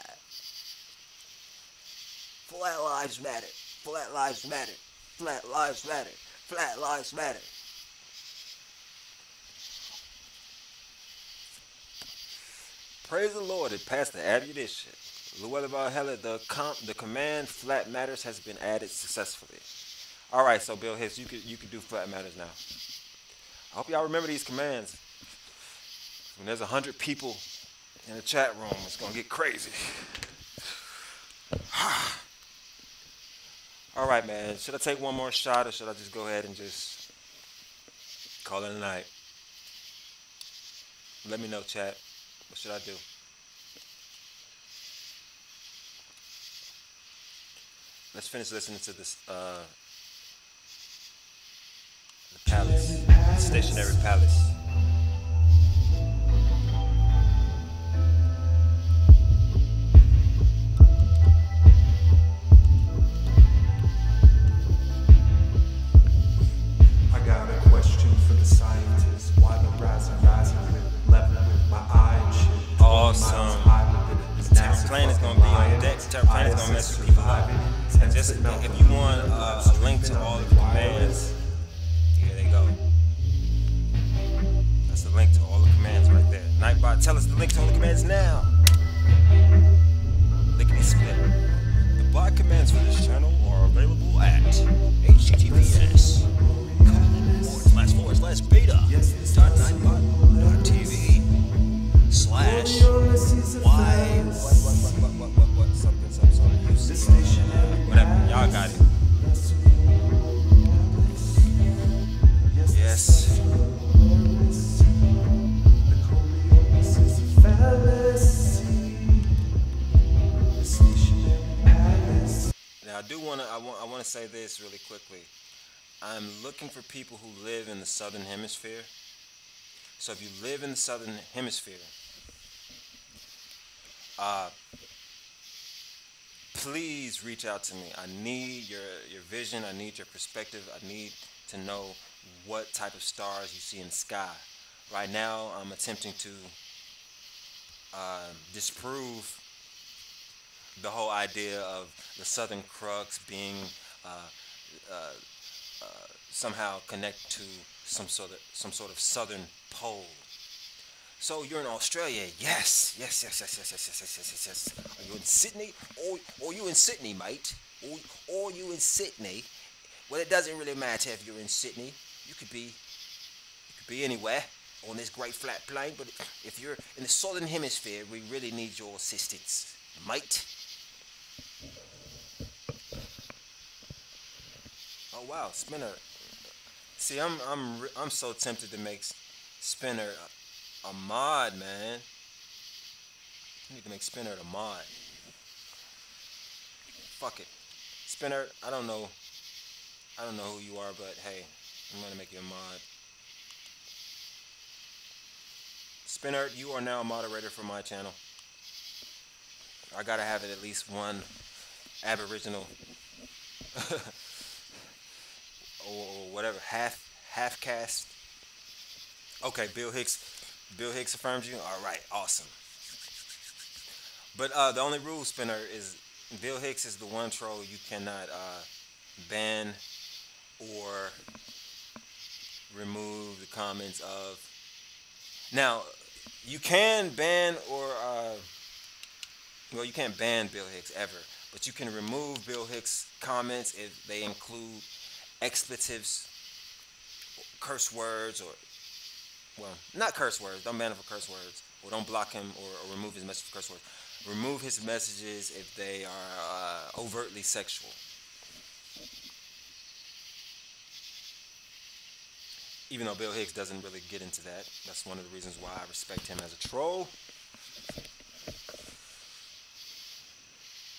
Flat lives matter. Flat lives matter. Flat lives matter. Flat lives matter. Praise the Lord, it passed the ammunition. Llewellyn von Hellen, the command flat matters has been added successfully. All right, so Bill Hicks, you could do flat matters now. I hope y'all remember these commands. When there's 100 people in the chat room, it's gonna get crazy. All right, man. Should I take one more shot, or should I just go ahead and just call it a night? Let me know, chat. What should I do? Let's finish listening to this. The palace, the stationary palace. I got a question for the scientists. Why the rising with level with my eye and shit? Awesome. Terran plane is gonna be on deck. Terran plane is gonna mess with people up. And just if you want a link to all of the commands, here they go. That's the link to all the commands right there. Nightbot, tell us the link to all the commands now. Lickety split. The bot commands for this channel are available at https://beta.nightbot.tv/y. Whatever, y'all got it. Yes. Now I want to say this really quickly. I'm looking for people who live in the southern hemisphere. So if you live in the southern hemisphere, please reach out to me. I need your vision. I need your perspective. I need to know what type of stars you see in the sky. Right now, I'm attempting to disprove the whole idea of the Southern Crux being somehow connected to some sort of southern pole. So you're in Australia? Yes. Are you in Sydney? Or you in Sydney, mate? Or you in Sydney? Well, it doesn't really matter if you're in Sydney. You could be anywhere on this great flat plane. But if you're in the southern hemisphere, we really need your assistance, mate. Oh wow, Spinner. See, I'm so tempted to make Spinner a mod, man. I need to make Spinner a mod. Fuck it, Spinner. I don't know who you are, but hey, I'm gonna make you a mod. Spinner, you are now a moderator for my channel. I gotta have it at least one Aboriginal or whatever half caste. Okay, Bill Hicks affirms you. All right, awesome. But the only rule, Spinner, is Bill Hicks is the one troll you cannot ban or remove the comments of. Now, You can ban or well, you can't ban Bill Hicks ever, but you can remove Bill Hicks comments if they include expletives, curse words, or, well, not curse words. Don't ban him for curse words, or don't block him or remove his message for curse words. Remove his messages if they are overtly sexual. Even though Bill Hicks doesn't really get into that. That's one of the reasons why I respect him as a troll.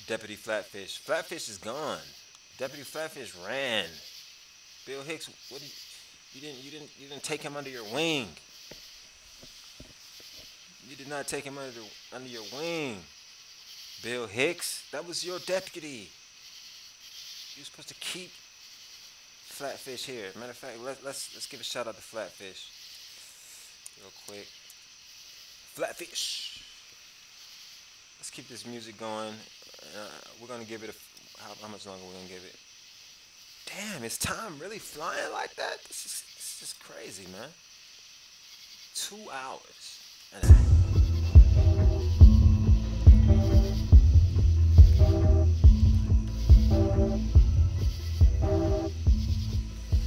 Deputy Flatfish. Flatfish is gone. Deputy Flatfish ran. Bill Hicks, what did you didn't take him under your wing. You did not take him under your wing. Bill Hicks, that was your deputy. You're supposed to keep Flatfish here. Matter of fact, let's give a shout out to Flatfish real quick. Flatfish. Let's keep this music going. We're gonna give it how much longer we're gonna give it? Damn, is time really flying like that? This is crazy, man. 2 hours and a half.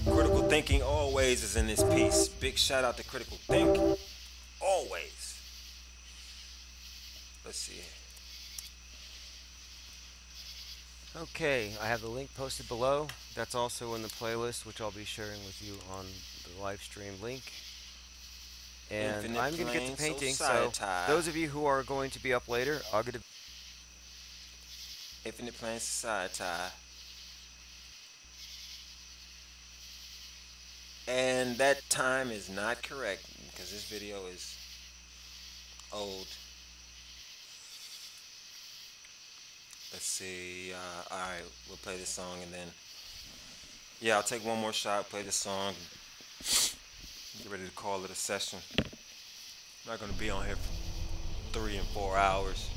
Critical thinking always is in this piece. Big shout out to critical thinking. Always. Let's see. Okay, I have the link posted below. That's also in the playlist, which I'll be sharing with you on the live stream link. And Infinite I'm going to get to Plane painting, so Society. those of you who are going to be up later, I'll get to... Infinite Plane Society. And that time is not correct because this video is old. Let's see. Alright, we'll play this song and then... Yeah, I'll take one more shot, play this song, get ready to call it a session. I'm not going to be on here for 3 and 4 hours.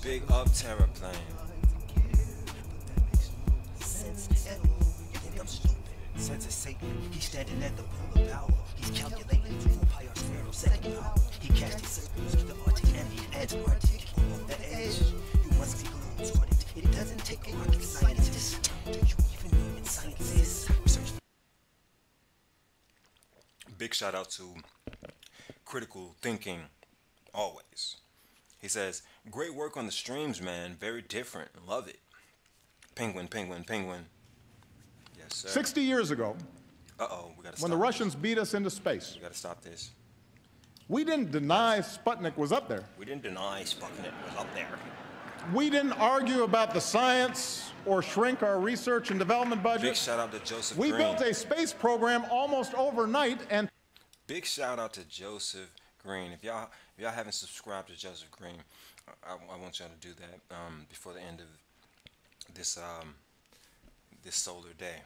Big up terror plane. Sense of Satan, he's standing at the pole of power. He's calculating the empire sphere of second power. He cast his circles to the Arctic and the Antarctic. On the edge, you must be globe-trotted. It doesn't take a rocket scientist. Do you even know what science is? Research. Big shout out to critical thinking, always. He says, great work on the streams, man. Very different. Love it. Penguin, penguin, penguin. Yes, sir. 60 years ago, we gotta stop when the Russians beat us into space, we gotta stop this. We didn't deny Sputnik was up there. We didn't deny Sputnik was up there. We didn't argue about the science or shrink our research and development budget. Big shout out to Joseph We Green. built a space program almost overnight, and big shout out to Joseph Green. If y'all haven't subscribed to Joseph Green, I want y'all to do that before the end of this this solar day.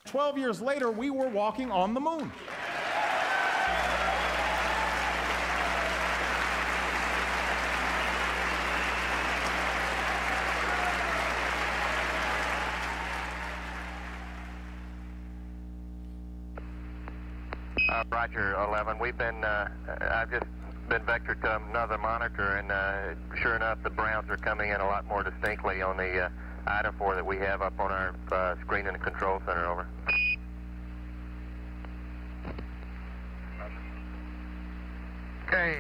12 years later, we were walking on the moon. Roger, 11. We've been, I've just been vectored to another monitor, and sure enough, the browns are coming in a lot more distinctly on the IDA4 that we have up on our screen in the control center, over. Okay,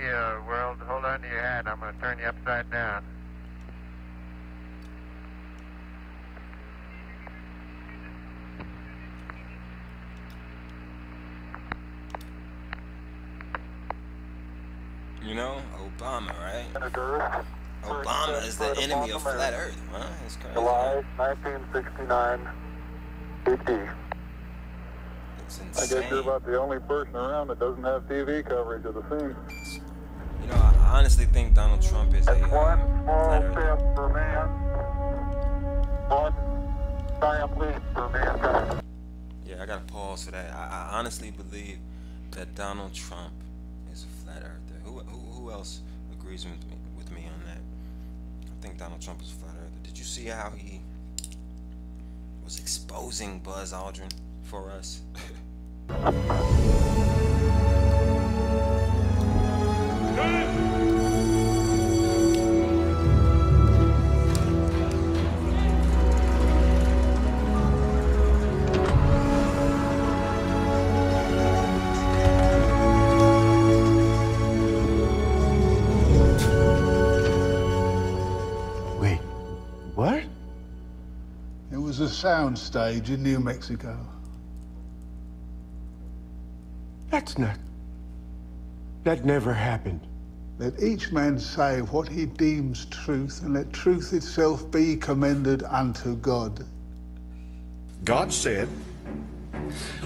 world, hold on to your hat. I'm going to turn you upside down. You know, Obama, right? Obama is the enemy of flat Earth, huh? It's crazy. July 1969, AD. It's I insane. guess you're about the only person around that doesn't have TV coverage of the scene. You know, I honestly think Donald Trump is a One flat small Earth. step for man, one giant leap for mankind. Yeah, I gotta pause for that. I honestly believe that Donald Trump is a flat earther. Who else agrees with me on that? I think Donald Trump is a flat earther. Did you see how he was exposing Buzz Aldrin for us? Wait, what? It was a sound stage in New Mexico. That never happened. Let each man say what he deems truth, and let truth itself be commended unto God. God said,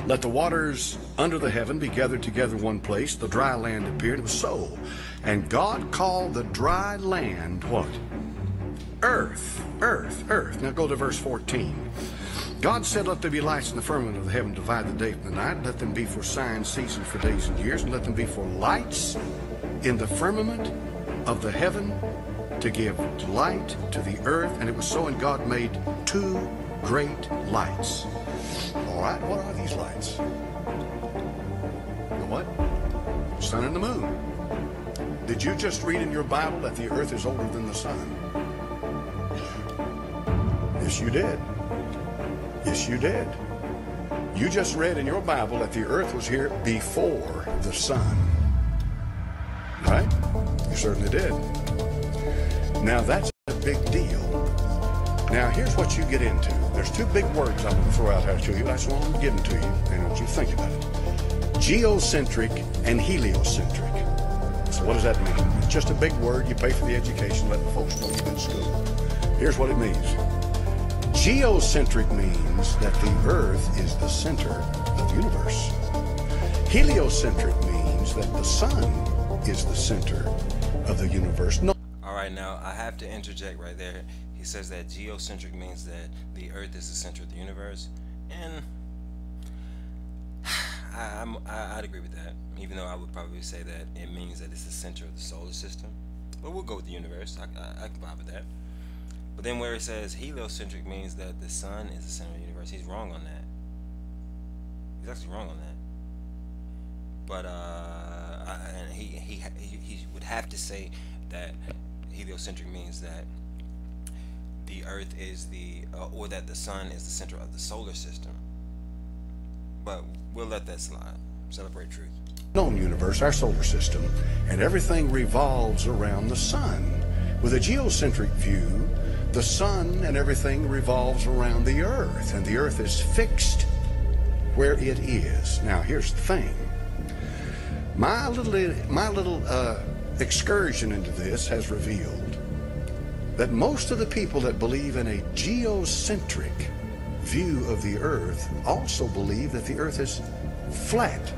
"Let the waters under the heaven be gathered together one place." The dry land appeared. It was so. And God called the dry land what? Earth. Earth. Earth. Now go to verse 14. God said, "Let there be lights in the firmament of the heaven, divide the day from the night. Let them be for signs, seasons, for days and years. And let them be for lights in the firmament of the heaven to give light to the earth." And it was so, and God made two great lights. All right, what are these lights? The what? Sun and the moon. Did you just read in your Bible that the earth is older than the sun? Yes, you did. Yes, you did. You just read in your Bible that the earth was here before the sun. Right? You certainly did. Now that's a big deal. Now here's what you get into. There's two big words I'm going to throw out here to you. That's what I'm giving to you. And I want you to think about it. Geocentric and heliocentric. So what does that mean? It's just a big word. You pay for the education, let the folks know you've been to school. Here's what it means. Geocentric means that the earth is the center of the universe. Heliocentric means that the sun is the center of the universe. No. All right, now I have to interject right there. He says that geocentric means that the earth is the center of the universe, and I'd agree with that, even though I would probably say that it means that it's the center of the solar system. But we'll go with the universe. I can vibe with that. But then where it says heliocentric means that the sun is the center of the universe, he's wrong on that. He's actually wrong on that. But and he would have to say that heliocentric means that the earth is the or that the sun is the center of the solar system. But we'll let that slide. Celebrate truth. Known universe, our solar system, and everything revolves around the sun. With a geocentric view, the sun and everything revolves around the earth, and the earth is fixed where it is. Now here's the thing. My little excursion into this has revealed that most of the people that believe in a geocentric view of the earth also believe that the earth is flat.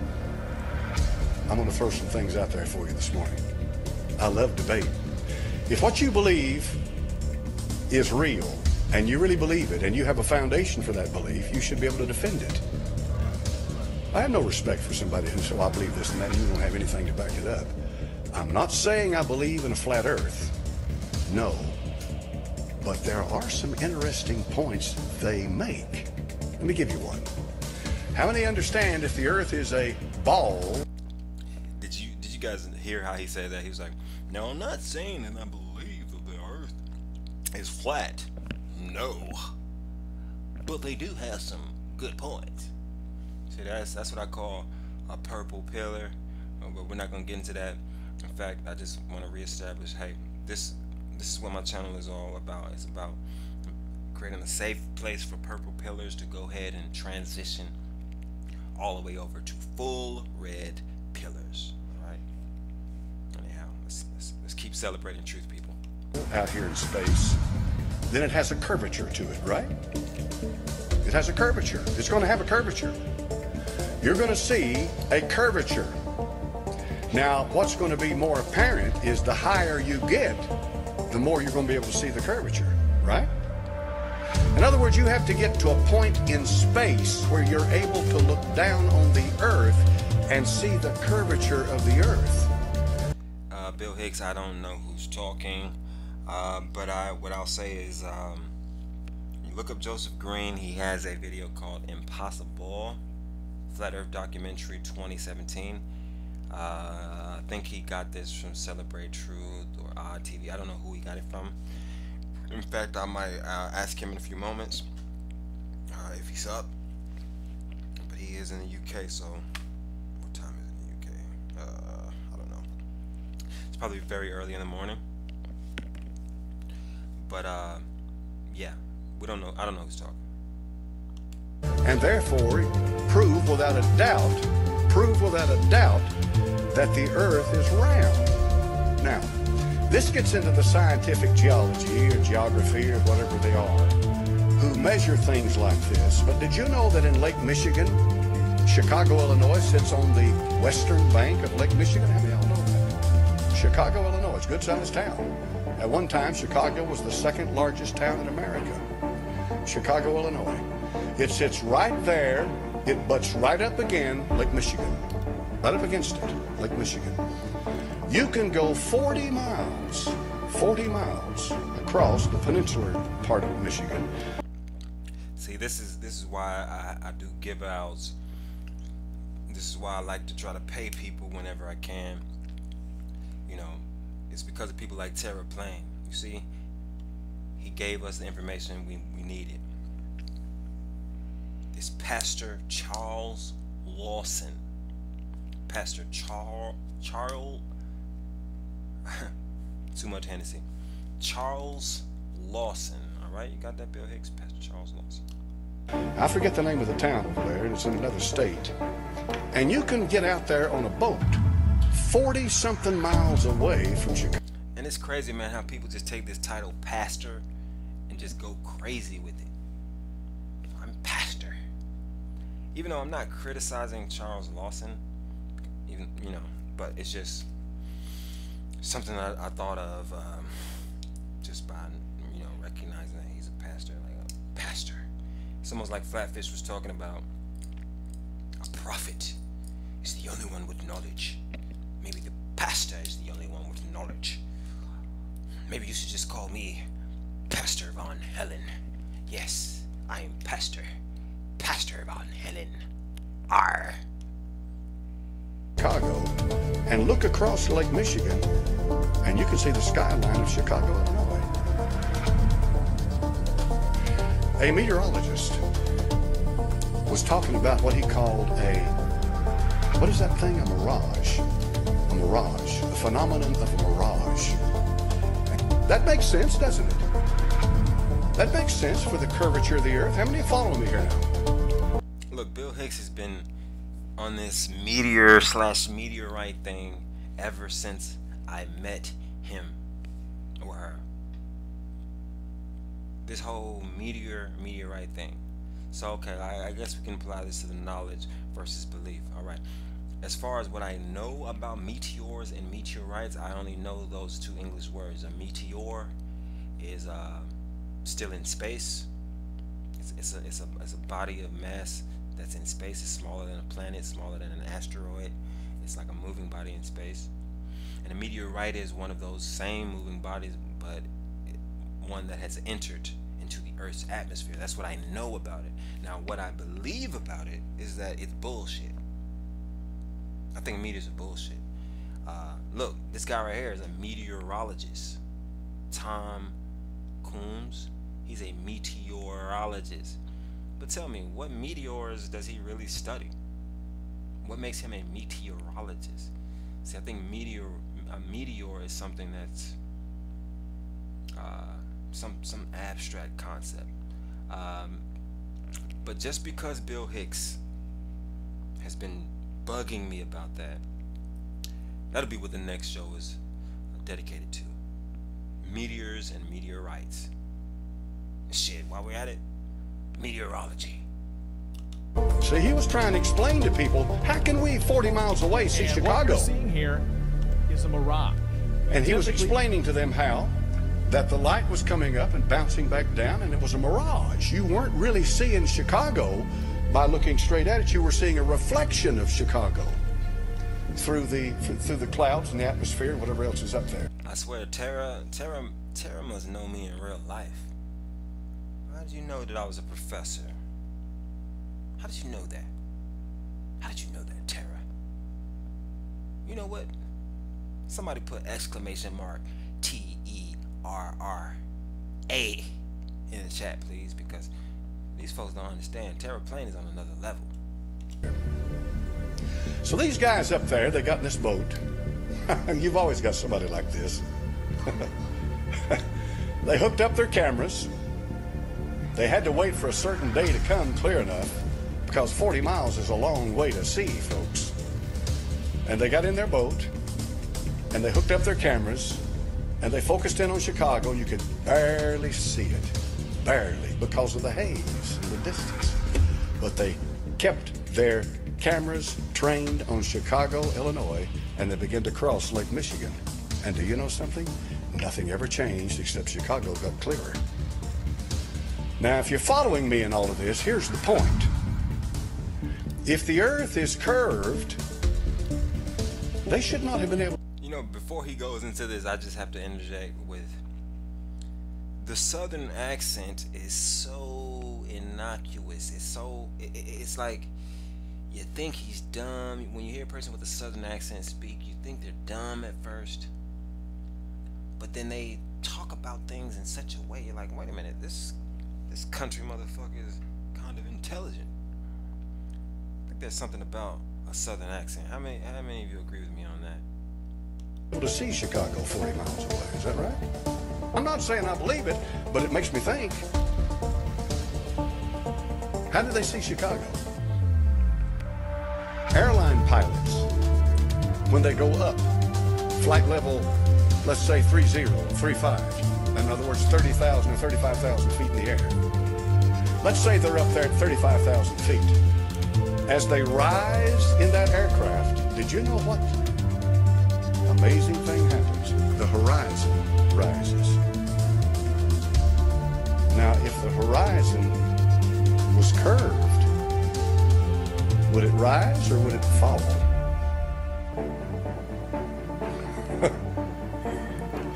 I'm going to throw some things out there for you this morning. I love debate. If what you believe is real, and you really believe it, and you have a foundation for that belief, you should be able to defend it. I have no respect for somebody who says, well, I believe this and that, and you don't have anything to back it up. I'm not saying I believe in a flat earth. No. But there are some interesting points they make. Let me give you one. How many understand if the earth is a ball? Did you guys hear how he said that? He was like, no, I'm not saying that I believe that the earth is flat. No. But they do have some good points. See, that's what I call a purple pillar. But we're not going to get into that. In fact, I just want to reestablish, hey, this is what my channel is all about. It's about creating a safe place for purple pillars to go ahead and transition all the way over to full red pillars. All right. Anyhow, let's keep celebrating truth, people. out here in space, then it has a curvature to it, right? It has a curvature. It's going to have a curvature. You're going to see a curvature. Now, what's going to be more apparent is the higher you get, the more you're going to be able to see the curvature, right? In other words, you have to get to a point in space where you're able to look down on the Earth and see the curvature of the Earth. Bill Hicks, I don't know who's talking, but what I'll say is, you look up Joseph Green. He has a video called Impossible, Flat Earth Documentary 2017. I think he got this from Celebrate Truth or Odd TV. I don't know who he got it from. In fact, I might ask him in a few moments if he's up. But he is in the UK, so what time is it in the UK? I don't know. It's probably very early in the morning. But yeah, we don't know. I don't know who's talking. And therefore, prove without a doubt that the Earth is round. Now, this gets into the scientific geology or geography or whatever they are, who measure things like this. But did you know that in Lake Michigan, Chicago, Illinois sits on the western bank of Lake Michigan? How many of y'all know that? Chicago, Illinois, it's a good-sized town. At one time, Chicago was the second largest town in America. Chicago, Illinois. It sits right there. It butts right up against Lake Michigan. Right up against it, Lake Michigan. You can go 40 miles across the peninsular part of Michigan. See, this is why I do give outs. This is why I like to try to pay people whenever I can. You know, it's because of people like Terra Plain. You see, he gave us the information we needed. This Pastor Charles Lawson. Pastor Charles too much Hennessy. Charles Lawson. Alright, you got that, Bill Hicks? Pastor Charles Lawson. I forget the name of the town over there, it's in another state. And you can get out there on a boat 40-something miles away from Chicago. And it's crazy, man, how people just take this title pastor and just go crazy with it. I'm pastor. Even though I'm not criticizing Charles Lawson, even, you know, but it's just something I thought of just by, you know, recognizing that he's a pastor, like a pastor. It's almost like Flatfish was talking about a prophet is the only one with knowledge. Maybe the pastor is the only one with knowledge. Maybe you should just call me Pastor von Hellen. Yes, I am Pastor von Hellen. R. Chicago, and look across Lake Michigan, and you can see the skyline of Chicago, Illinois. A meteorologist was talking about what he called what is that thing? A mirage. A mirage. A phenomenon of a mirage. That makes sense, doesn't it? That makes sense for the curvature of the Earth. How many follow me here now? Look, Bill Hicks has been on this meteor/meteorite thing ever since I met him or her. This whole meteorite thing. So okay, I guess we can apply this to the knowledge versus belief. Alright. As far as what I know about meteors and meteorites, I only know those two English words. A meteor is still in space. It's a body of mass that's in space. It's smaller than a planet, smaller than an asteroid. It's like a moving body in space. And a meteorite is one of those same moving bodies, but one that has entered into the Earth's atmosphere. That's what I know about it. Now, what I believe about it is that it's bullshit. I think meteors are bullshit. Look, this guy right here is a meteorologist. Tom Coombs. He's a meteorologist. But tell me, what meteors does he really study? What makes him a meteorologist? See, I think a meteor is something that's some abstract concept. But just because Bill Hicks has been bugging me about that, that'll be what the next show is dedicated to. meteors and meteorites. Shit, while we're at it, meteorology. See, he was trying to explain to people, how can we 40 miles away see Chicago? What you're seeing here is a mirage. And he was explaining to them how that the light was coming up and bouncing back down, and it was a mirage. You weren't really seeing Chicago by looking straight at it. You were seeing a reflection of Chicago through the clouds and the atmosphere and whatever else is up there. I swear, Tara must know me in real life. How did you know that I was a professor? How did you know that? How did you know that, Tara? You know what? Somebody put exclamation mark TERRA in the chat, please, because these folks don't understand. Terra Plane is on another level. So these guys up there, they got in this boat. You've always got somebody like this. They hooked up their cameras. They had to wait for a certain day to come clear enough, because 40 miles is a long way to see, folks. And they got in their boat, and they hooked up their cameras, and they focused in on Chicago, and you could barely see it. Barely, because of the haze in the distance. But they kept their cameras trained on Chicago, Illinois, and they began to cross Lake Michigan. And do you know something? Nothing ever changed except Chicago got clearer. Now, if you're following me in all of this, here's the point. If the earth is curved, they should not have been able... You know, before he goes into this, I just have to interject with... The southern accent is so innocuous. It's like... You think he's dumb. When you hear a person with a southern accent speak, you think they're dumb at first. But then they talk about things in such a way, you're like, wait a minute, this country motherfucker is kind of intelligent. I think there's something about a southern accent. How many of you agree with me on that? ...to see Chicago 40 miles away, is that right? I'm not saying I believe it, but it makes me think. How did they see Chicago? Airline pilots, when they go up, flight level, let's say 30, 35, in other words 30,000 or 35,000 feet in the air. Let's say they're up there at 35,000 feet. As they rise in that aircraft, did you know what amazing thing happens? The horizon rises. Now, if the horizon was curved, would it rise or would it fall?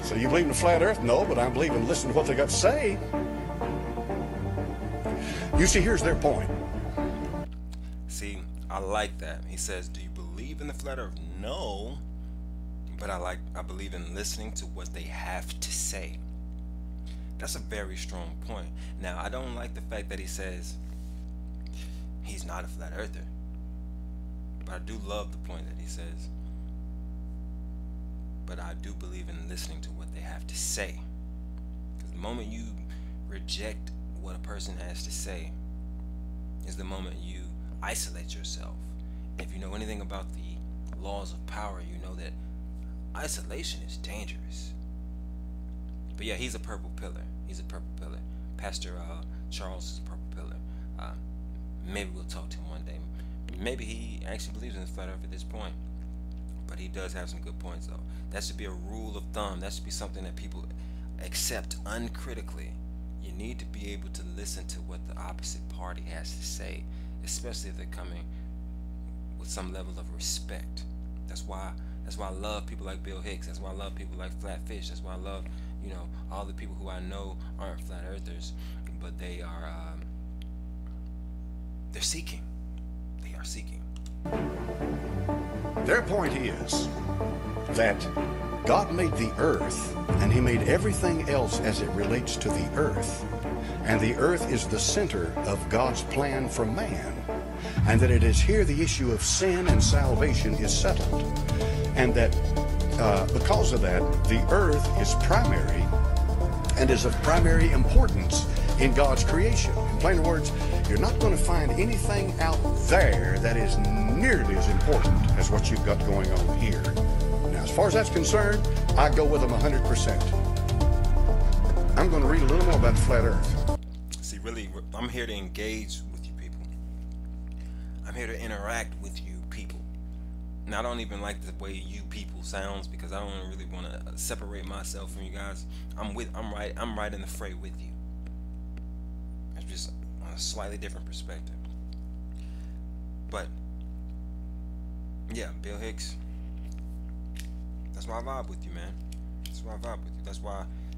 So you believe in the flat earth? No, but I believe in listening to what they got to say. You see, here's their point. See, I like that. He says, do you believe in the flat earth? No, but I believe in listening to what they have to say. That's a very strong point. Now, I don't like the fact that he says he's not a flat earther. But I do love the point that he says, but I do believe in listening to what they have to say. Because the moment you reject what a person has to say is the moment you isolate yourself. If you know anything about the laws of power, you know that isolation is dangerous. But yeah, he's a purple pillar. He's a purple pillar. Pastor Charles is a purple pillar. Maybe we'll talk to him one day. Maybe he actually believes in the flat earth at this point, but he does have some good points though. That should be a rule of thumb. That should be something that people accept uncritically. You need to be able to listen to what the opposite party has to say, especially if they're coming with some level of respect. That's why I love people like Bill Hicks. That's why I love people like Flatfish. That's why I love, you know, all the people who I know aren't flat earthers, but they are they're seeking. They are seeking. Their point is that God made the earth, and he made everything else as it relates to the earth. And the earth is the center of God's plan for man. And that it is here the issue of sin and salvation is settled. And that because of that, the earth is primary and is of primary importance in God's creation. In plain words, you're not going to find anything out there that is nearly as important as what you've got going on here. Now, as far as that's concerned, I go with them 100%. I'm going to read a little more about the flat earth. See, really, I'm here to engage with you people. I'm here to interact with you people. And I don't even like the way you people sounds, because I don't really want to separate myself from you guys. I'm right in the fray with you. It's just on a slightly different perspective. But yeah, Bill Hicks. That's why I vibe with you, man. That's why I vibe with you.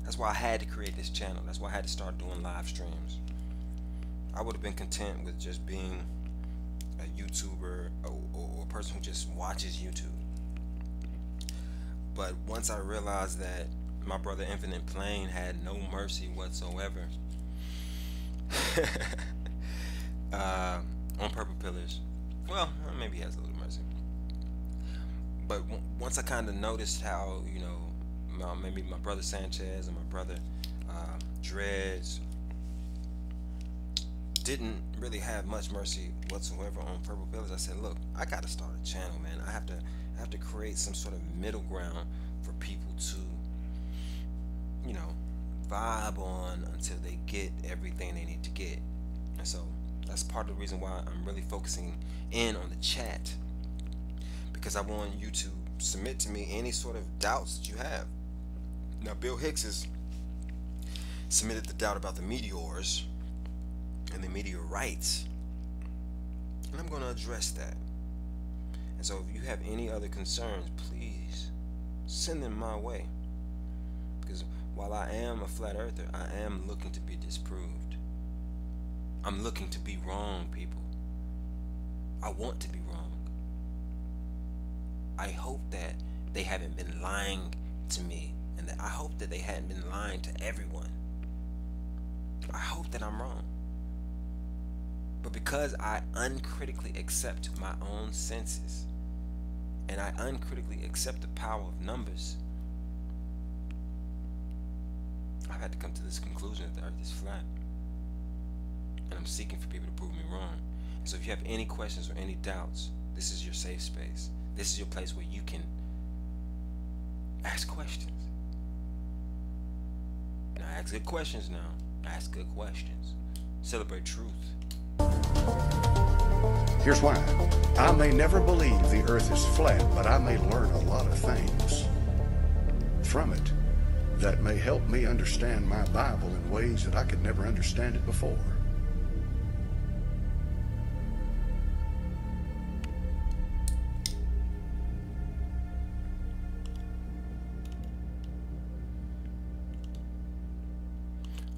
That's why I had to create this channel. That's why I had to start doing live streams. I would have been content with just being a YouTuber or a person who just watches YouTube. But once I realized that my brother Infinite Plane had no mercy whatsoever on Purple Pillars, well, maybe he has a little mercy. But once I kind of noticed how, you know, maybe my brother Sanchez and my brother Dreads didn't really have much mercy whatsoever on Purple Pillars, I said, look, I gotta start a channel, man. I have to create some sort of middle ground for people to, you know, vibe on until they get everything they need to get. And so that's part of the reason why I'm really focusing in on the chat, because I want you to submit to me any sort of doubts that you have. Now, Bill Hicks has submitted the doubt about the meteors and the meteorites, and I'm going to address that. And so if you have any other concerns, please send them my way, because while I am a flat earther, I am looking to be disproved. I'm looking to be wrong, people. I want to be wrong. I hope that they haven't been lying to me, and that I hope that they hadn't been lying to everyone. I hope that I'm wrong. But because I uncritically accept my own senses, and I uncritically accept the power of numbers, I've had to come to this conclusion that the earth is flat. And I'm seeking for people to prove me wrong. And so if you have any questions or any doubts, this is your safe space. This is your place where you can ask questions. Now ask good questions now. Ask good questions. Celebrate truth. Here's why. I may never believe the earth is flat, but I may learn a lot of things from it that may help me understand my Bible in ways that I could never understand it before.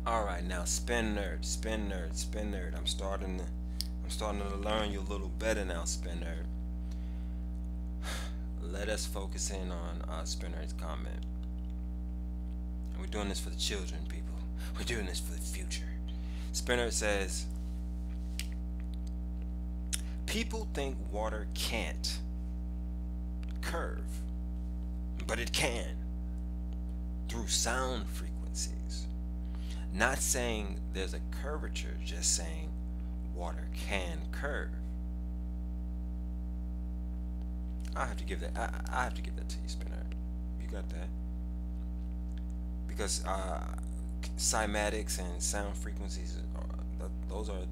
Alright, now spin nerd, spin nerd, spin nerd. I'm starting to learn you a little better now, spin nerd. Let us focus in on spin nerd's comment. And we're doing this for the children, people. We're doing this for the future. Spin nerd says, people think water can't curve, but it can through sound frequencies. Not saying there's a curvature, just saying water can curve. I have to give that. I have to give that to you, Spinner. You got that? Because cymatics and sound frequencies, those are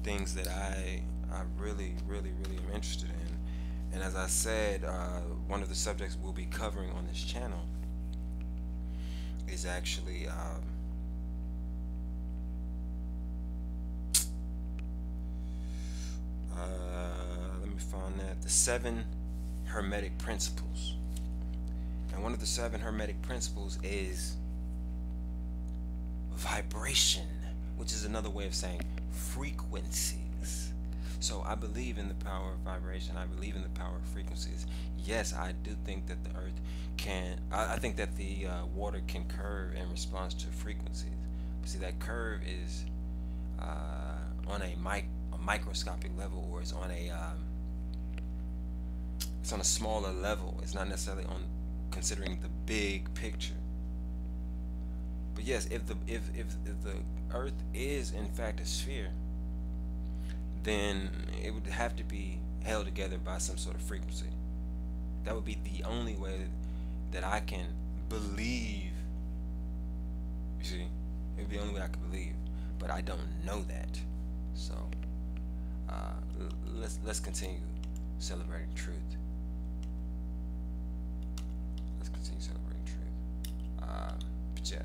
things that I really am interested in. And as I said, one of the subjects we'll be covering on this channel is actually let me find that, the 7 Hermetic Principles. And one of the 7 Hermetic Principles is vibration, which is another way of saying frequencies. So I believe in the power of vibration. I believe in the power of frequencies. Yes, I do think that the earth can, I think that the water can curve in response to frequencies. But see, that curve is on a microscopic level, or it's on a smaller level. It's not necessarily on considering the big picture. But yes, if the earth is in fact a sphere, then it would have to be held together by some sort of frequency. That would be the only way that I can believe, you see, would be the only way I could believe, but I don't know that. So let's continue celebrating truth. Let's continue celebrating truth. But yeah,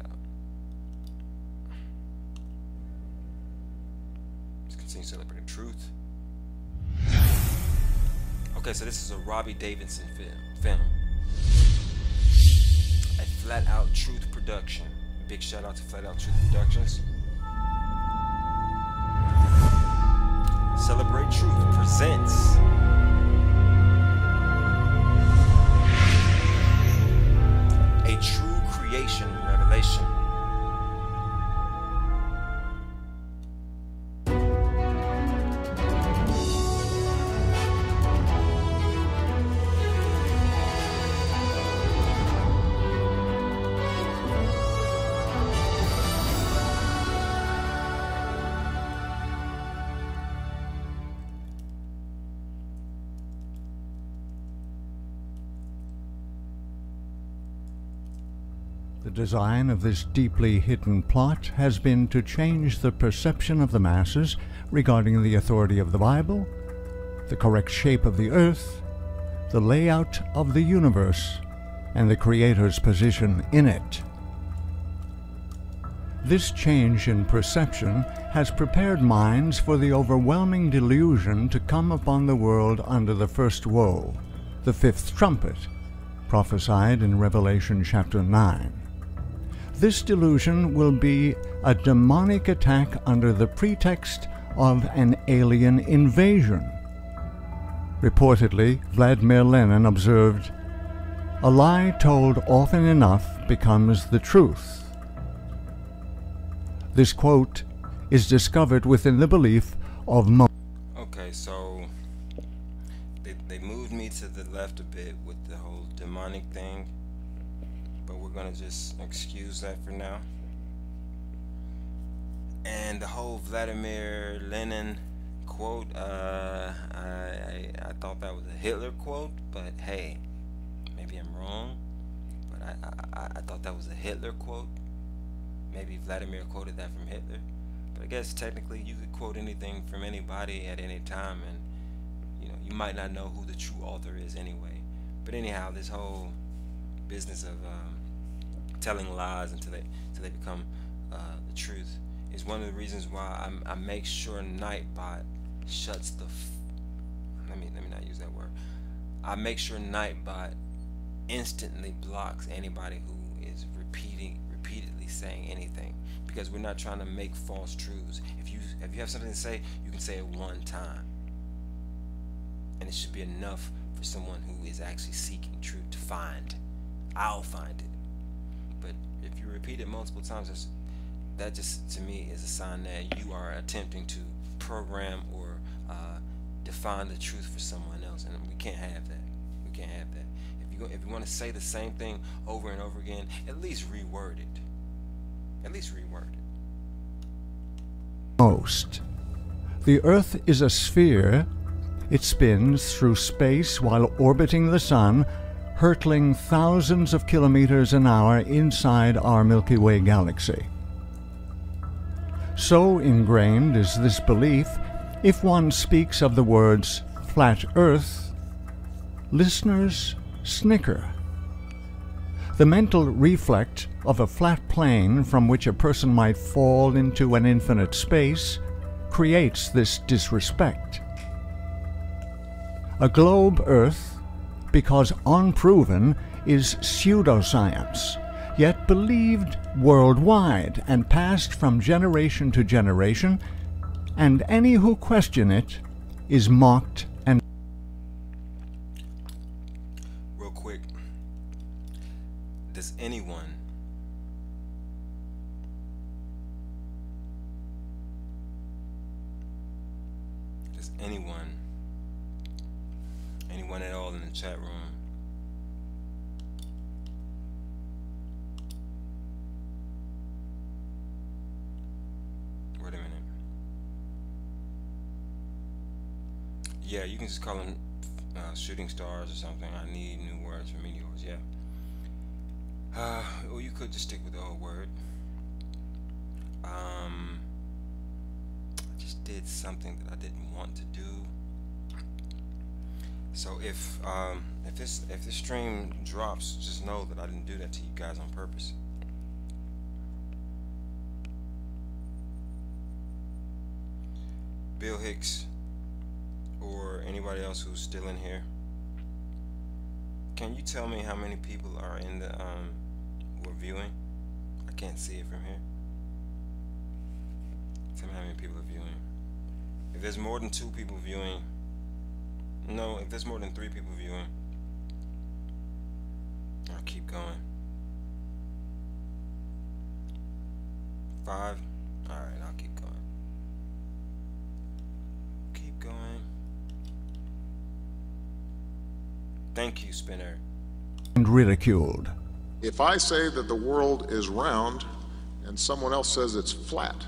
let's continue celebrating truth. Okay, so this is a Robbie Davidson film. A Flat Out Truth production. Big shout out to Flat Out Truth Productions. Celebrate Truth presents a true creation revelation. The design of this deeply hidden plot has been to change the perception of the masses regarding the authority of the Bible, the correct shape of the earth, the layout of the universe, and the Creator's position in it. This change in perception has prepared minds for the overwhelming delusion to come upon the world under the first woe, the fifth trumpet, prophesied in Revelation chapter 9. This delusion will be a demonic attack under the pretext of an alien invasion. Reportedly, Vladimir Lenin observed, "A lie told often enough becomes the truth." This quote is discovered within the belief of Okay, so they moved me to the left a bit with the whole demonic thing, but we're gonna just excuse that for now. And the whole Vladimir Lenin quote, I thought that was a Hitler quote, but hey, maybe I'm wrong. But I thought that was a Hitler quote. Maybe Vladimir quoted that from Hitler. But I guess technically you could quote anything from anybody at any time, and you might not know who the true author is anyway. But anyhow, this whole business of telling lies until they become the truth is one of the reasons why I make sure Nightbot shuts the let me not use that word. I make sure Nightbot instantly blocks anybody who is repeatedly saying anything, because we're not trying to make false truths. If you have something to say, you can say it one time, and it should be enough for someone who is actually seeking truth to find. I'll find it. But if you repeat it multiple times, that just to me is a sign that you are attempting to program or define the truth for someone else, and we can't have that. We can't have that. If you want to say the same thing over and over again, at least reword it. At least reword it. Most. The Earth is a sphere. It spins through space while orbiting the Sun, hurtling thousands of kilometers an hour inside our Milky Way galaxy. So ingrained is this belief, if one speaks of the words flat Earth, listeners snicker. The mental reflex of a flat plane from which a person might fall into an infinite space creates this disrespect. A globe Earth, because unproven, is pseudoscience, yet believed worldwide and passed from generation to generation, and any who question it is mocked and... Real quick, does anyone at all in the chat room wait a minute. Yeah, you can just call them shooting stars or something. I need new words for meteors. Yeah. Or you could just stick with the old word. I just did something that I didn't want to do. So if this stream drops, just know that I didn't do that to you guys on purpose. Bill Hicks or anybody else who's still in here, can you tell me how many people are in the who are viewing? I can't see it from here. Tell me how many people are viewing. If there's more than 2 people viewing, no, if there's more than 3 people viewing, I'll keep going. 5? Alright, I'll keep going. Keep going. Thank you, Spinner. And ridiculed. If I say that the world is round and someone else says it's flat,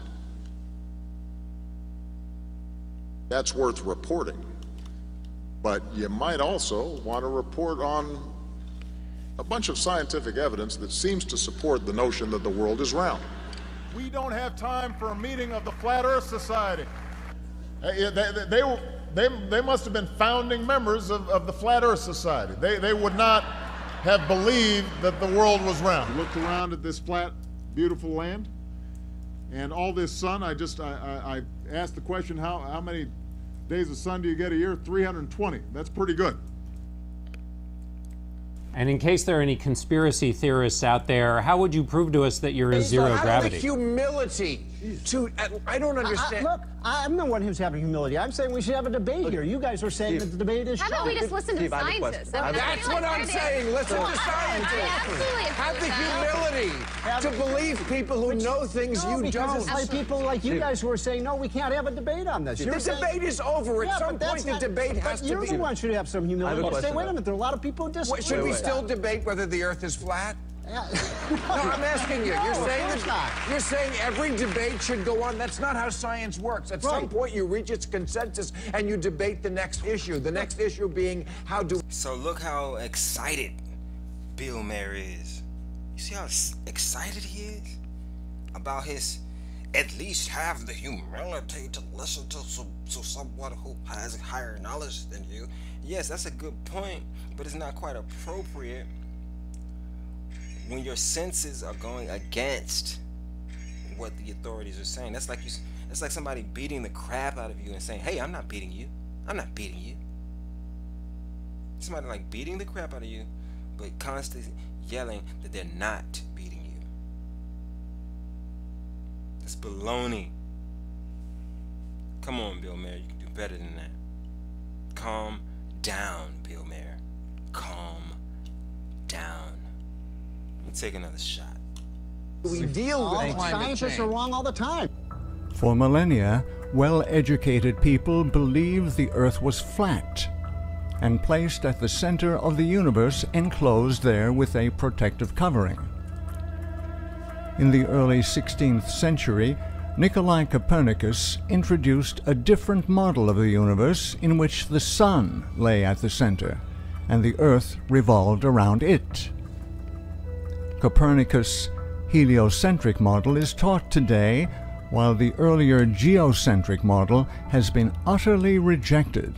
that's worth reporting. But you might also want to report on a bunch of scientific evidence that seems to support the notion that the world is round. We don't have time for a meeting of the Flat Earth Society. They must have been founding members of the Flat Earth Society. They would not have believed that the world was round. Looked around at this flat, beautiful land, and all this sun. I asked the question, how many days of sun do you get a year? 320. That's pretty good. And in case there are any conspiracy theorists out there, how would you prove to us that you're in zero gravity? Humility to, I don't understand. Look, I'm the one who's having humility. I'm saying we should have a debate here. You guys are saying that the debate is How about we just listen to scientists? That's what I'm saying. Listen to scientists. Have the humility to believe people who know things you don't. It's like people like you guys who are saying, no, we can't have a debate on this. The debate is over. At some point, the debate has to be. You're the one should have some humility. Say, wait a minute, there are a lot of people who disagree. Should we still debate whether the Earth is flat? Yeah. No, I'm asking you. You're saying every debate should go on. That's not how science works. At some point, you reach its consensus and you debate the next issue. The next issue being how do. So look how excited Bill Mayer is. You see how excited he is about his at least have the humility to listen to someone who has higher knowledge than you. Yes, that's a good point, but it's not quite appropriate when your senses are going against what the authorities are saying. That's like somebody beating the crap out of you and saying, hey, I'm not beating you. I'm not beating you. Somebody like beating the crap out of you, but constantly yelling that they're not beating you. That's baloney. Come on, Bill Mayer, you can do better than that. Calm down, Bill Mayer. Calm down. Take another shot. We deal with climate scientists are wrong all the time. For millennia, well-educated people believed the Earth was flat and placed at the center of the universe, enclosed there with a protective covering. In the early 16th century, Nikolai Copernicus introduced a different model of the universe in which the sun lay at the center and the Earth revolved around it. Copernicus' heliocentric model is taught today, while the earlier geocentric model has been utterly rejected.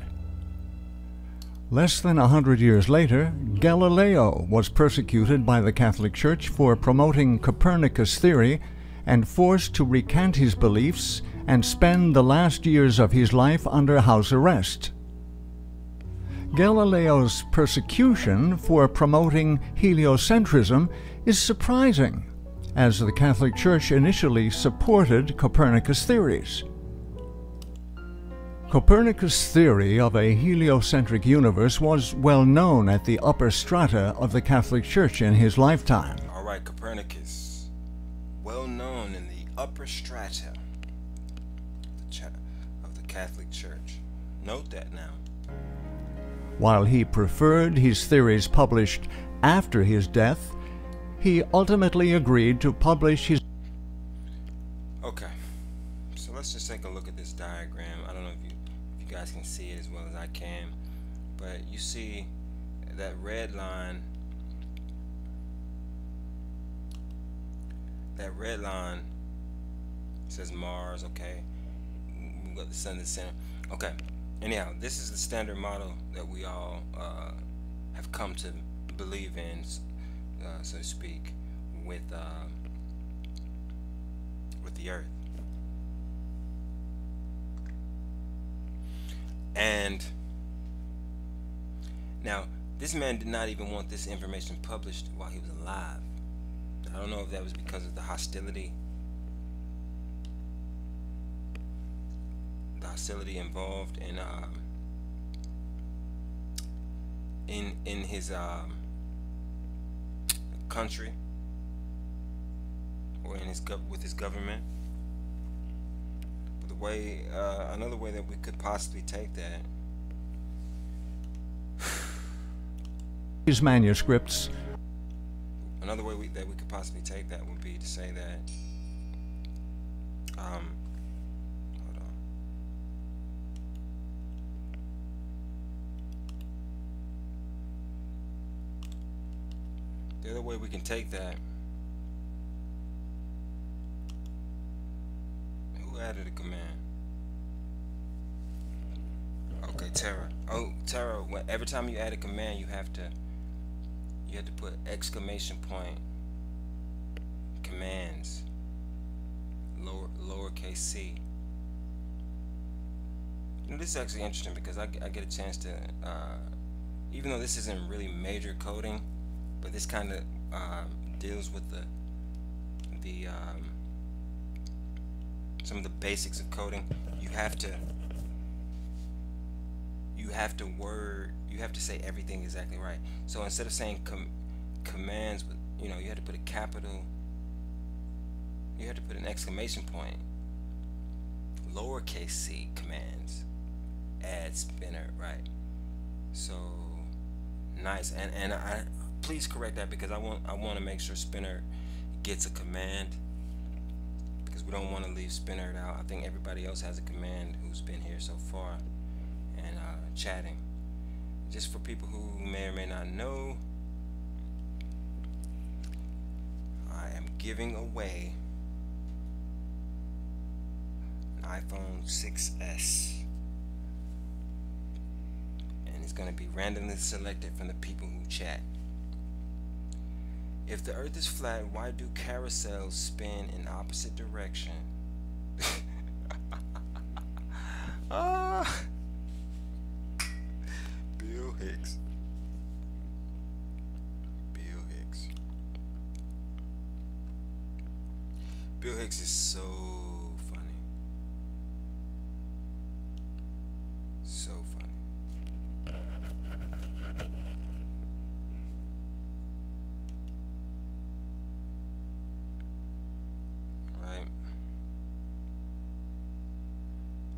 Less than 100 years later, Galileo was persecuted by the Catholic Church for promoting Copernicus' theory and forced to recant his beliefs and spend the last years of his life under house arrest. Galileo's persecution for promoting heliocentrism is surprising, as the Catholic Church initially supported Copernicus' theories. Copernicus' theory of a heliocentric universe was well known at the upper strata of the Catholic Church in his lifetime. All right, Copernicus, well known in the upper strata of the Catholic Church. Note that now. While he preferred his theories published after his death, he ultimately agreed to publish his... Okay, so let's just take a look at this diagram. I don't know if you guys can see it as well as I can, but you see that red line. That red line It says Mars, okay. We got the sun in the center. Okay. Anyhow, this is the standard model that we all have come to believe in, so to speak, with the Earth. And now, this man did not even want this information published while he was alive. I don't know if that was because of the hostility involved in his country, or in his with his government. But the way, another way that we could possibly take that, These manuscripts. Another way that we could possibly take that would be to say that, hold on. The other way we can take that, who added a command? Okay, Terra. Oh, Terra, every time you add a command, you have to put exclamation point commands, lowercase c. You know, this is actually interesting because I get a chance to, even though this isn't really major coding, but this kind of deals with the some of the basics of coding. You have to say everything exactly right. So instead of saying commands, you know, you have to put a capital, you have to put an exclamation point, lowercase c commands, add spinner, right? So nice. And I please correct that, because I want to make sure spinner gets a command, because we don't want to leave spinner out. I think everybody else has a command who's been here so far and chatting. Just for people who may or may not know, I am giving away an iPhone 6s, and it's going to be randomly selected from the people who chat. If the Earth is flat, why do carousels spin in opposite direction? Bill Hicks. Bill Hicks is so funny. So funny. Right.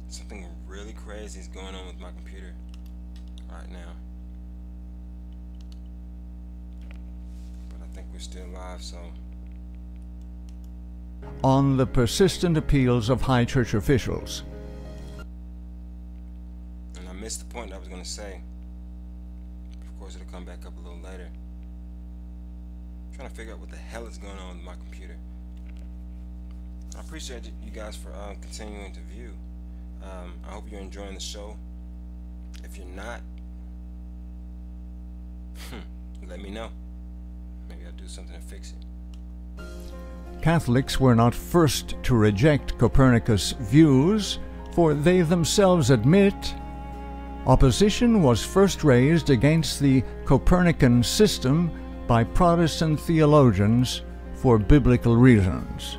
Something really crazy is going on with my computer right now. But I think we're still live, so. On the persistent appeals of high church officials. And I missed the point I was going to say. But of course, it'll come back up a little later. I'm trying to figure out what the hell is going on with my computer. I appreciate you guys for continuing to view. I hope you're enjoying the show. If you're not, let me know. Maybe I'll do something to fix it. Catholics were not first to reject Copernicus' views, for they themselves admit opposition was first raised against the Copernican system by Protestant theologians for biblical reasons.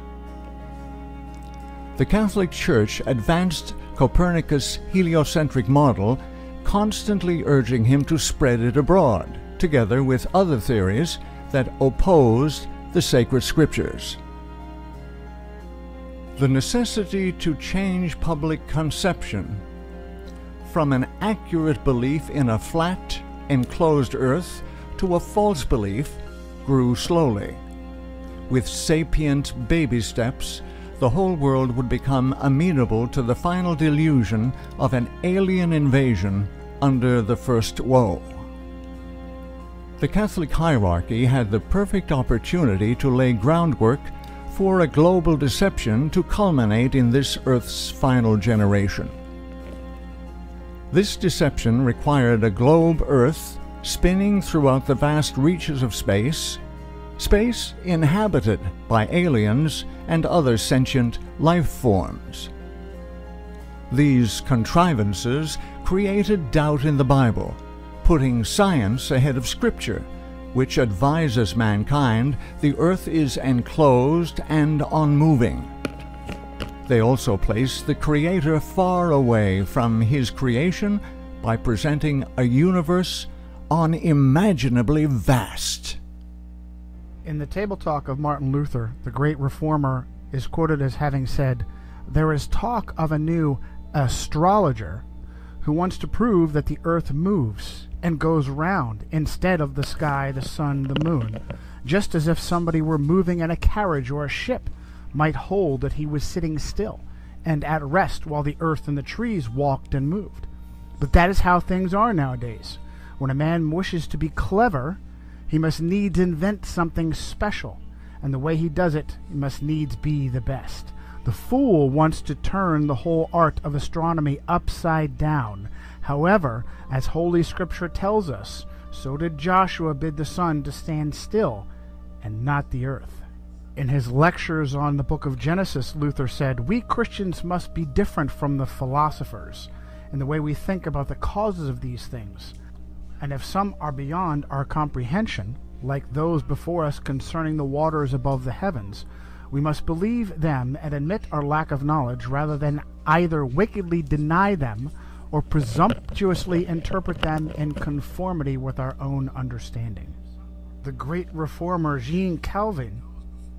The Catholic Church advanced Copernicus' heliocentric model, constantly urging him to spread it abroad, together with other theories that opposed the sacred scriptures. The necessity to change public conception from an accurate belief in a flat, enclosed earth to a false belief grew slowly. With sapient baby steps, the whole world would become amenable to the final delusion of an alien invasion under the first woe. The Catholic hierarchy had the perfect opportunity to lay groundwork for a global deception to culminate in this Earth's final generation. This deception required a globe Earth spinning throughout the vast reaches of space, space inhabited by aliens and other sentient life forms. These contrivances created doubt in the Bible, putting science ahead of Scripture, which advises mankind the earth is enclosed and unmoving. They also place the Creator far away from His creation by presenting a universe unimaginably vast. In the Table Talk of Martin Luther, the great reformer is quoted as having said, "There is talk of a new astrologer who wants to prove that the earth moves and goes round instead of the sky, the sun, the moon, just as if somebody were moving in a carriage or a ship might hold that he was sitting still and at rest while the earth and the trees walked and moved. But that is how things are nowadays. When a man wishes to be clever, he must needs invent something special, and the way he does it must needs be the best. The fool wants to turn the whole art of astronomy upside down. However, as Holy Scripture tells us, so did Joshua bid the sun to stand still, and not the earth." In his lectures on the book of Genesis, Luther said, "We Christians must be different from the philosophers in the way we think about the causes of these things. And if some are beyond our comprehension, like those before us concerning the waters above the heavens, we must believe them and admit our lack of knowledge rather than either wickedly deny them or presumptuously interpret them in conformity with our own understanding." The great reformer Jean Calvin,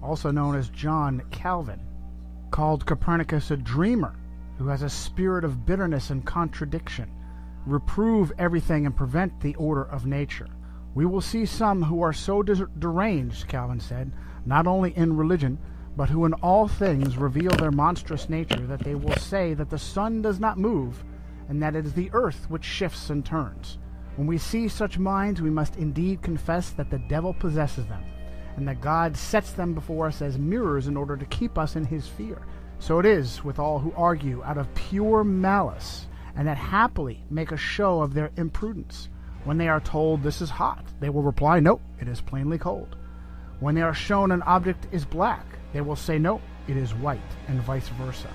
also known as John Calvin, called Copernicus a dreamer who has a spirit of bitterness and contradiction. Reprove everything and prevent the order of nature. We will see some who are so deranged, Calvin said, not only in religion, but who in all things reveal their monstrous nature, that they will say that the sun does not move, and that it is the earth which shifts and turns. When we see such minds, we must indeed confess that the devil possesses them, and that God sets them before us as mirrors in order to keep us in his fear. So it is with all who argue out of pure malice, and that happily make a show of their imprudence. When they are told this is hot, they will reply, "No, it is plainly cold." When they are shown an object is black, they will say, "No, it is white," and vice versa.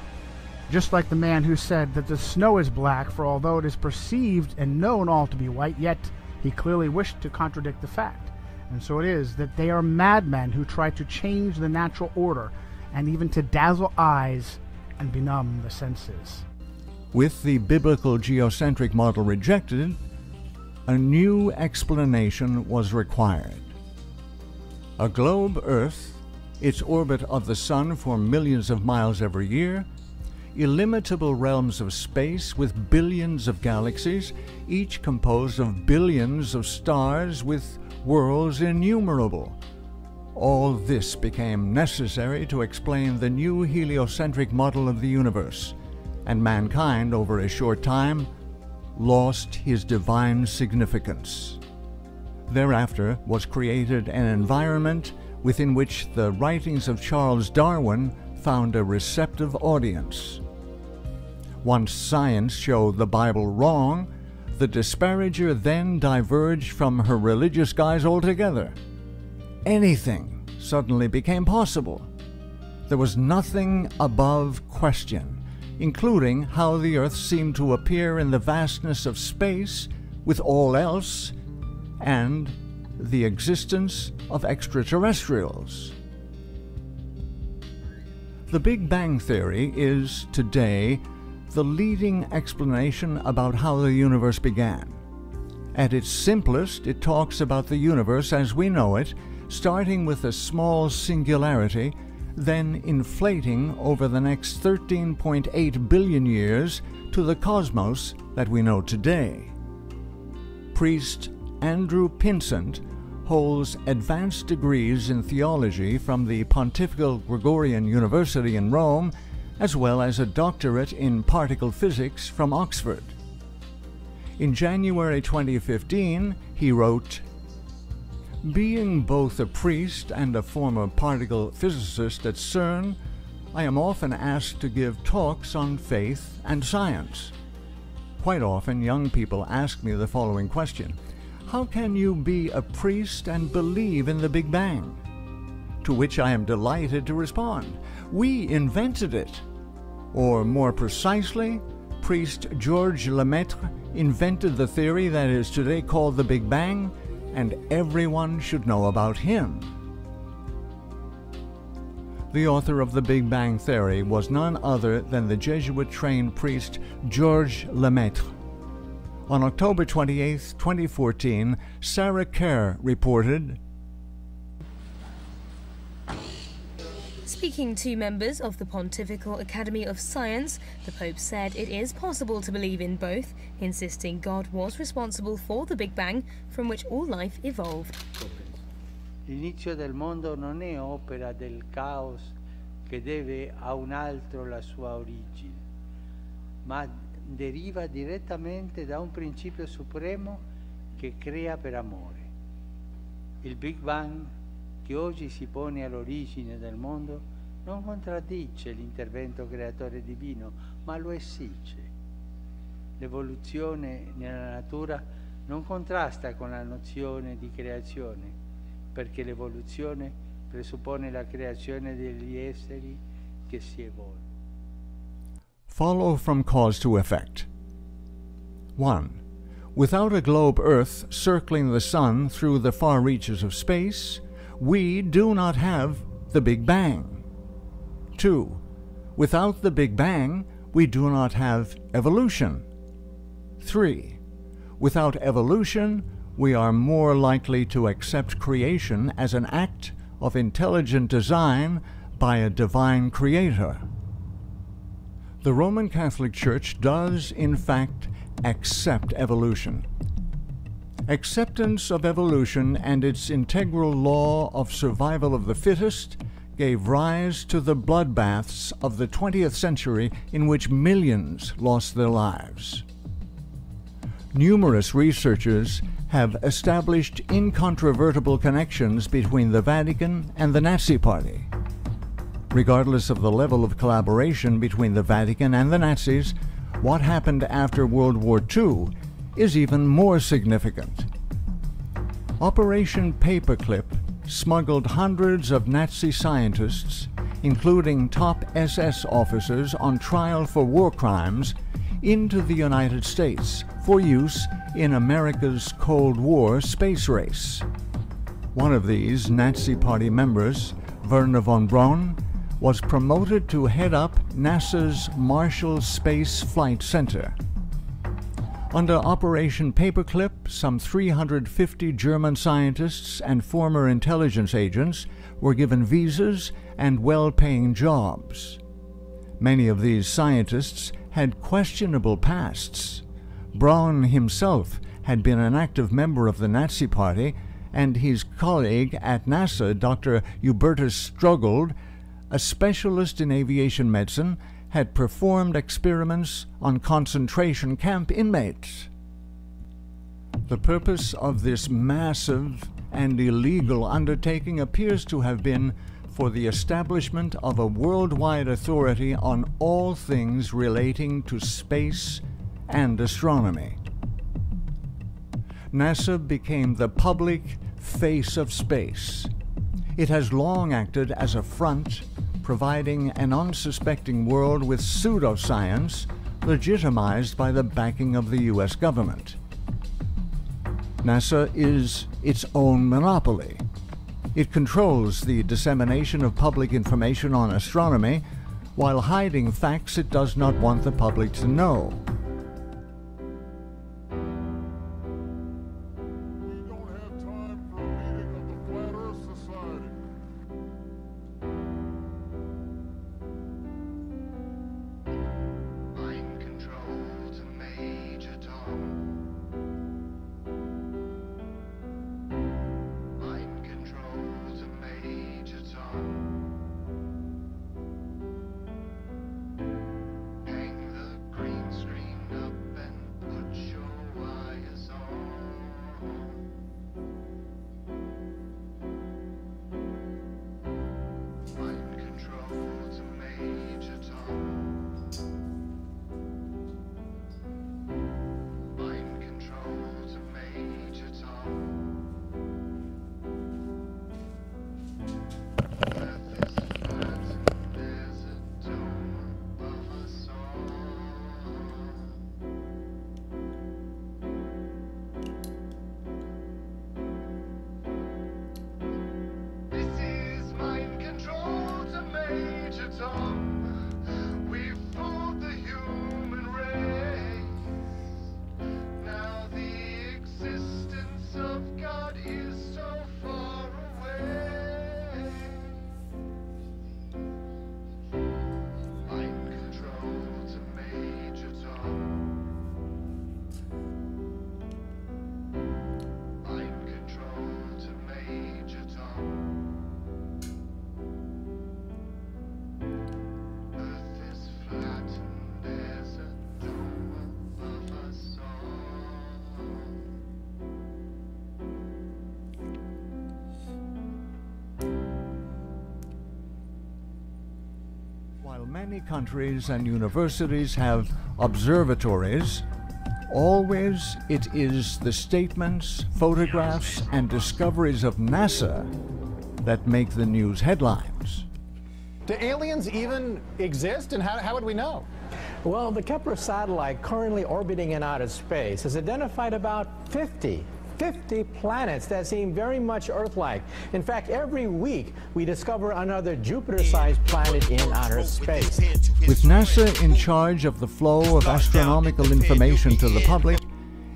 Just like the man who said that the snow is black, for although it is perceived and known all to be white, yet he clearly wished to contradict the fact. And so it is that they are madmen who try to change the natural order, and even to dazzle eyes and benumb the senses. With the biblical geocentric model rejected, a new explanation was required. A globe Earth, its orbit of the sun for millions of miles every year, illimitable realms of space with billions of galaxies, each composed of billions of stars with worlds innumerable. All this became necessary to explain the new heliocentric model of the universe, and mankind, over a short time, lost his divine significance. Thereafter was created an environment within which the writings of Charles Darwin found a receptive audience. Once science showed the Bible wrong, the disparager then diverged from her religious guise altogether. Anything suddenly became possible. There was nothing above question, including how the earth seemed to appear in the vastness of space with all else, and the existence of extraterrestrials. The Big Bang Theory is, today, the leading explanation about how the universe began. At its simplest, it talks about the universe as we know it, starting with a small singularity, then inflating over the next 13.8 billion years to the cosmos that we know today. Priest Andrew Pinsent holds advanced degrees in theology from the Pontifical Gregorian University in Rome, as well as a doctorate in particle physics from Oxford. In January 2015, he wrote, Being both a priest and a former particle physicist at CERN, I am often asked to give talks on faith and science. Quite often, young people ask me the following question: how can you be a priest and believe in the Big Bang? To which I am delighted to respond, we invented it. Or more precisely, priest Georges Lemaitre invented the theory that is today called the Big Bang, and everyone should know about him. The author of the Big Bang theory was none other than the Jesuit-trained priest Georges Lemaitre. On October 28, 2014, Sarah Kerr reported, Speaking to members of the Pontifical Academy of Science, the Pope said it is possible to believe in both, insisting God was responsible for the Big Bang from which all life evolved. L'inizio del mondo non è opera del caos che deve a un altro la sua origine, ma deriva direttamente da un principio supremo che crea per amore. Il Big Bang, che oggi si pone all'origine del mondo, non contraddice l'intervento creatore divino, ma lo esige. L'evoluzione nella natura non contrasta con la nozione di creazione, perché l'evoluzione presuppone la creazione degli esseri che si evolvono. Follow from cause to effect. 1. Without a globe Earth circling the Sun through the far reaches of space, we do not have the Big Bang. 2. Without the Big Bang, we do not have evolution. 3. Without evolution, we are more likely to accept creation as an act of intelligent design by a divine creator. The Roman Catholic Church does, in fact, accept evolution. Acceptance of evolution and its integral law of survival of the fittest gave rise to the bloodbaths of the 20th century in which millions lost their lives. Numerous researchers have established incontrovertible connections between the Vatican and the Nazi Party. Regardless of the level of collaboration between the Vatican and the Nazis, what happened after World War II is even more significant. Operation Paperclip smuggled hundreds of Nazi scientists, including top SS officers on trial for war crimes, into the United States for use in America's Cold War space race. One of these Nazi Party members, Wernher von Braun, was promoted to head up NASA's Marshall Space Flight Center. Under Operation Paperclip, some 350 German scientists and former intelligence agents were given visas and well-paying jobs. Many of these scientists had questionable pasts. Braun himself had been an active member of the Nazi Party, and his colleague at NASA, Dr. Hubertus Struggold, a specialist in aviation medicine, had performed experiments on concentration camp inmates. The purpose of this massive and illegal undertaking appears to have been for the establishment of a worldwide authority on all things relating to space and astronomy. NASA became the public face of space. It has long acted as a front, providing an unsuspecting world with pseudoscience legitimized by the backing of the U.S. government. NASA is its own monopoly. It controls the dissemination of public information on astronomy while hiding facts it does not want the public to know. Hang the green screen many countries and universities have observatories, always it is the statements, photographs, and discoveries of NASA that make the news headlines. Do aliens even exist, and how would we know? Well, the Kepler satellite currently orbiting in outer space has identified about 50 planets that seem very much Earth-like. In fact, every week we discover another Jupiter-sized planet in outer space. With NASA in charge of the flow of astronomical information to the public,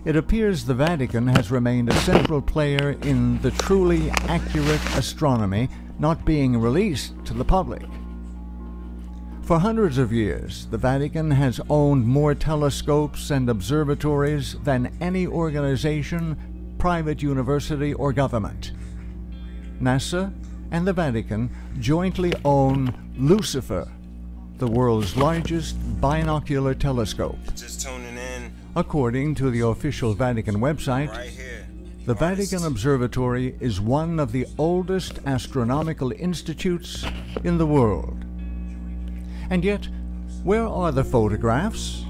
it appears the Vatican has remained a central player in the truly accurate astronomy not being released to the public. For hundreds of years, the Vatican has owned more telescopes and observatories than any organization, private university, or government. NASA and the Vatican jointly own Lucifer, the world's largest binocular telescope. Just tuning in. According to the official Vatican website, the Vatican Observatory is one of the oldest astronomical institutes in the world. And yet, where are the photographs?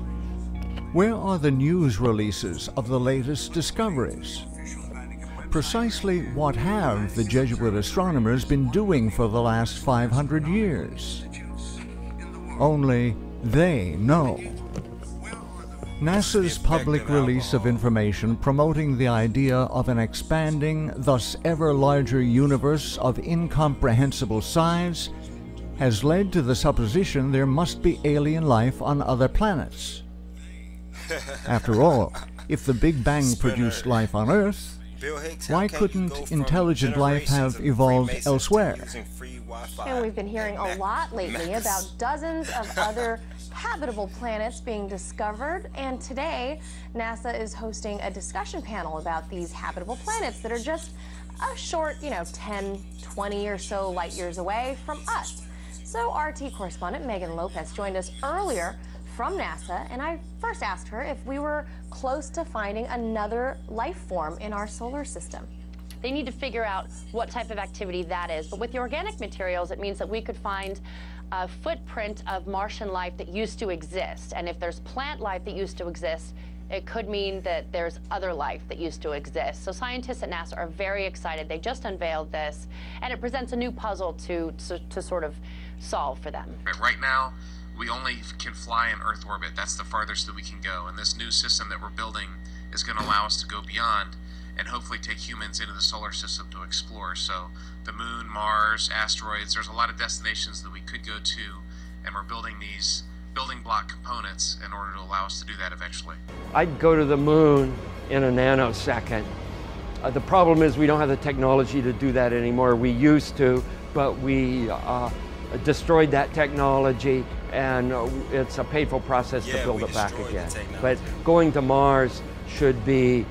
Where are the news releases of the latest discoveries? Precisely what have the Jesuit astronomers been doing for the last 500 years? Only they know. NASA's public release of information promoting the idea of an expanding, thus ever larger universe of incomprehensible size has led to the supposition there must be alien life on other planets. After all, if the Big Bang produced life on Earth, why couldn't intelligent life have evolved elsewhere? And we've been hearing a lot lately about dozens of other habitable planets being discovered, and today NASA is hosting a discussion panel about these habitable planets that are just a short, 10, 20 or so light years away from us. So RT correspondent Megan Lopez joined us earlier from NASA, and I first asked her if we were close to finding another life form in our solar system. They need to figure out what type of activity that is. But with the organic materials, it means that we could find a footprint of Martian life that used to exist. And if there's plant life that used to exist, it could mean that there's other life that used to exist. So scientists at NASA are very excited. They just unveiled this, and it presents a new puzzle to sort of solve for them. Right now, we only can fly in Earth orbit. That's the farthest that we can go. And this new system that we're building is going to allow us to go beyond and hopefully take humans into the solar system to explore. So the moon, Mars, asteroids, there's a lot of destinations that we could go to, and we're building these building block components in order to allow us to do that eventually. I'd go to the moon in a nanosecond. The problem is we don't have the technology to do that anymore. We used to, but we destroyed that technology, and it's a painful process to build it back again. But going to Mars should be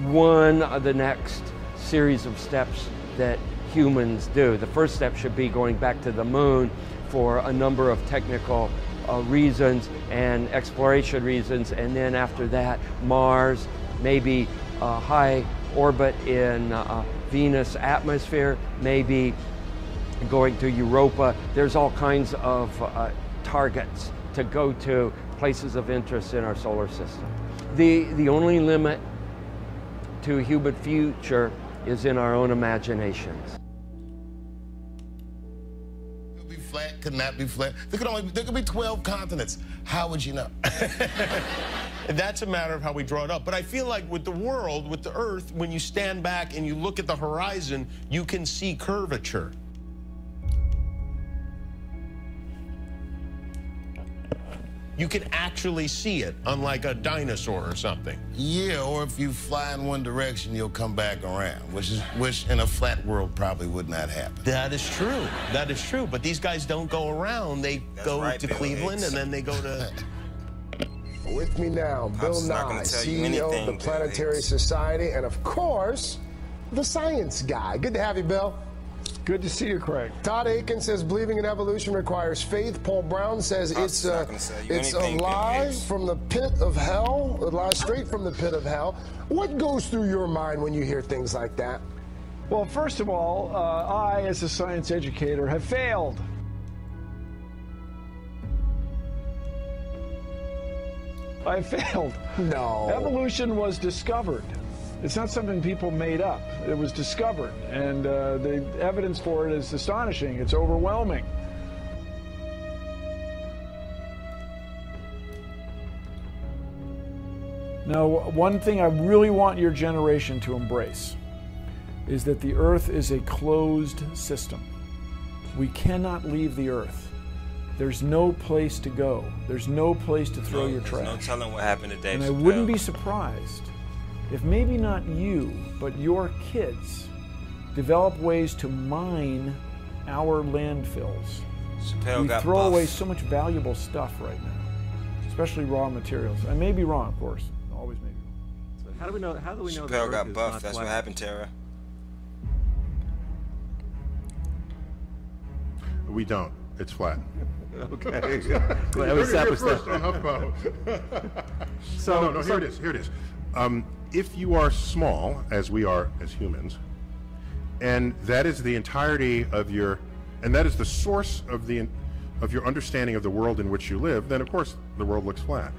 one of the next series of steps that humans do. The first step should be going back to the moon for a number of technical reasons and exploration reasons, and then after that, Mars, maybe high orbit in Venus atmosphere, maybe going to Europa. There's all kinds of targets to go to, places of interest in our solar system. The only limit to a human future is in our own imaginations. Could be flat, could not be flat. There could be 12 continents. How would you know? That's a matter of how we draw it up. But I feel like with the world, with the Earth, when you stand back and you look at the horizon, you can see curvature. You can actually see it, unlike a dinosaur or something. Yeah, or if you fly in one direction, you'll come back around, which in a flat world probably would not happen. That is true. That is true. But these guys don't go around. They go to Cleveland, and then they go to... With me now, Bill Nye, CEO of the Planetary Society, and of course, the science guy. Good to have you, Bill. Good to see you, Craig. Todd Aiken says believing in evolution requires faith. Paul Brown says it's a lie from the pit of hell. It lies straight from the pit of hell. What goes through your mind when you hear things like that? Well, first of all, I, as a science educator, have failed. I failed. No. Evolution was discovered. It's not something people made up. It was discovered, and the evidence for it is astonishing. It's overwhelming. Now, one thing I really want your generation to embrace is that the Earth is a closed system. We cannot leave the Earth. There's no place to go. There's no place to throw your trash. No telling what happened to Dave And I Chappelle. wouldn't be surprised if maybe not you, but your kids develop ways to mine our landfills. Chappelle We got throw buff. away so much valuable stuff right now, especially raw materials. I may be wrong, of course. Always may be wrong. How do we know? How do we know? Chappelle got buff. That's what happened, Tara. We don't. It's flat. Okay. Glad we established first that. on HuffPo. So, no, here it is. Here it is. If you are small, as we are as humans, and that is the entirety of your, and that is the source of your understanding of the world in which you live, then of course the world looks flat.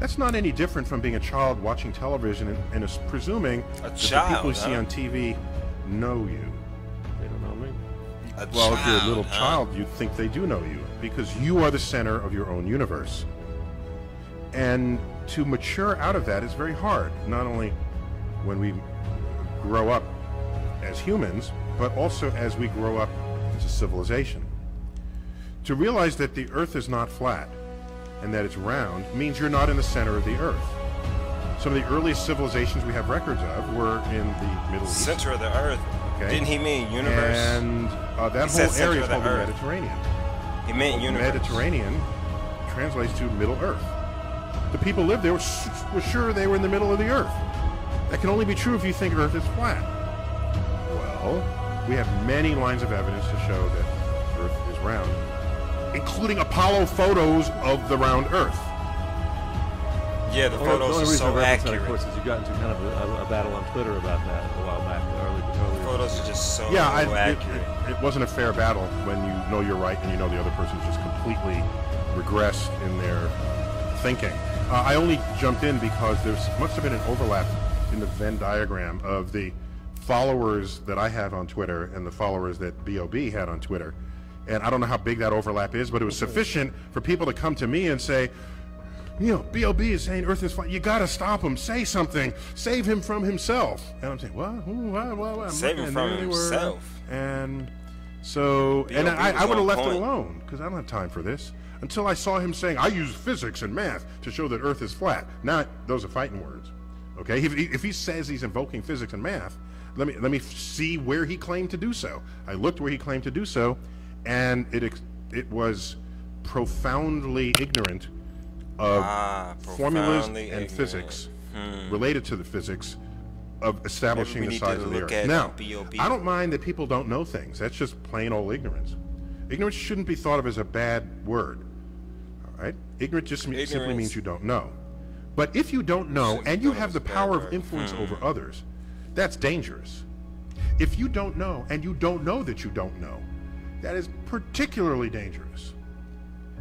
That's not any different from being a child watching television and is presuming that the people you see on TV know you. They don't know me. Well, if you're a little child, you think they do know you because you are the center of your own universe. And to mature out of that is very hard, not only when we grow up as humans, but also as we grow up as a civilization. To realize that the Earth is not flat and that it's round means you're not in the center of the Earth. Some of the earliest civilizations we have records of were in the Middle East. Center of the Earth. Okay. Didn't he mean universe? And that whole area is called the Mediterranean. He meant universe. Mediterranean translates to Middle Earth. The people lived there were sure they were in the middle of the Earth. That can only be true if you think Earth is flat. Well, we have many lines of evidence to show that Earth is round, including Apollo photos of the round Earth. Yeah, the photos are so accurate. Of course, is you got into kind of a battle on Twitter about that a while back. The photos are just so accurate. It wasn't a fair battle when you know you're right and you know the other person's just completely regressed in their thinking. I only jumped in because there must have been an overlap in the Venn diagram of the followers that I have on Twitter and the followers that B.O.B. had on Twitter. And I don't know how big that overlap is, but it was sufficient for people to come to me and say, you know, B.O.B. is saying Earth is flat. You got to stop him. Say something. Save him from himself. And I'm saying, what? Save him from himself. And so, and I would have left it alone because I don't have time for this until I saw him saying, I use physics and math to show that Earth is flat. Now, those are fighting words. Okay, if he says he's invoking physics and math, let me see where he claimed to do so. I looked where he claimed to do so, and it was profoundly ignorant of formulas and physics related to the physics of establishing the size of the Earth. Now, I don't mind that people don't know things. That's just plain old ignorance. Ignorance shouldn't be thought of as a bad word. All right? Ignorance just simply means you don't know. But if you don't know and you have the power of influence over others, that's dangerous. If you don't know and you don't know that you don't know, that is particularly dangerous.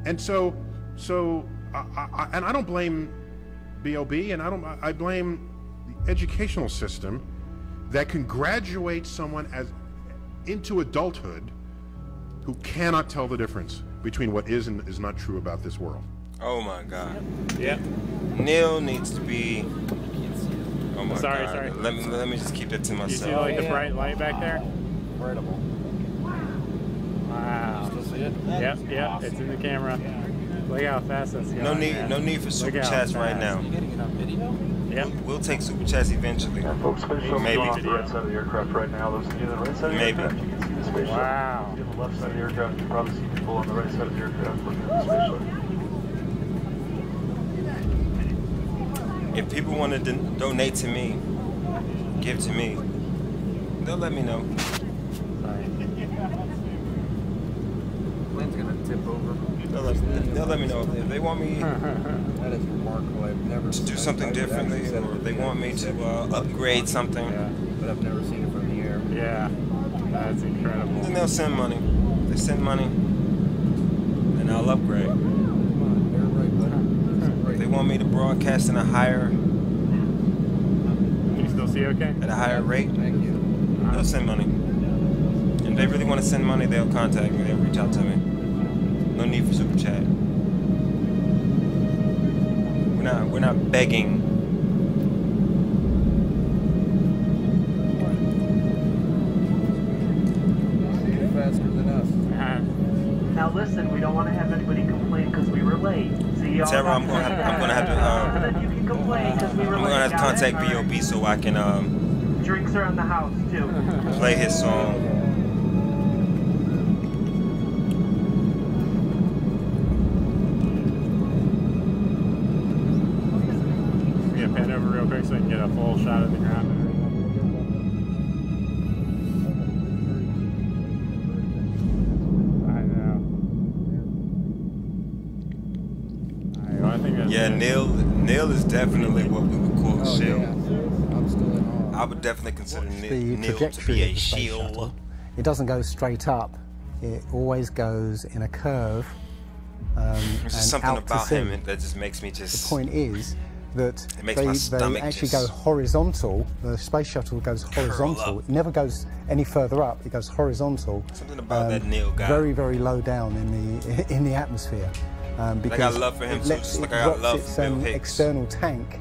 And so I don't blame B.O.B. and I blame the educational system that can graduate someone into adulthood who cannot tell the difference between what is and is not true about this world. Oh my God. Yeah. Neil needs to be. Oh my Sorry. God. Let me just keep that to myself. You see like the bright light back there? Incredible. Wow. Still see it? Yep, it's in the camera. Look how fast that's going. No need for super chats right now. You getting it on video? Yep. We'll take super chats eventually. Folks, spaceship Maybe. on the right side of the aircraft right now. Those of you on the right side of the aircraft, you can see the spaceship. Wow. On the left side of the aircraft, you can probably see people on the right side of the aircraft looking at the spaceship. If people want to donate to me, give to me, they'll let me know. Plane's gonna tip over. They'll let me know if they want me That is remarkable. I've never to do something differently, or if they want me to upgrade something. Yeah, but I've never seen it from the air. Yeah, that's incredible. Then they'll send money. They send money, and I'll upgrade. Come on, they're right, buddy. If they want me to broadcast in a higher? Can you still see okay? At a higher rate? Thank you. They'll send money. And if they really want to send money, they'll contact me. They'll reach out to me. No need for super chat. We're not begging. Faster than us. Now listen, we don't want to have anybody complain because we were late. See y'all. Sarah, I'm gonna have to. You can complain because we were I'm late. gonna have to contact B.O.B. so I can Drinks are in the house too. play his song. Yeah, pan over real quick so I can get a full shot of the ground. Yeah, Neil is definitely what we would call a shield. Yeah. I'm still in awe. I would definitely consider The Neil to trajectory be of a the space shield. shuttle, it doesn't go straight up. It always goes in a curve. There's just something out to about sea. him that just makes me just. The point is that It makes my they stomach actually just go horizontal. The space shuttle goes horizontal. It never goes any further up. It goes horizontal. Something about that Neil guy. Very, very low down in the atmosphere. Like I love for him too, just like I got love its for Bill Hicks. external tank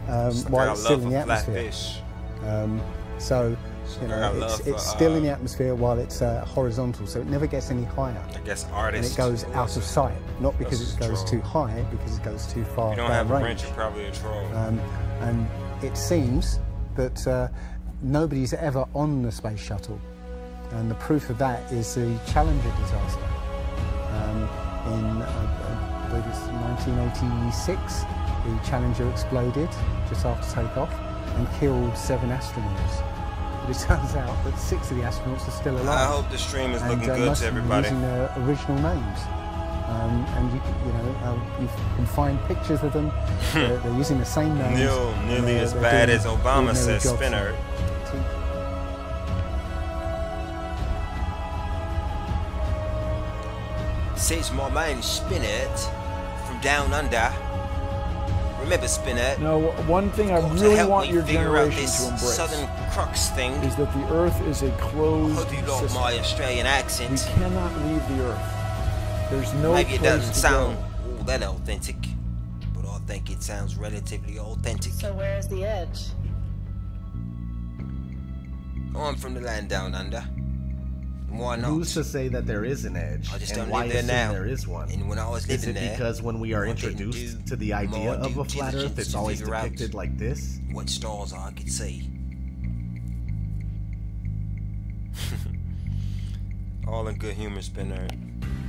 Just like while I it's love still in the for Flat atmosphere. Fish. So you like I know, love it's for, still in the atmosphere while it's horizontal, so it never gets any higher. I guess And artists. it goes out of sight, not because That's it goes troll. too high, because it goes too far If you don't down have a range. wrench, you're probably a troll. And it seems that nobody's ever on the space shuttle, and the proof of that is the Challenger disaster. In I believe it's 1986, the Challenger exploded just after takeoff and killed 7 astronauts. But it turns out that 6 of the astronauts are still alive. I hope the stream is looking good most to of them everybody. using their original names. And you can find pictures of them. They're using the same names. Nearly and as they're bad doing as Obama ordinary says jobs. Spinner. Says my man Spinnert from down under. Remember Spinnert? No, one thing I To really help want me your figure out generation this to embrace Southern crux thing. is that the Earth is a closed Hope you like system. my Australian accent. We cannot leave the Earth. There's no Maybe it place doesn't to sound go. all that authentic, but I think it sounds relatively authentic. So where's the edge? Oh, I'm from the land down under. And why not? Who's to say that there is an edge? I just and don't why live there assume now. there is one? And when I was Is living it there, because when we are I didn't introduced do to the idea more of a due flat Earth, diligence it's to always figure out depicted like this? what stars I could see? All in good humor, Spinner.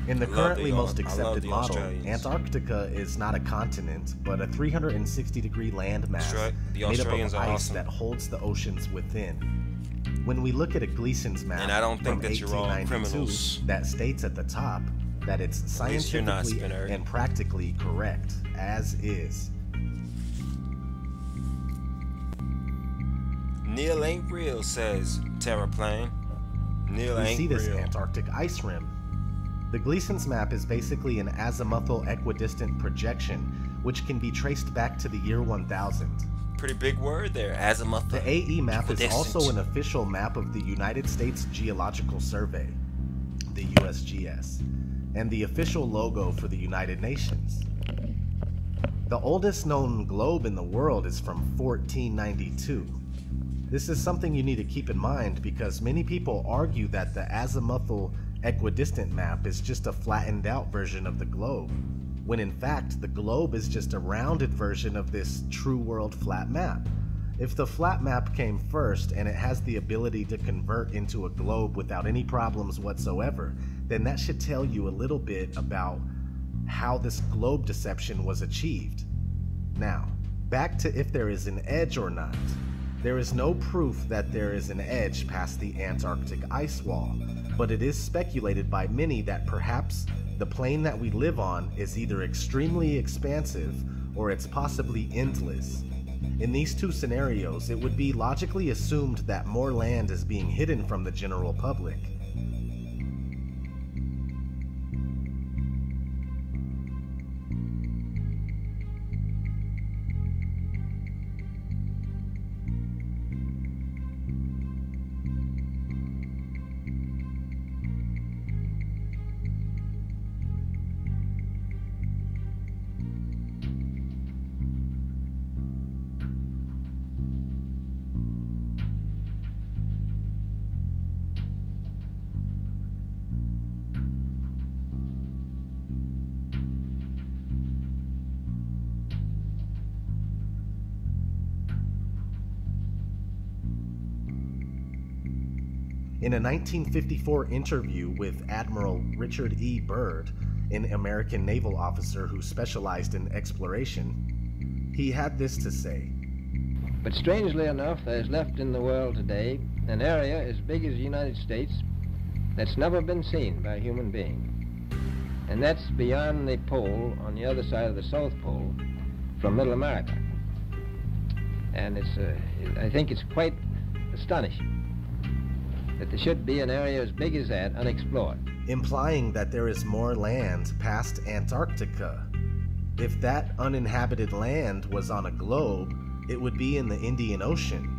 In the I love currently most I love accepted the model, Australians. Antarctica is not a continent, but a 360-degree land mass The made up Australians of are ice awesome. that holds the oceans within. When we look at a Gleason's map And I don't think from that you're all 1892, criminals. that states at the top that it's At least you're not, scientifically Spinner. and practically correct, as is. Neil ain't real, says Terraplane. Neil We ain't see this real. Antarctic ice rim. The Gleason's map is basically an azimuthal equidistant projection, which can be traced back to the year 1000. Pretty big word there, azimuth. The AE map is equidistant. also an official map of the United States Geological Survey, the USGS, and the official logo for the United Nations. The oldest known globe in the world is from 1492. This is something you need to keep in mind because many people argue that the azimuthal equidistant map is just a flattened out version of the globe, when in fact the globe is just a rounded version of this true world flat map. If the flat map came first and it has the ability to convert into a globe without any problems whatsoever, then that should tell you a little bit about how this globe deception was achieved. Now, back to if there is an edge or not. There is no proof that there is an edge past the Antarctic ice wall, but it is speculated by many that perhaps the plane that we live on is either extremely expansive or it's possibly endless. In these two scenarios, it would be logically assumed that more land is being hidden from the general public. In a 1954 interview with Admiral Richard E. Byrd, an American naval officer who specialized in exploration, he had this to say. But strangely enough, there is left in the world today an area as big as the United States that's never been seen by a human being. And that's beyond the pole, on the other side of the South Pole, from Middle America. And I think it's quite astonishing that there should be an area as big as that unexplored. Implying that there is more land past Antarctica. If that uninhabited land was on a globe, it would be in the Indian Ocean.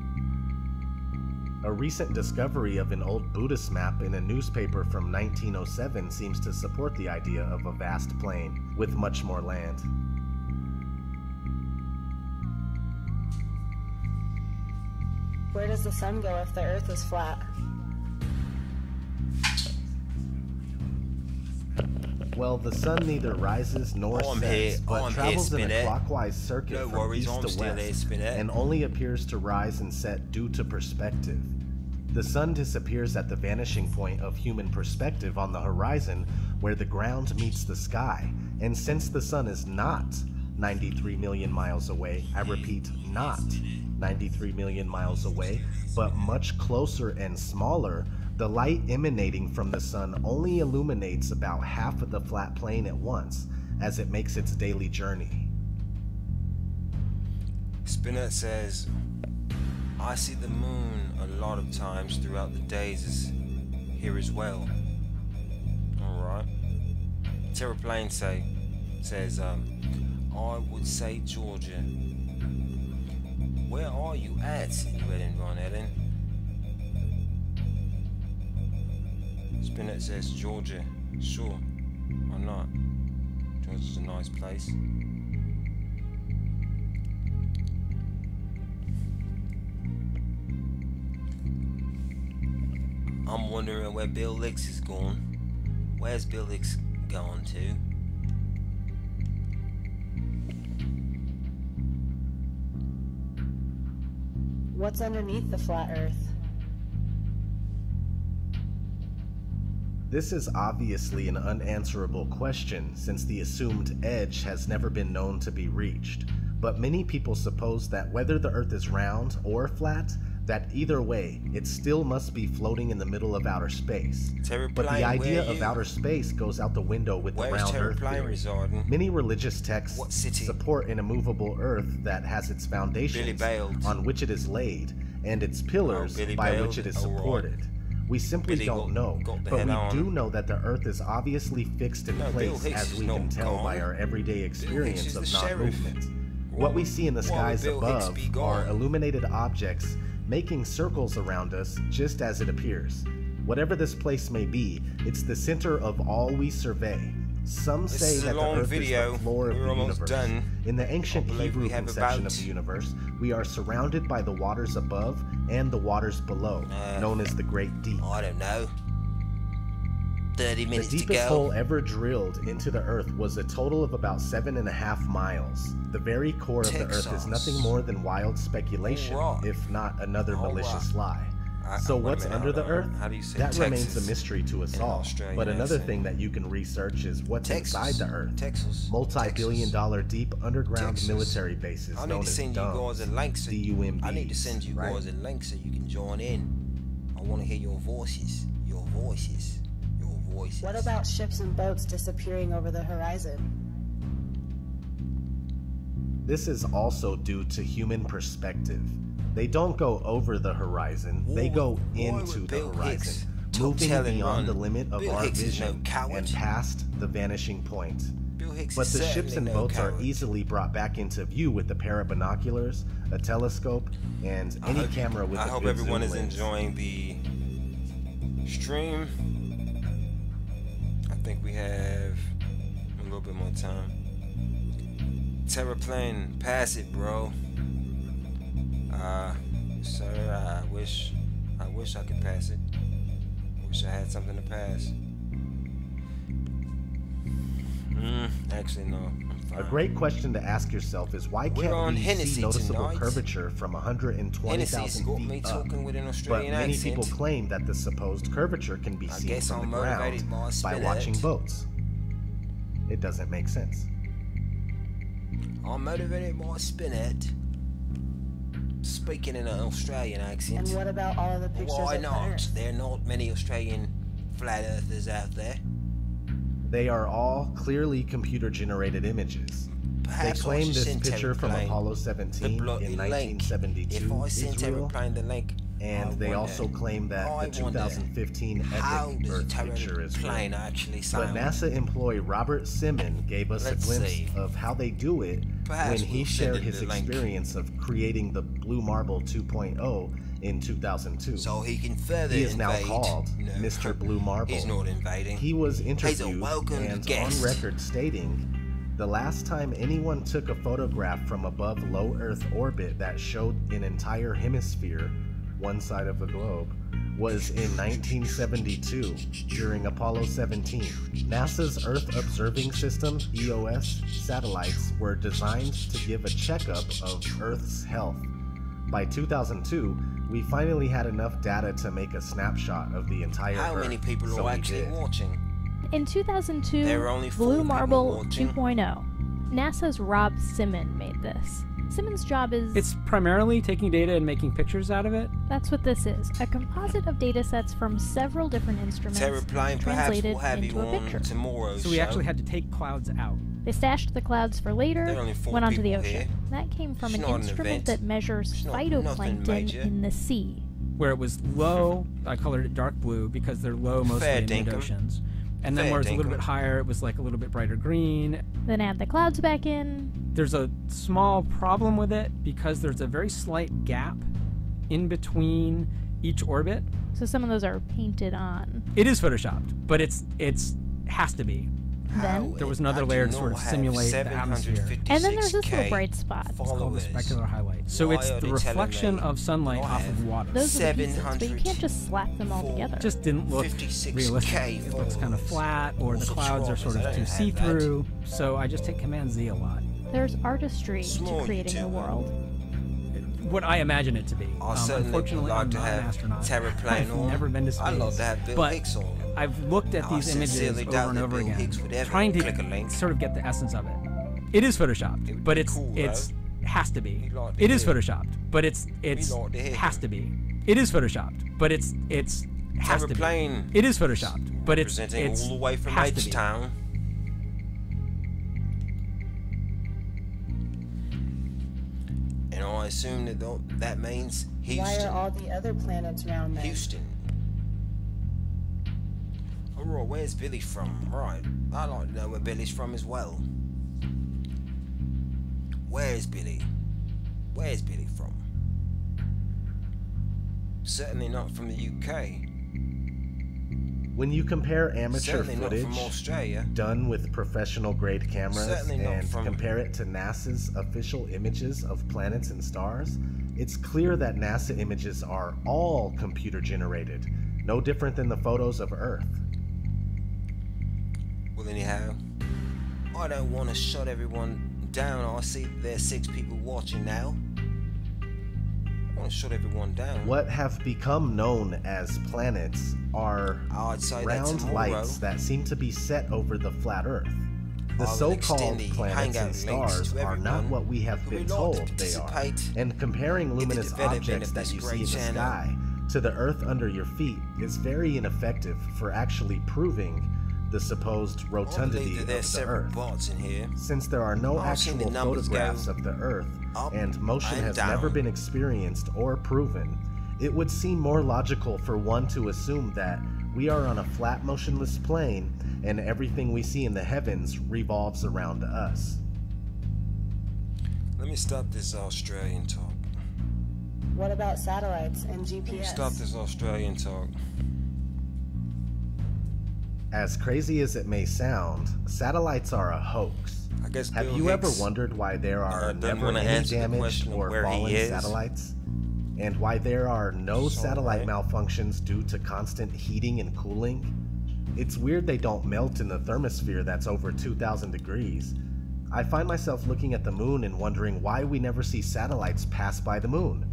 A recent discovery of an old Buddhist map in a newspaper from 1907 seems to support the idea of a vast plain with much more land. Where does the sun go if the Earth is flat? Well, the sun neither rises nor sets, but travels in a clockwise circuit from east to west, and only appears to rise and set due to perspective. The sun disappears at the vanishing point of human perspective on the horizon, where the ground meets the sky, and since the sun is not 93 million miles away, I repeat, not 93 million miles away, but much closer and smaller, the light emanating from the sun only illuminates about half of the flat plane at once as it makes its daily journey. Spinner says, I see the moon a lot of times throughout the days here as well. Alright. Terraplane says, I would say Georgia. Where are you at, Llewellyn von Hellen? Spinner says Georgia. Sure, why not? Georgia's a nice place. I'm wondering where Bill Licks is gone. Where's Bill Licks gone to? What's underneath the flat Earth? This is obviously an unanswerable question, since the assumed edge has never been known to be reached. But many people suppose that whether the Earth is round or flat, that either way, it still must be floating in the middle of outer space. But the idea of outer space goes out the window with the round Earth theory. Many religious texts support an immovable Earth that has its foundations on which it is laid, and its pillars by which it is supported. We simply don't know, but we do know that the Earth is obviously fixed in place, as we can tell by our everyday experience of non-movement. What we see in the skies above are illuminated objects making circles around us just as it appears. Whatever this place may be, it's the center of all we survey. Some say that the Earth is the floor of the universe. In the ancient Hebrew conception of the universe, we are surrounded by the waters above and the waters below, known as the Great Deep. I don't know. 30 minutes to go. The deepest hole ever drilled into the Earth was a total of about 7.5 miles. The very core of the Earth is nothing more than wild speculation, if not another malicious lie. So what's under the Earth? That remains a mystery to us all. But another thing that you can research is what's inside the Earth. Multi-billion-dollar deep underground military bases known as DUMBs. D-U-M-B. I need to send you guys a link so you can join in. I want to hear your voices. Your voices. Your voices. What about ships and boats disappearing over the horizon? This is also due to human perspective. They don't go over the horizon, they go into the horizon, moving beyond the limit of our vision and past the vanishing point. But the ships and boats are easily brought back into view with a pair of binoculars, a telescope, and any camera with a good zoom lens. I hope everyone is enjoying the stream. I think we have a little bit more time. Terraplane, pass it, bro. Sir, I wish I could pass it. Wish I had something to pass. Actually, no. I'm A great question to ask yourself is why can't we see noticeable curvature from 120,000 feet up? But many people claim that the supposed curvature can be seen from the ground by watching boats. It doesn't make sense. I'm motivated by spinet. Speaking in an Australian accent. And what about all of the pictures Why of not? Earth? There are not many Australian flat earthers out there. They are all clearly computer-generated images. They claim this picture from Apollo 17 in 1972 is real, and they also claim that the 2015 epic Earth picture is real. But NASA employee Robert Simon gave us a glimpse of how they do it when he shared his experience of creating the Blue Marble 2.0 in 2002. So he can further He is now invade. called Mr. Blue Marble. He's not invading. He was He's a interviewed welcomed and guest. on record stating, the last time anyone took a photograph from above low Earth orbit that showed an entire hemisphere, one side of the globe, was in 1972 during Apollo 17. NASA's Earth Observing System, EOS, satellites were designed to give a checkup of Earth's health. By 2002, we finally had enough data to make a snapshot of the entire Earth. How many people so are actually watching? In 2002, There are only 4 Blue people Marble watching. 2.0. NASA's Rob Simon made this. Simon's job is... It's primarily taking data and making pictures out of it. That's what this is, a composite of data sets from several different instruments translated into a picture. So we actually had to take clouds out. They stashed the clouds for later, There are only 4 went onto the people ocean. here. That came from It's an not an instrument event. that measures It's not nothing phytoplankton major. in the sea. Where it was low, I colored it dark blue because they're low mostly Fair in dinkum. mid-oceans. And then Fair where it's a little dinkum. bit higher, it was like a little bit brighter green. Then add the clouds back in. There's a small problem with it because there's a very slight gap in between each orbit. So some of those are painted on. It is photoshopped, but it's has to be. Then There was another layer to sort of simulate the atmosphere. And then there's this little bright spot. It's called the specular highlight. So it's the reflection of sunlight off of water. Those are the pieces, but you can't just slap them all together. It just didn't look realistic. It looks kind of flat, or the clouds are sort of too see-through. So I just hit Command Z a lot. There's artistry to creating the world. What I imagine it to be. I certainly Unfortunately, like I'm to not an have astronaut. terraplane I've on. never been to space. I'd love to have Bill but Hicks on. I've looked at I these images sincerely over doubt and that over Bill again, Hicks would ever trying click a to link. sort of get the essence of it. It is photoshopped, but it's has to be. like to It is hear. photoshopped, but it's like to hear. has to be. It is photoshopped, but it's has to be. Terraplane. It is photoshopped, but it's Presenting all the way from has to be. H-Town. And I assume that that means Why Houston. are all the other planets round then? Houston. Alright, where's Billy from? Right, I'd like to know where Billy's from as well. Where's Billy? Where's Billy from? Certainly not from the UK. When you compare amateur Certainly not footage from Australia. done with professional grade cameras Certainly not and from- compare it to NASA's official images of planets and stars, it's clear that NASA images are all computer generated, no different than the photos of Earth. Well, anyhow, I don't want to shut everyone down. I see there's 6 people watching now. I want to shut everyone down. What have become known as planets are I'd say that round tomorrow. lights that seem to be set over the flat Earth. The I will so-called extend the planets hangout and links stars to are not everyone what we have who been would like told to they are. participate And comparing in the luminous development objects of that this you see great in the channel. sky to the Earth under your feet is very ineffective for actually proving the supposed rotundity that of there's the several Earth. bots in here. Since there are no I've seen the actual numbers go photographs of the Earth up and motion and has down. never been experienced or proven, it would seem more logical for one to assume that we are on a flat motionless plane and everything we see in the heavens revolves around us. Let me stop this Australian talk. What about satellites and Let me GPS? stop this Australian talk. As crazy as it may sound, satellites are a hoax. I guess Have Bill you ever Hicks, wondered why there are doesn't never wanna any answer the damaged question of or where he fallen is. satellites? And why there are no So, satellite right. malfunctions due to constant heating and cooling? It's weird they don't melt in the thermosphere that's over 2,000 degrees. I find myself looking at the moon and wondering why we never see satellites pass by the moon.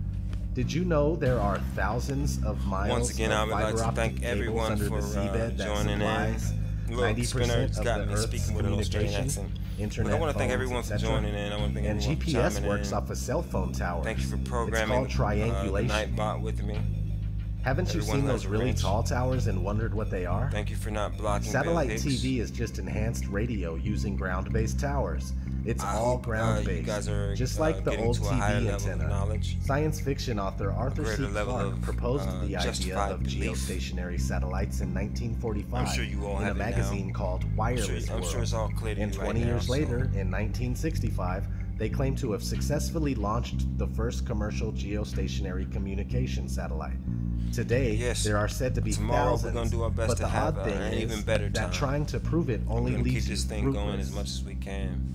Did you know there are thousands of miles Once again, I would like to thank everyone for joining in. Look, Spinner's got me speaking with an Australian accent. Look, I want to thank everyone for joining in. I want to thank everyone for chiming in. And GPS works off a cell phone tower. Thank you for programming it's called triangulation. the Nightbot with me. Haven't you seen those really tall towers and wondered what they are? Thank you for not blocking Satellite TV is just enhanced radio using ground-based towers. It's all ground-based, just like the old TV antenna. Science fiction author Arthur C. Clarke proposed the idea of geostationary satellites in 1945 in a magazine called Wireless World. And 20 years later, in 1965, they claim to have successfully launched the first commercial geostationary communication satellite. Today, there are said to be thousands, but the odd thing is that trying to prove it only leaves keep this thing going as much as we can.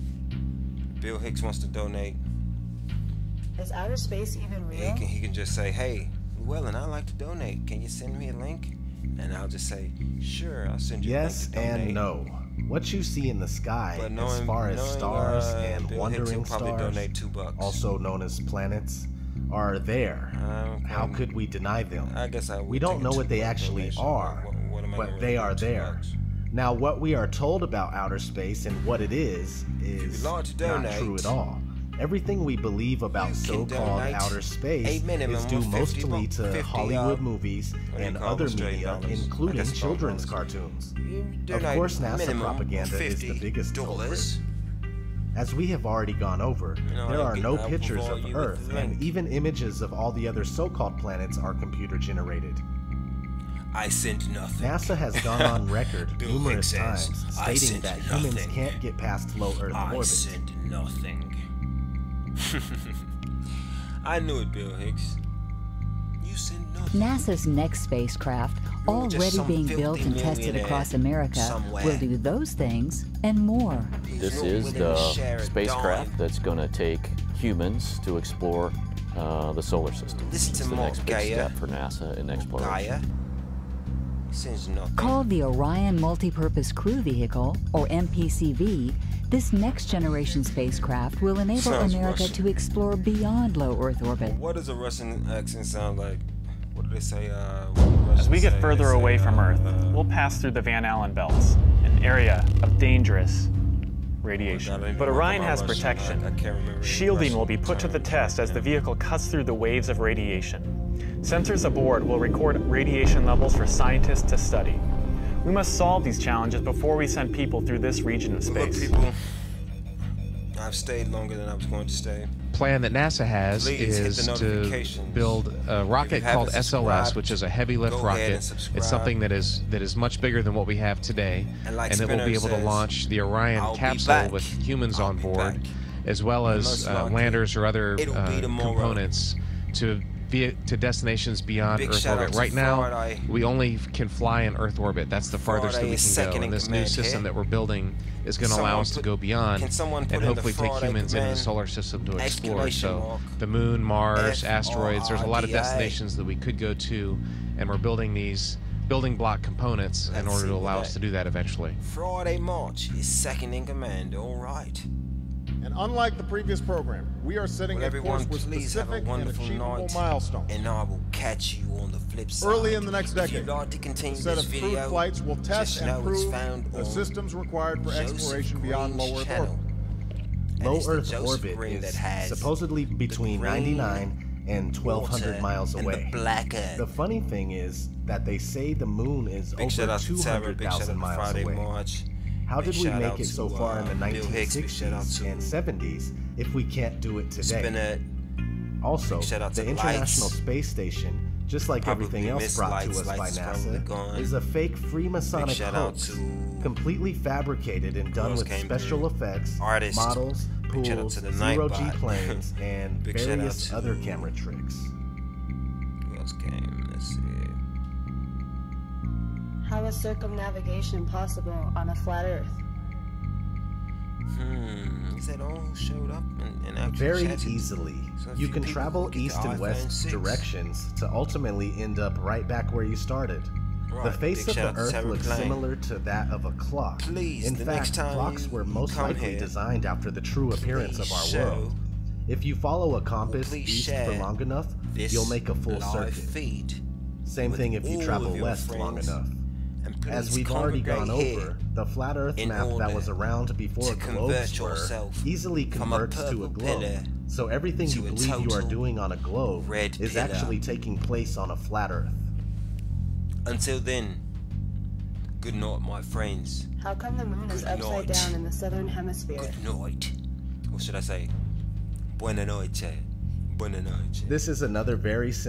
Bill Hicks wants to donate. Is outer space even real? He can just say, hey, Llewellyn, I'd like to donate. Can you send me a link? And I'll just say, sure, I'll send you a link to donate. Yes and no. What you see in the sky, as far as stars and Bill wandering stars, donate $2, also known as planets, are there. How could we deny them? I guess we don't know what they actually are, but they are there. Now, what we are told about outer space and what it is not true at all. Everything we believe about so-called outer space is due mostly to Hollywood movies and other media, including children's cartoons. Of course, NASA propaganda is the biggest culprit. As we have already gone over, there are no pictures of Earth, and even images of all the other so-called planets are computer-generated. I sent nothing. NASA has gone on record numerous times stating that humans can't get past low Earth orbit. I sent nothing. I knew it, Bill Hicks. You sent nothing. NASA's next spacecraft, already being built and tested across America, will do those things and more. This is the spacecraft that's going to take humans to explore the solar system. This is the next big step for NASA in exploration. Called the Orion Multipurpose Crew Vehicle, or MPCV, this next-generation spacecraft will enable America to explore beyond low Earth orbit. What does a Russian accent sound like? What do they say? As we get further away from Earth, we'll pass through the Van Allen belts, an area of dangerous radiation. But Orion has protection. Shielding will be put to the test as the vehicle cuts through the waves of radiation. Sensors aboard will record radiation levels for scientists to study. We must solve these challenges before we send people through this region of space. Look, people, I've stayed longer than I was going to stay. Plan that NASA has is to build a rocket called SLS, which is a heavy lift rocket. It's something that is much bigger than what we have today, and it will be able to launch the Orion capsule with humans on board, as well as landers or other components to destinations beyond Earth orbit. Right now, we only can fly in Earth orbit. That's the farthest that we can go. And this new system that we're building is going to allow us to go beyond and hopefully take humans into the solar system to explore. So the moon, Mars, asteroids, there's a lot of destinations that we could go to, and we're building these building block components in order to allow us to do that eventually. Friday March is second in command, all right. And unlike the previous program, we are setting a course with specific and achievable milestones. And I will catch you on the flip side. Early in the next decade, if you'd like to continue a set this of video, crewed flights will test and prove the systems required for exploration beyond low Earth orbit. Low Earth orbit is supposedly between 99 and 1,200 miles away. The funny thing is that they say the moon is over 200,000 miles away. How did we make it so far in the 1960s and 70s if we can't do it today? Also, the International Space Station, just like everything else brought to us by NASA, is a fake Freemasonic hoax, completely fabricated and done with special effects, models, pools, zero-G planes, and various other camera tricks. Who else came? Let's see. How is circumnavigation possible on a flat Earth? Is that all who showed up and actually Very chatted? easily. So you can travel east and west directions to ultimately end up right back where you started. The face of the Earth looks similar to that of a clock. In fact, clocks were most likely designed after the true appearance of our world. If you follow a compass east for long enough, you'll make a full circuit. Same thing if you travel west long enough. As we've already gone over, the flat Earth map that was around before globes were easily converts to a globe. So everything you believe you are doing on a globe is actually taking place on a flat Earth. Until then, good night, my friends. How come the moon is upside down in the southern hemisphere? Good night. Or should I say, buena noche. Buena noche. This is another very simple